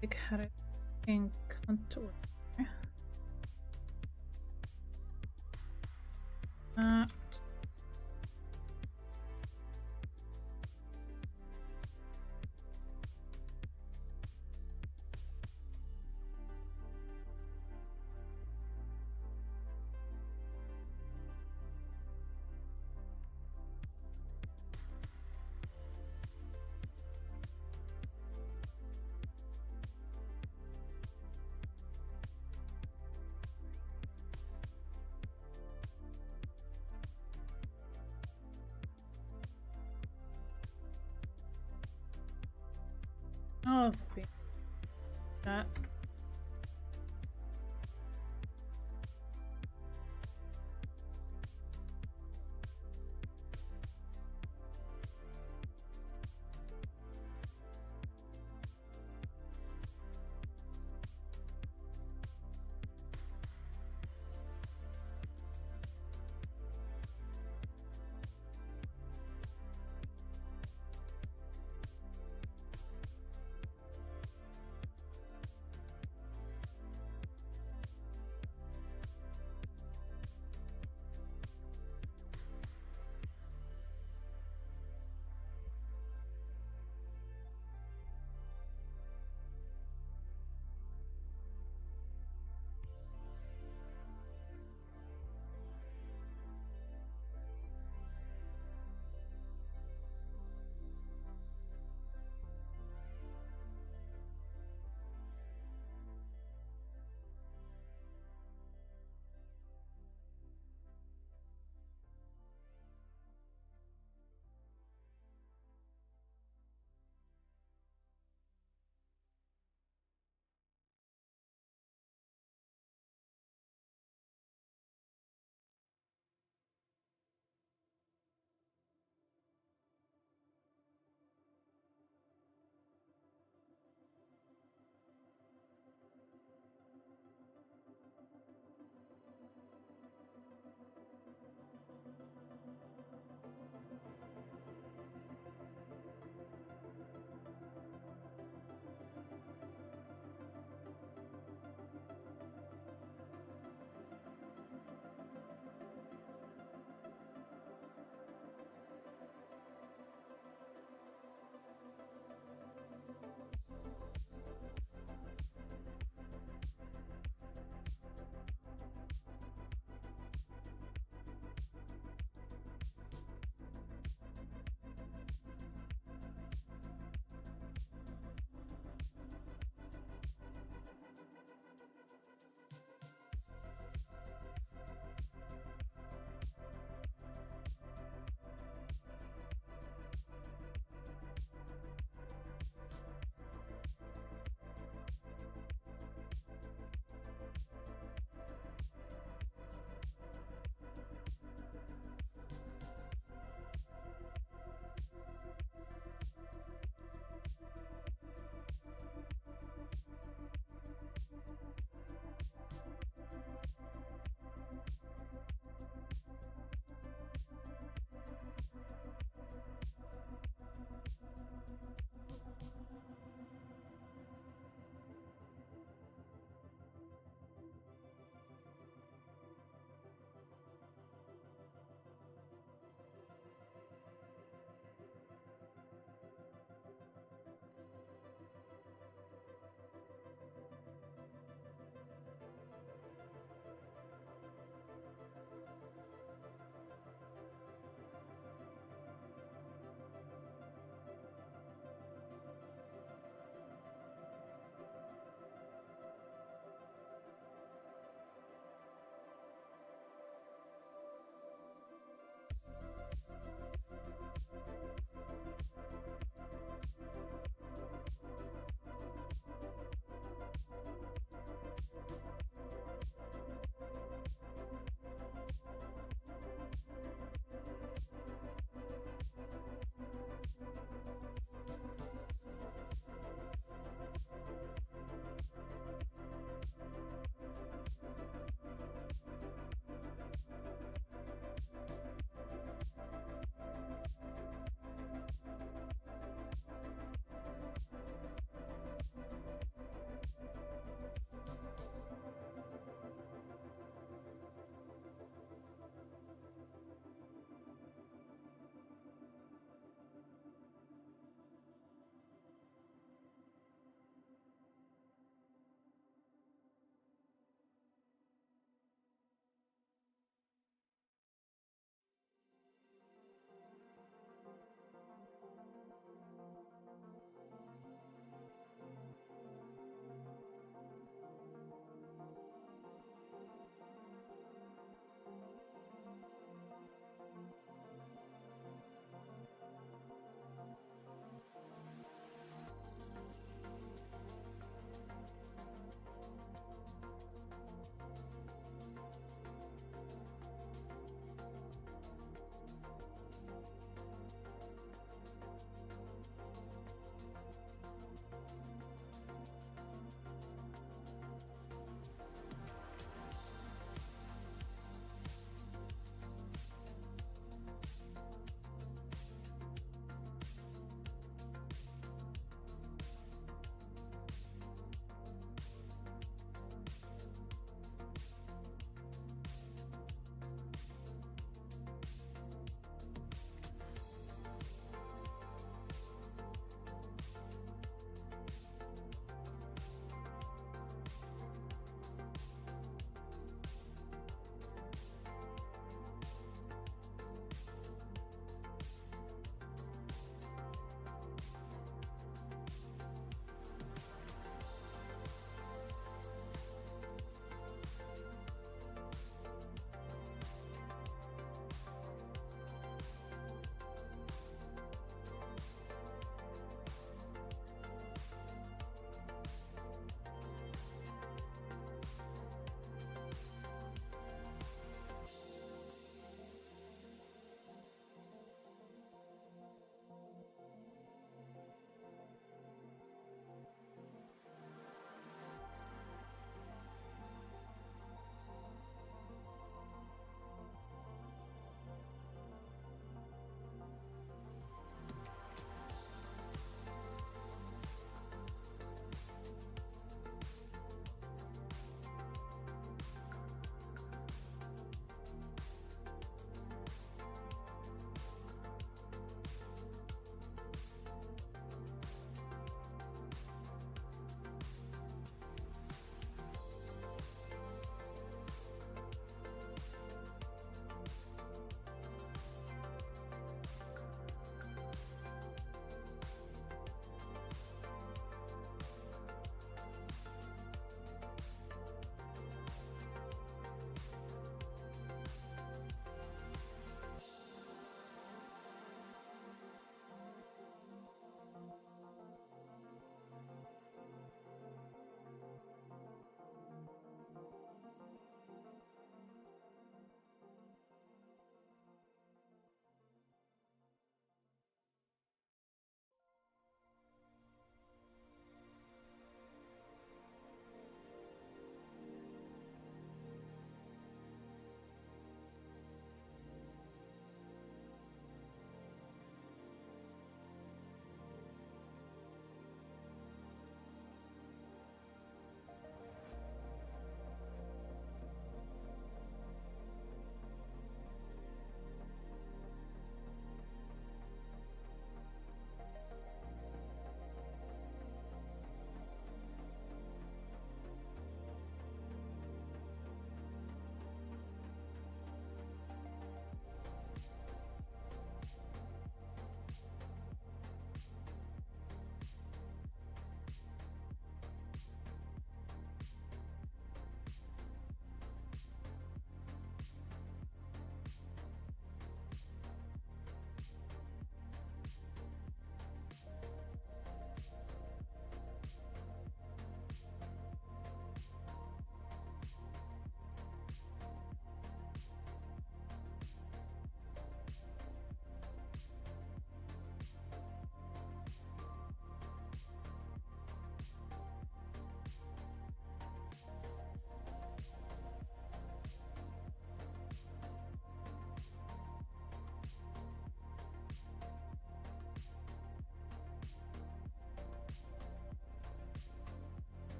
Like how to in contour. Oh, that.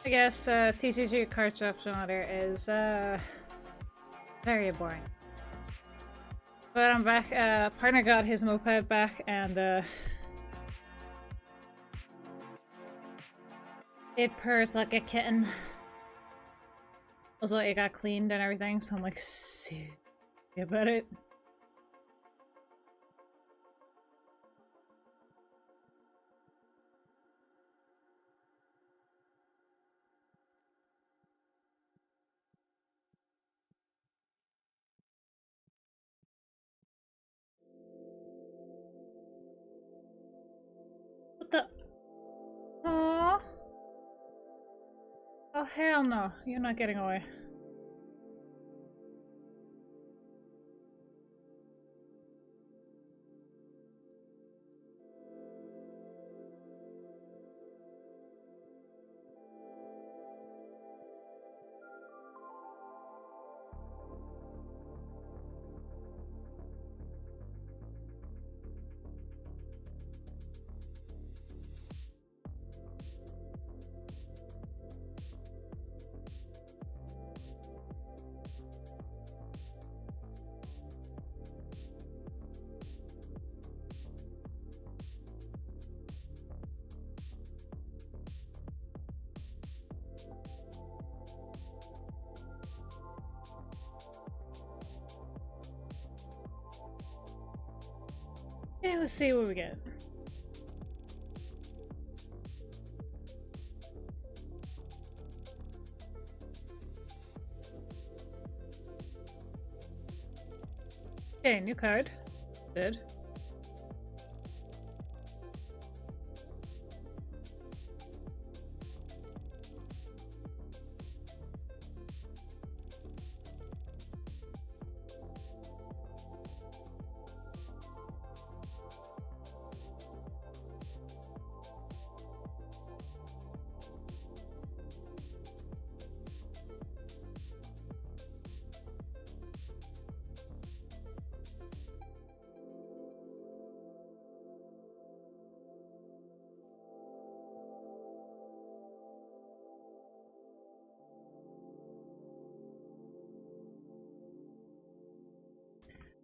I guess TCG card simulator is very boring. But I'm back. Partner got his moped back, and it purrs like a kitten. Also, it got cleaned and everything, so I'm like, sick about it. What the? Aww. Oh, hell no. You're not getting away. Okay, let's see what we get. Okay, new card. Good.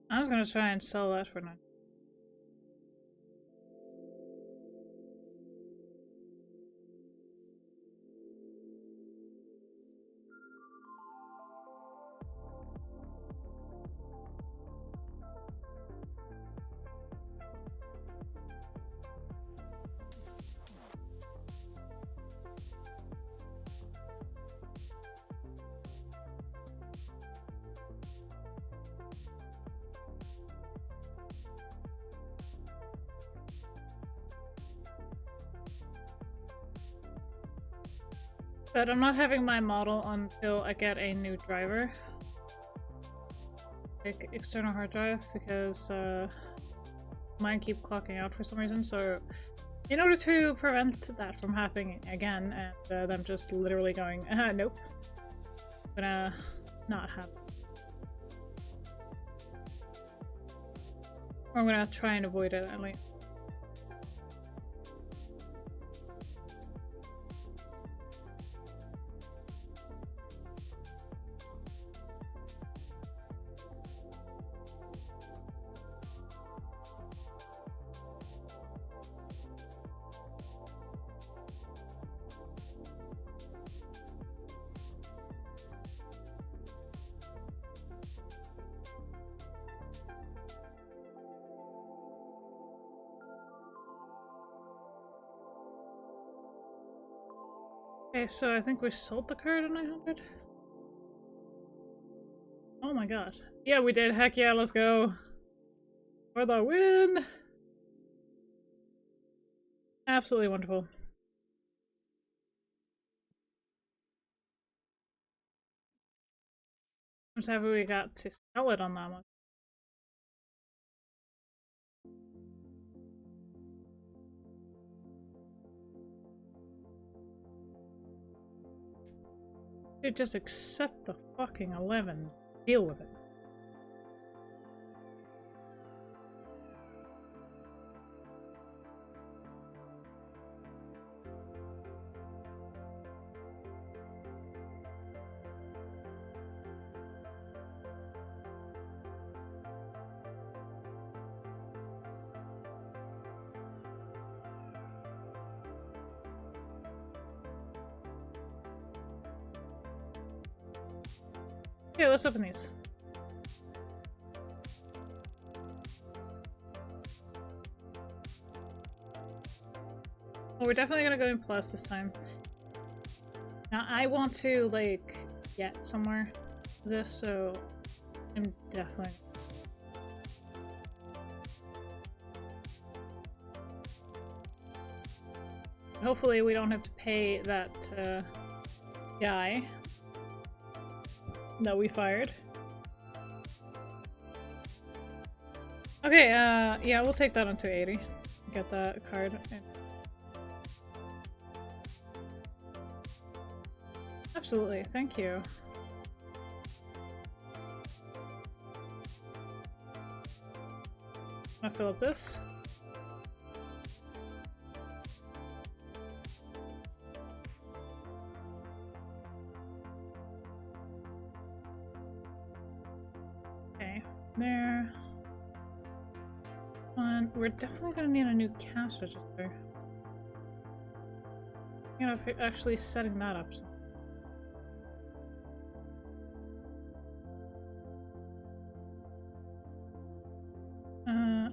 I'm gonna try and sell that for now. But I'm not having my model until I get a new driver. Like external hard drive, because mine keep clocking out for some reason, so in order to prevent that from happening again, and them just literally going, nope, I'm gonna not have it. Or I'm gonna try and avoid it at least. Okay, so I think we sold the card at 900. Oh my god. Yeah, we did. Heck yeah, let's go. For the win! Absolutely wonderful. I'm just happy we got to sell it on that one. Dude, just accept the fucking 11. Deal with it. Okay, let's open these. Well, we're definitely gonna go in plus this time. Now, I want to, like, get somewhere with this, so I'm definitely... Hopefully we don't have to pay that, guy that we fired. Okay, yeah, we'll take that on 280. Get that card. Absolutely, thank you. I'll fill up this. Okay, there. We're definitely gonna need a new cash register. You know, actually setting that up.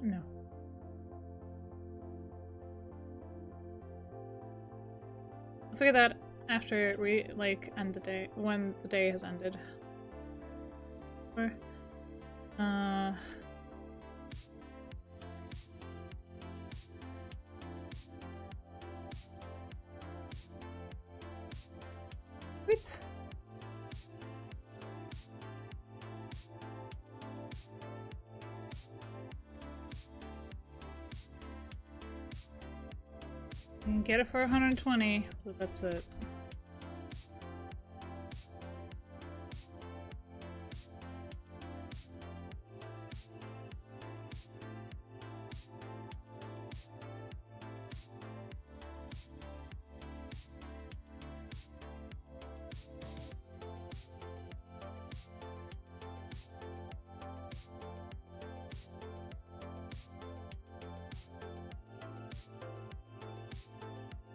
No. I'll figure that after we, like, end the day, when the day has ended. Or, Sweet. You can get it for 120, but that's it.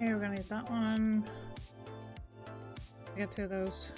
Okay, we're gonna need that one. I get two of those.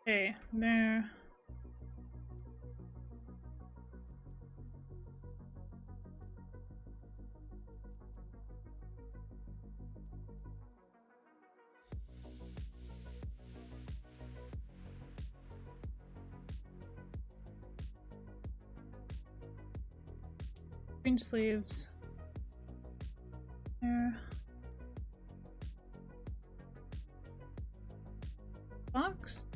Okay, there. Green sleeves. There. Box?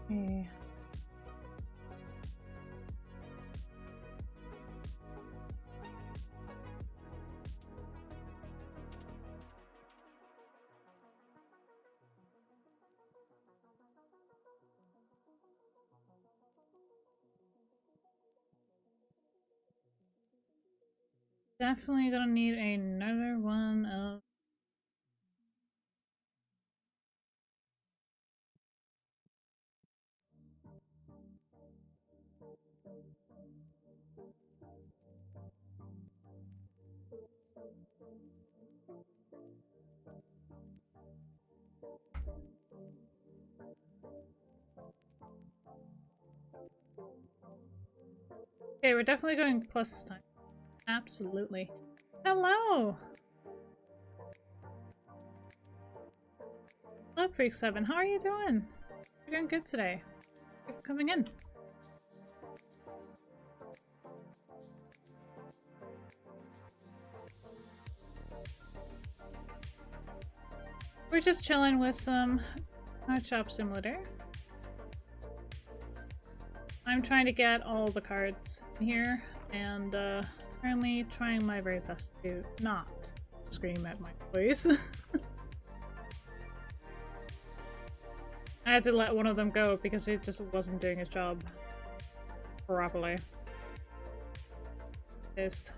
Okay. Definitely gonna need another one of okay, we're definitely going plus this time. Absolutely. Hello! Hello, Freak7. How are you doing? You're doing good today. Thank you for coming in. We're just chilling with some Card Shop Simulator. I'm trying to get all the cards here, and currently trying my very best to not scream at my voice. I had to let one of them go because it just wasn't doing its job properly. This.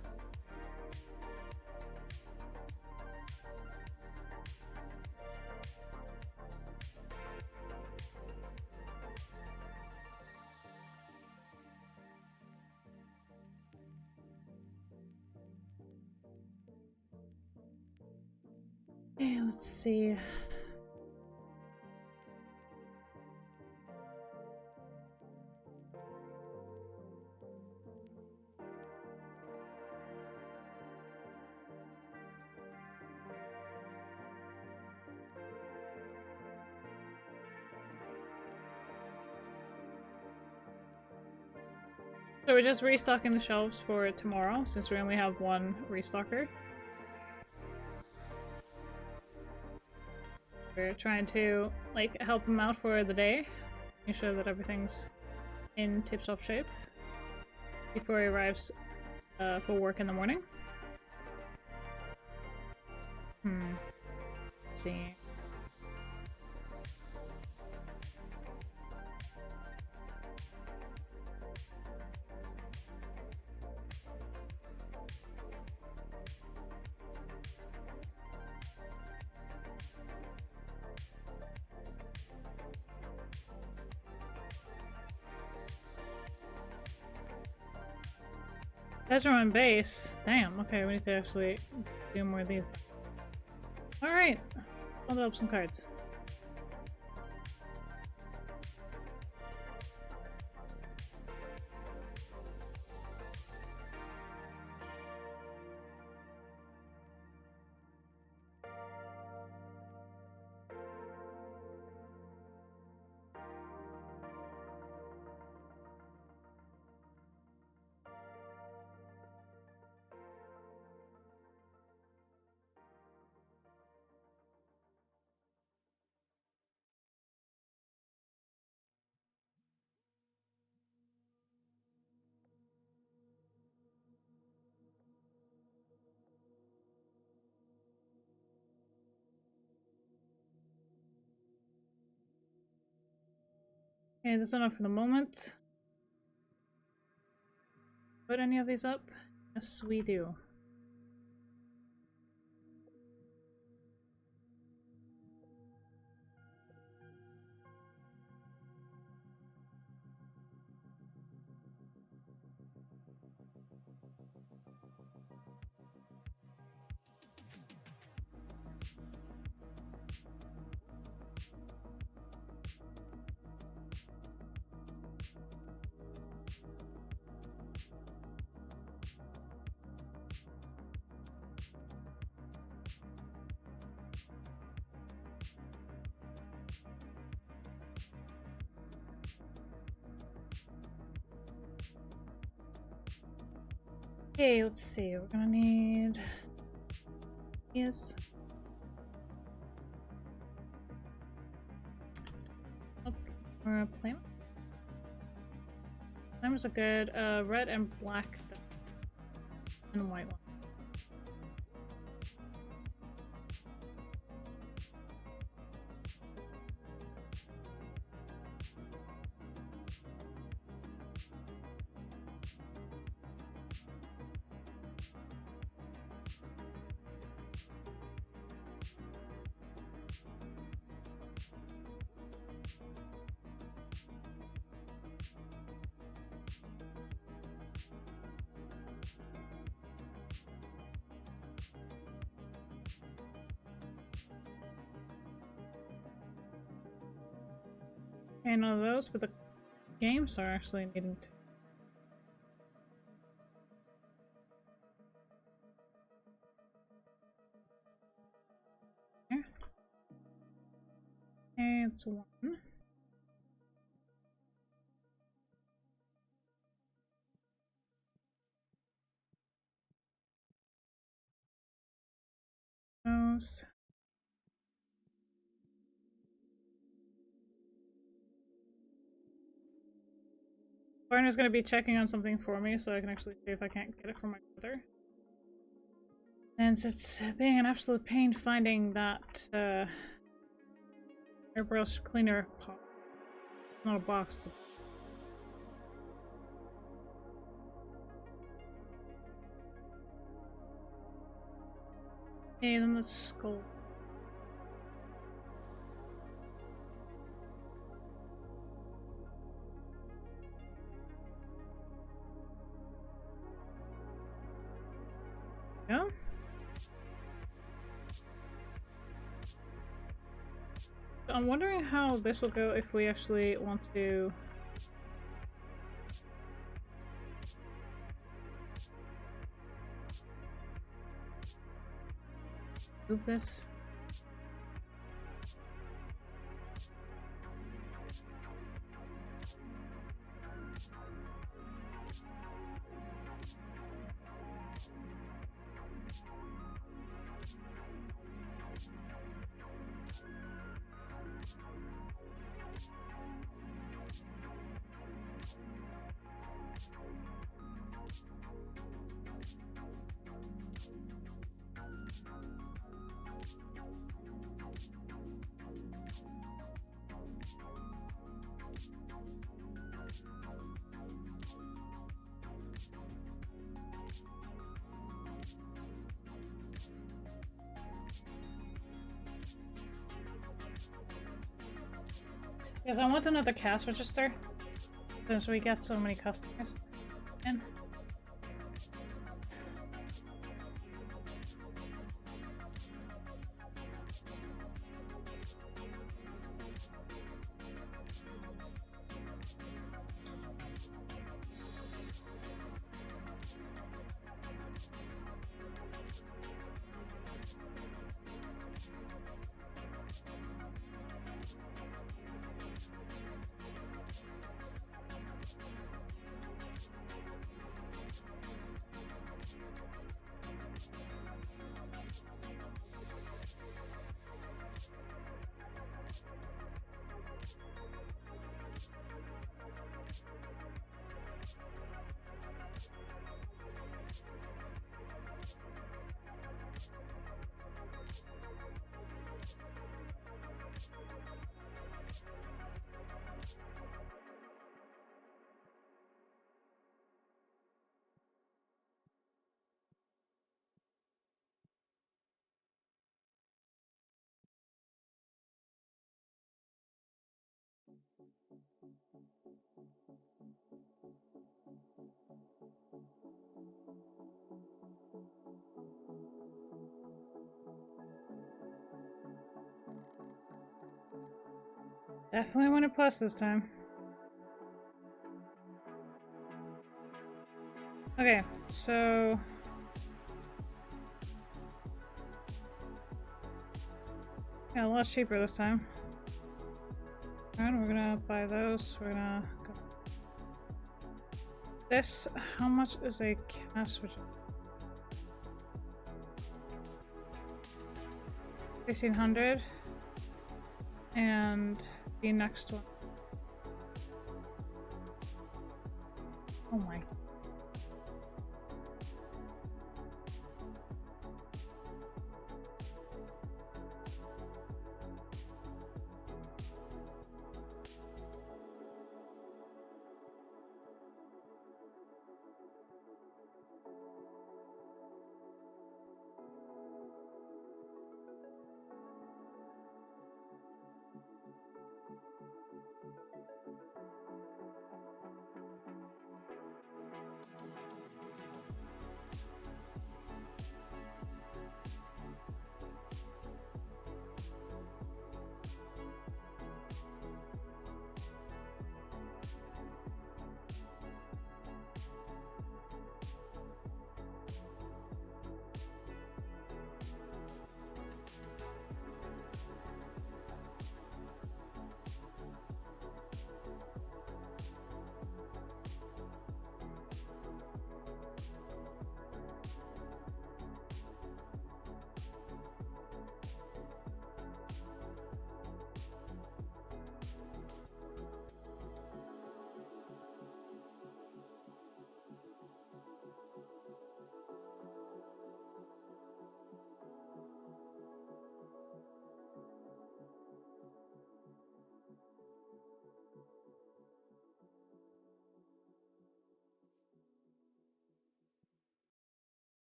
Okay, let's see. So we're just restocking the shelves for tomorrow, since we only have one restocker. We're trying to, like, help him out for the day, make sure that everything's in tip-top shape before he arrives for work in the morning. Let's see. Guys are on base. Damn, okay, we need to actually do more of these. Alright, I'll build up some cards. Okay, that's enough for the moment. Put any of these up? Yes, we do. Okay, let's see. We're gonna need... Yes. Plain. That was a good red and black and white one. Okay, none of those, but the games are actually needing to. Here. Okay, it's one. Those. Partner's gonna be checking on something for me so I can actually see if I can't get it from my brother. Since it's being an absolute pain finding that airbrush cleaner pot. It's not a box, it's a okay, then the skull. Yeah. I'm wondering how this will go if we actually want to move this. Because I want another cash register since we get so many customers in. Definitely want a plus this time. Okay, so yeah, a lot cheaper this time. Alright, we're gonna buy those. We're gonna go. This, how much is a cash register? 1,600. And the next one.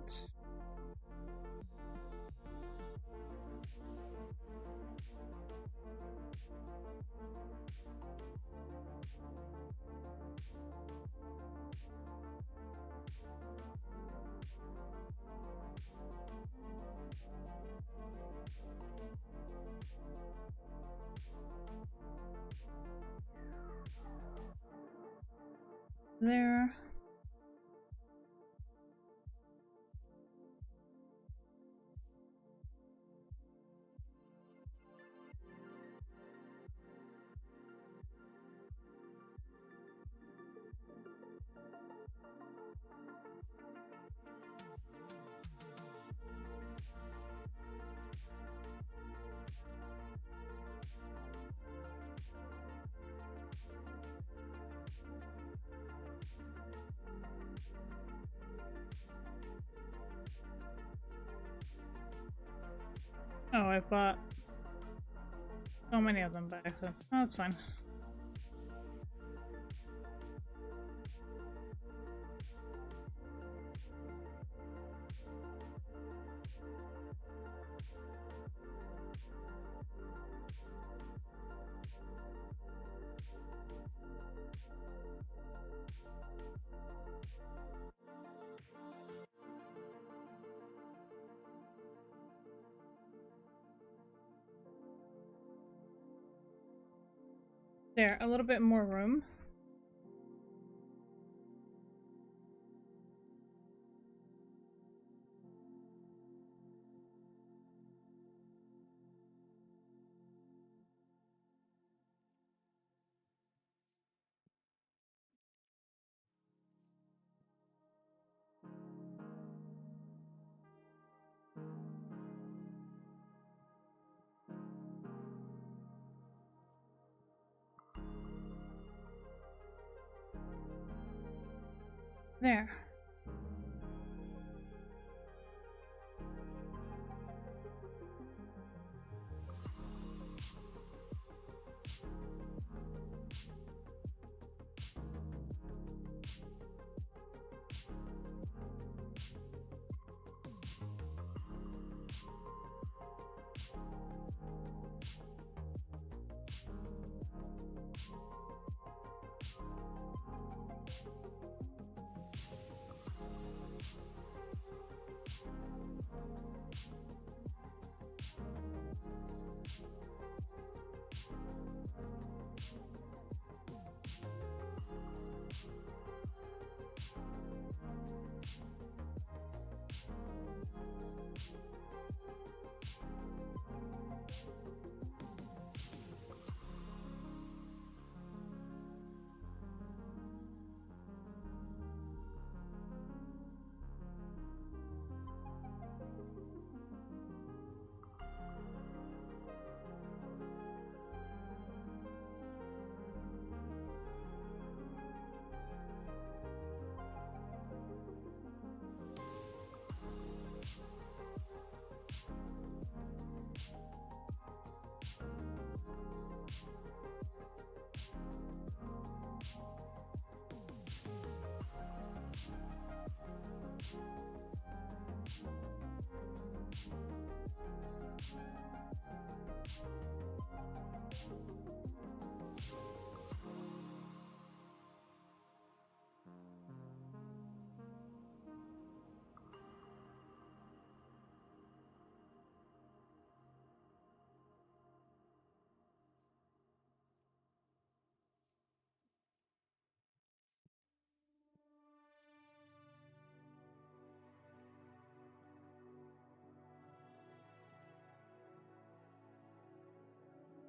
that. There. Oh, I bought so many of them by accident. Oh, that's fine. There, a little bit more room. There.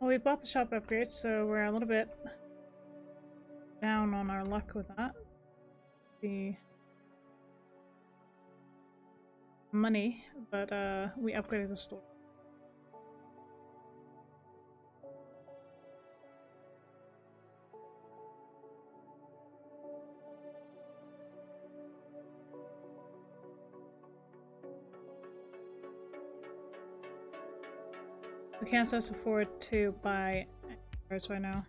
Well, we bought the shop upgrade, so we're a little bit down on our luck with that. The money, but we upgraded the store. We can't just afford to buy cards right now.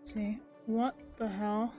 Let's see. What the hell?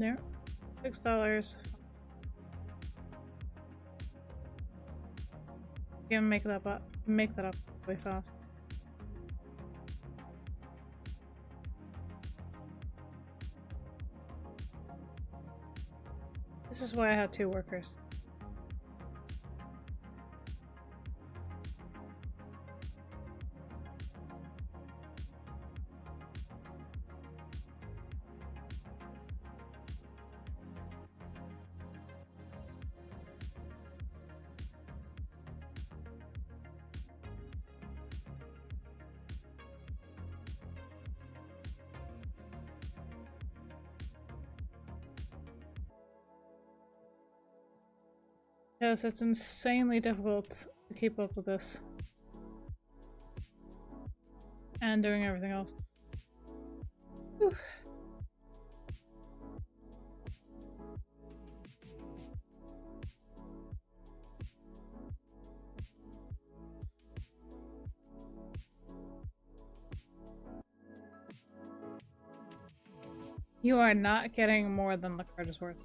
There. $6. You can make that up really fast. This is why I had 2 workers. Yes, it's insanely difficult to keep up with this. And doing everything else. Whew. You are not getting more than the card is worth.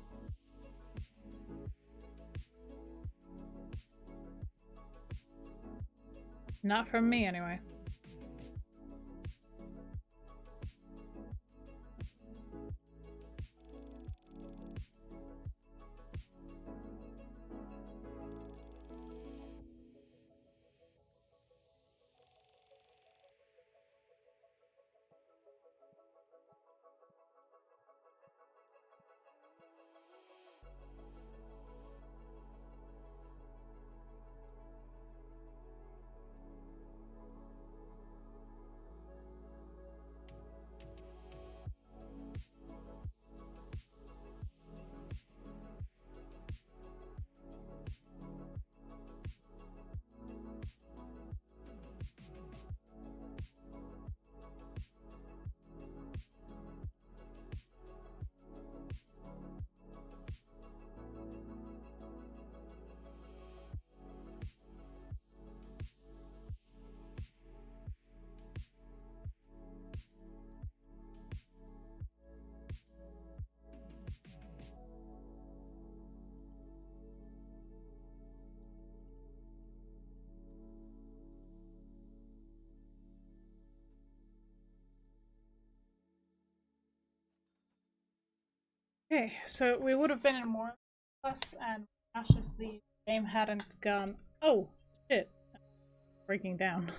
Not from me, anyway. Okay, so we would have been in more plus and gosh, if the game hadn't gone. Oh shit! Breaking down.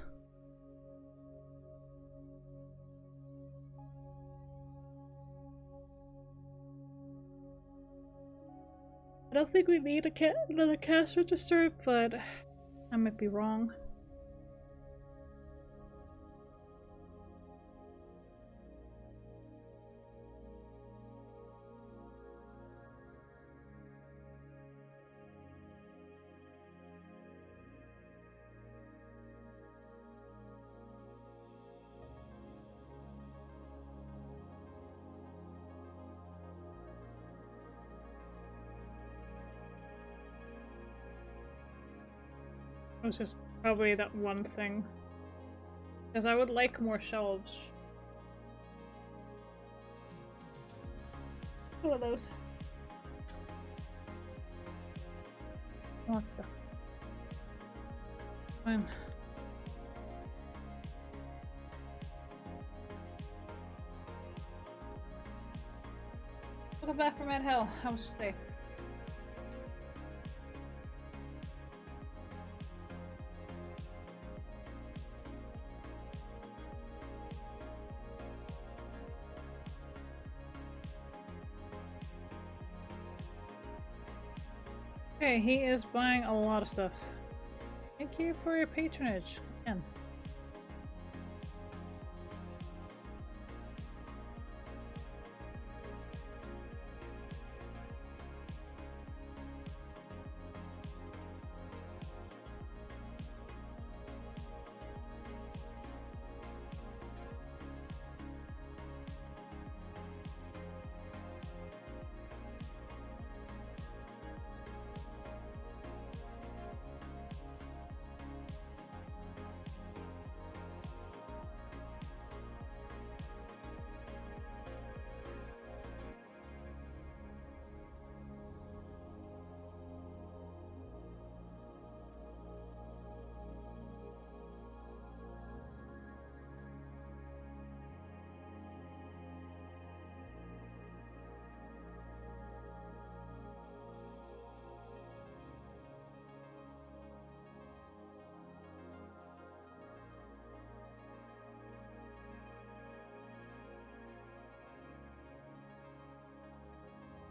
I don't think we need another cash register, but I might be wrong. It was just probably that one thing. Because I would like more shelves. What are those? What the? Fine. Welcome back from Ed Hill. How was your stay? Okay, he is buying a lot of stuff. Thank you for your patronage. Again.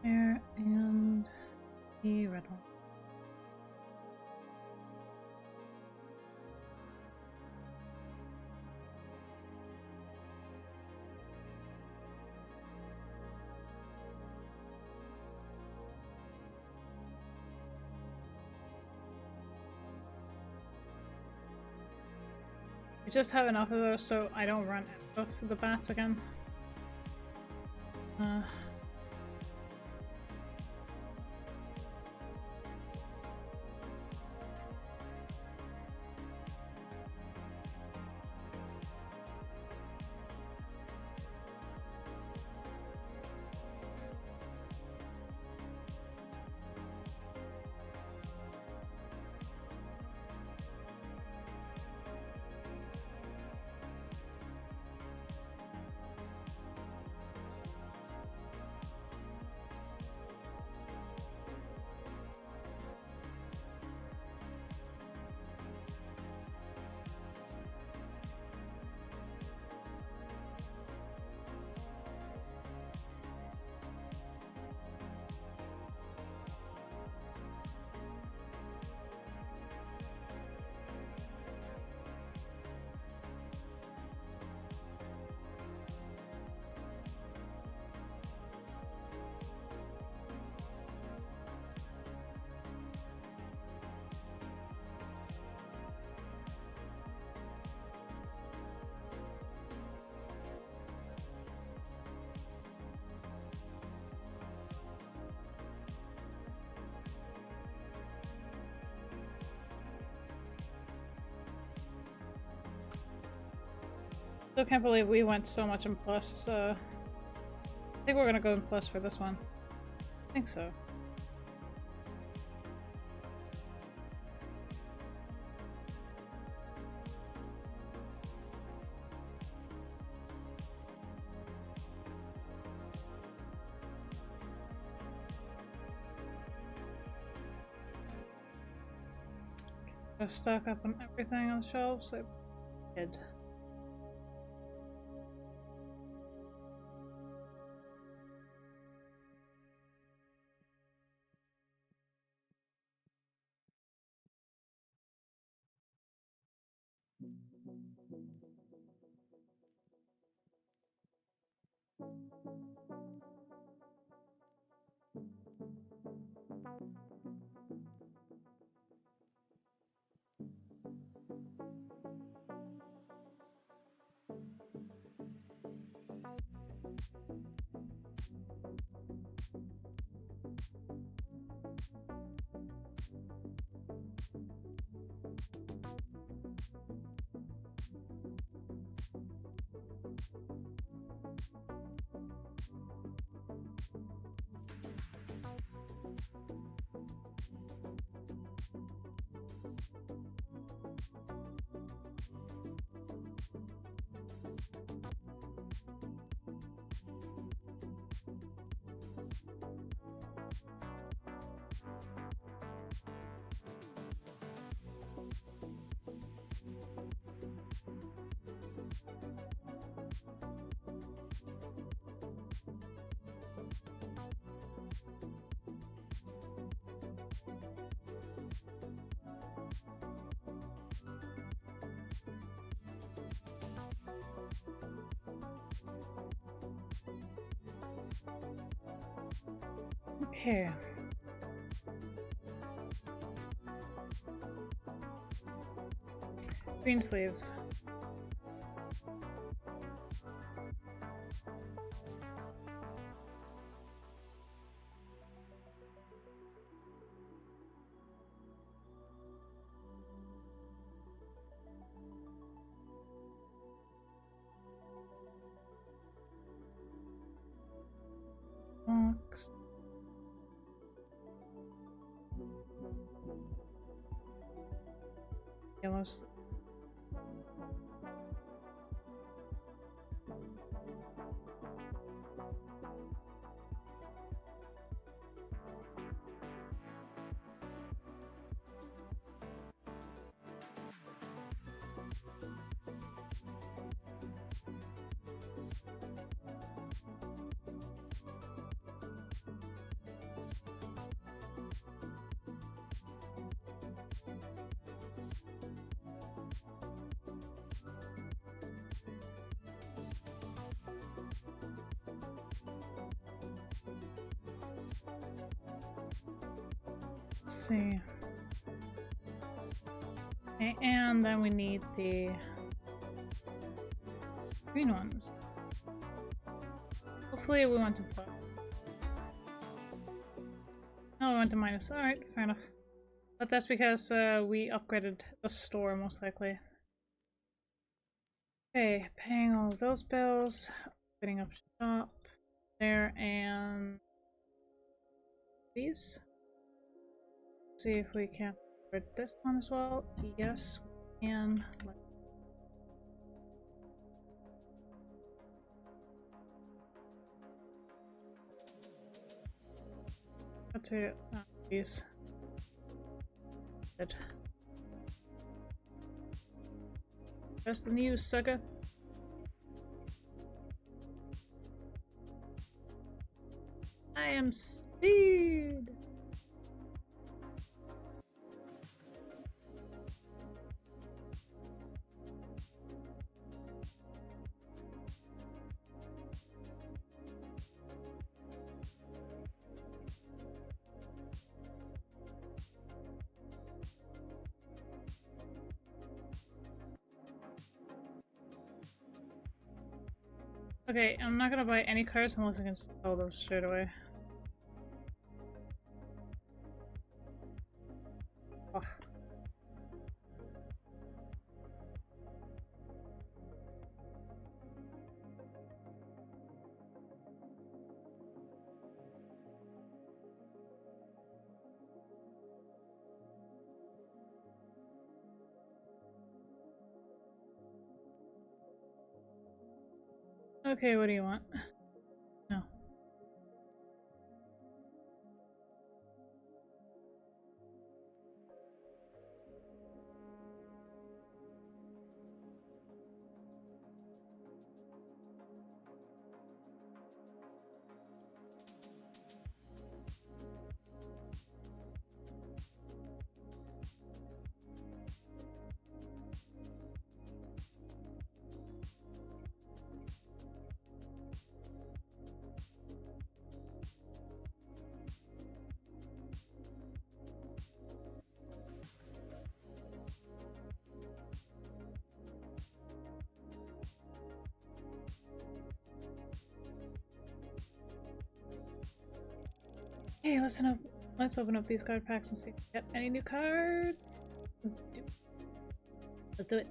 There and the red one. We just have enough of those so I don't run out of the bats again. Still can't believe we went so much in plus. I think we're gonna go in plus for this one. I think so. Go stock up on everything on the shelves. I did. Okay. Green sleeves. Box. Yellow. Let's see. Okay, and then we need the green ones. Hopefully we want to put. No, we want to minus. Alright, fair enough. But that's because we upgraded the store, most likely. Okay, paying all of those bills. Opening up shop there, and these. See if we can upgrade this one as well. Yes, we can. That's it. These. Good. That's the news, sucker. I am speed. Okay, I'm not gonna buy any cars unless I can sell them straight away. Oh. Okay, what do you want? No. Hey, listen up. Let's open up these card packs and see if we get any new cards. Let's do it.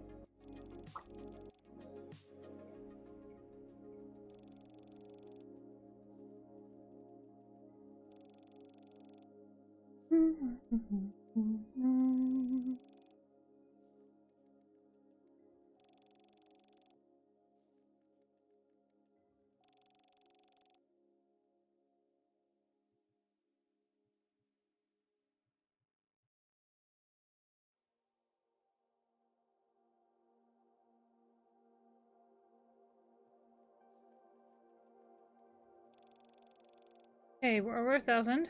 Okay, we're over 1,000.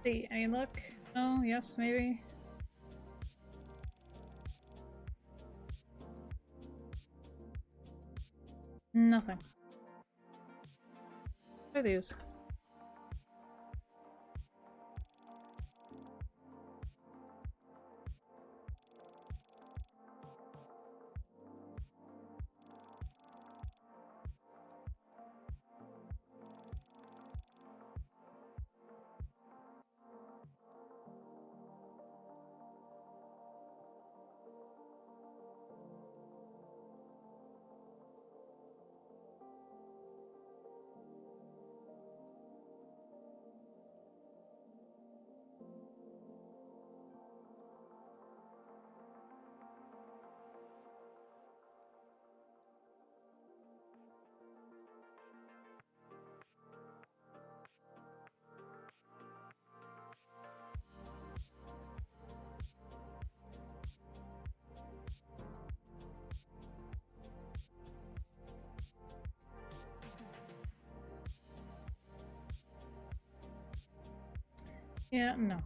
See, any luck? Oh, yes, maybe. Nothing. What are these? Yeah, no.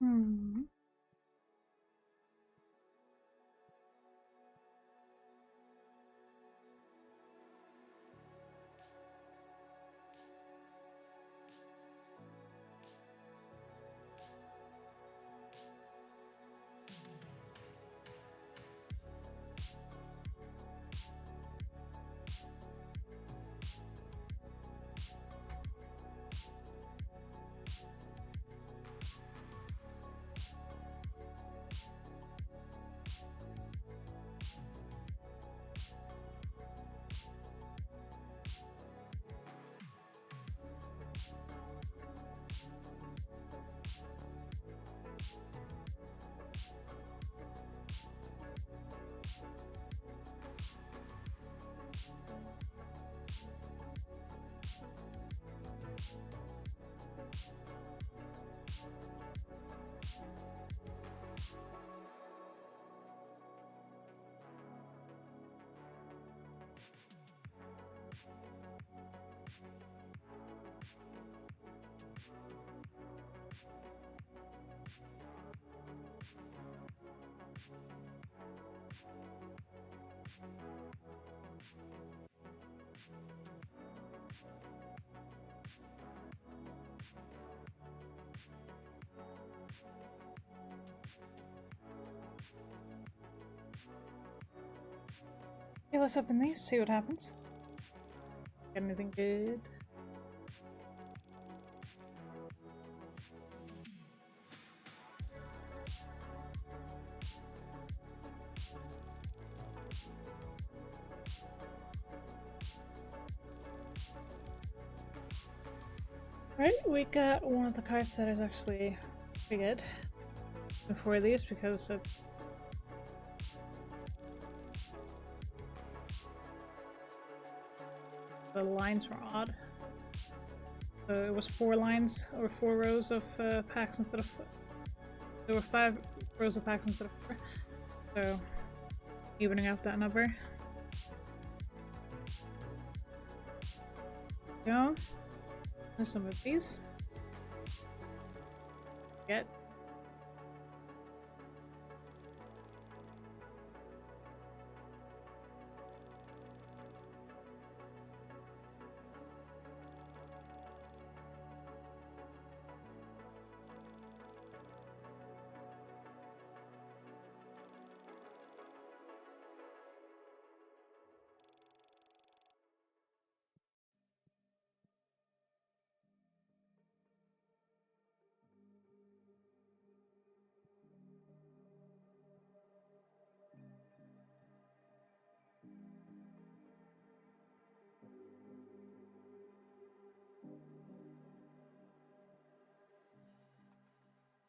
Hmm. Okay, let's open these, see what happens. Got anything good? Right, we got one of the cards that is actually pretty good before these because of the lines were odd. So it was 4 lines or 4 rows of packs instead of there were 5 rows of packs instead of 4. So evening out that number. Go. There's some of these. Get.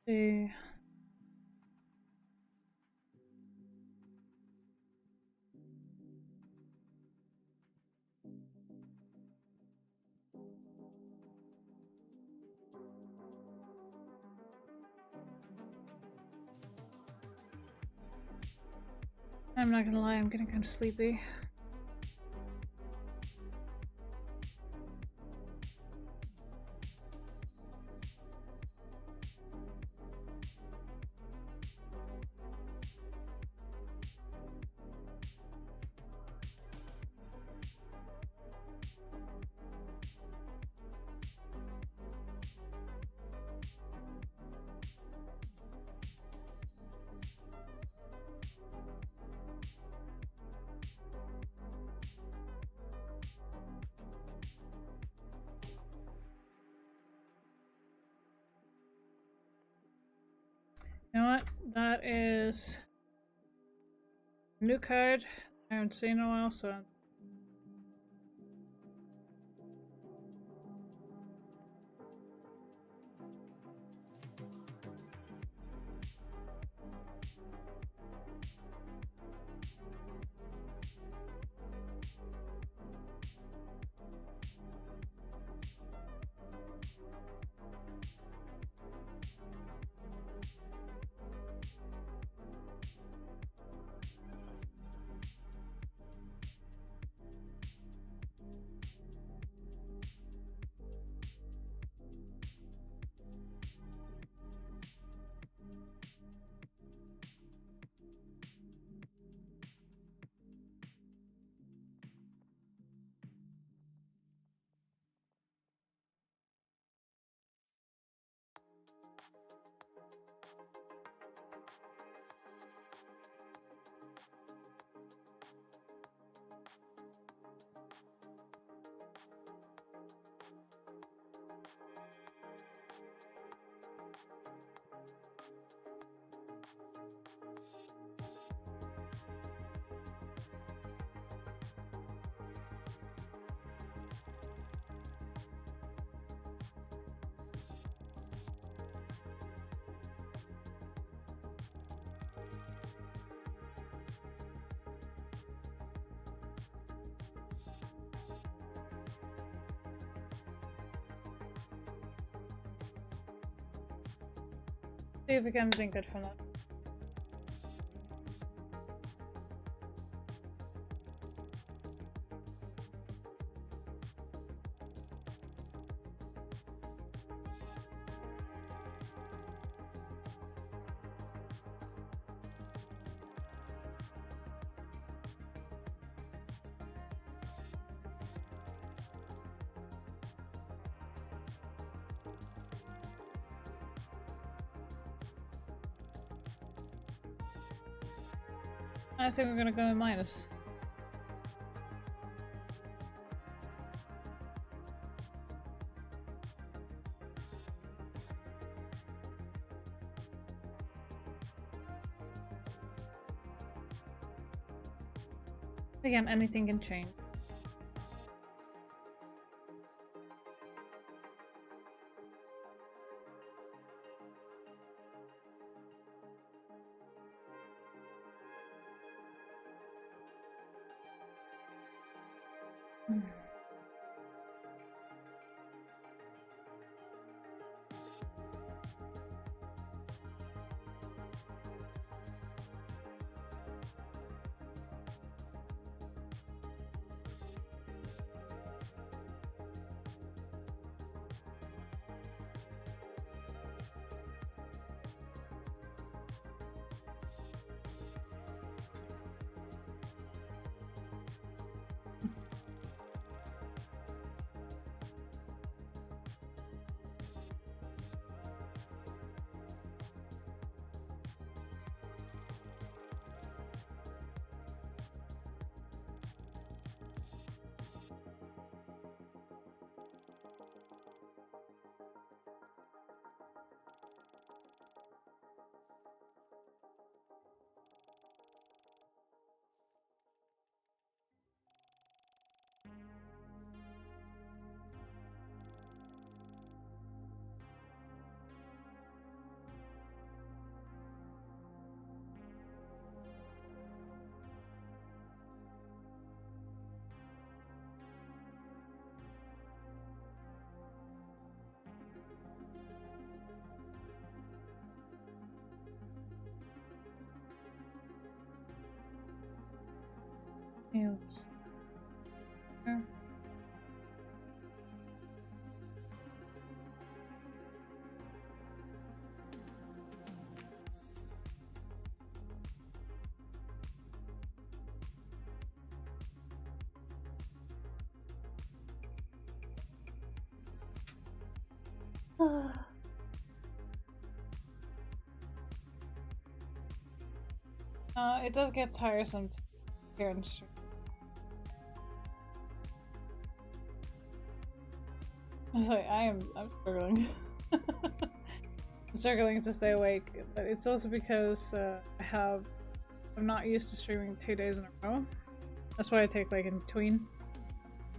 See. I'm not gonna lie, I'm getting kind of sleepy. You know what? That is a new card I haven't seen in a while, so see if we can anything good from that. I think we're gonna go in minus. Again, anything can change. exceptions. Yeah. It does get tiresome to hear and stream. I was like, I'm struggling. I'm struggling to stay awake, but it's also because I'm not used to streaming 2 days in a row. That's why I take like in between.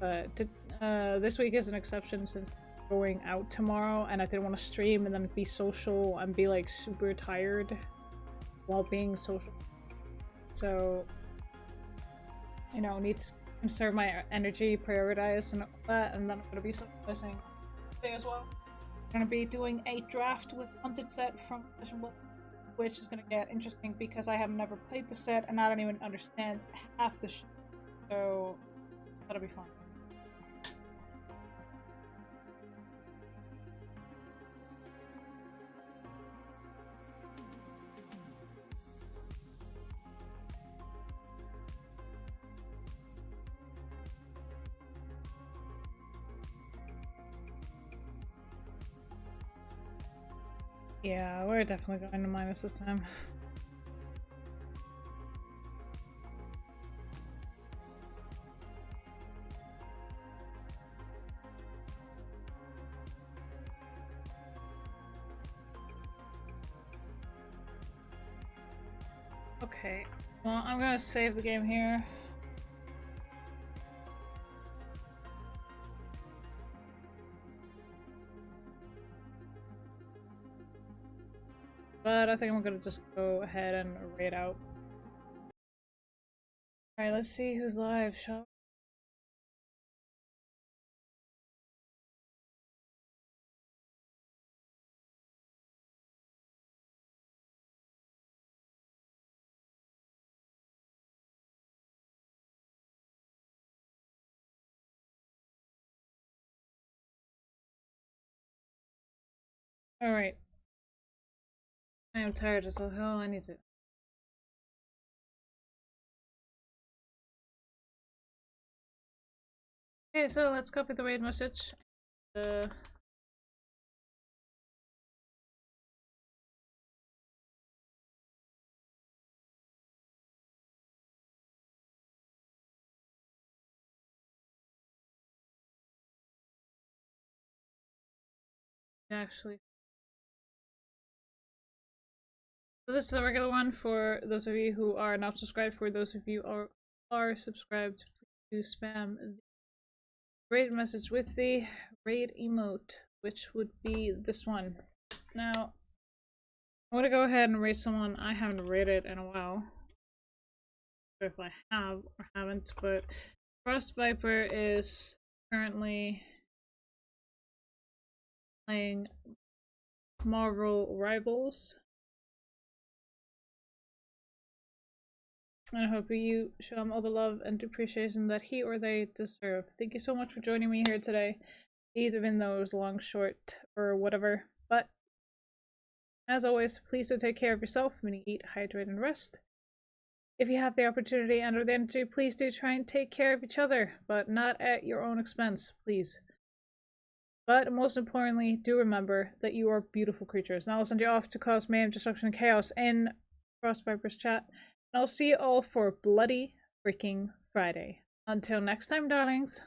But this week is an exception since I'm going out tomorrow, and I didn't want to stream and then be social and be like super tired while being social. So, you know, need to conserve my energy, prioritize, and all that, and then I'm gonna be socializing today as well. I'm gonna be doing a draft with Hunted set from Session 1, which is gonna get interesting because I have never played the set and I don't even understand half the shit. So, that'll be fun. Yeah, we're definitely going to minus this time. Okay, well, I'm gonna save the game here. But I think I'm gonna just go ahead and raid out. Alright, let's see who's live, shall we? Alright. I am tired as hell. I need to. Okay, so let's copy the raid message. Actually. So this is a regular one for those of you who are not subscribed. For those of you who are subscribed, please do spam the raid message with the raid emote, which would be this one. Now, I'm gonna go ahead and raid someone I haven't raided in a while. Not sure if I have or haven't, but Frost Viper is currently playing Marvel Rivals. And I hope you show him all the love and appreciation that he or they deserve. Thank you so much for joining me here today, even though it was long, short, or whatever. But as always, please do take care of yourself when you eat, hydrate, and rest. If you have the opportunity and or the energy, please do try and take care of each other, but not at your own expense, please. But most importantly, do remember that you are beautiful creatures. Now I'll send you off to cause mayhem, destruction, and chaos in Frost Viper's chat. And I'll see you all for Bloody Freaking Friday. Until next time, darlings.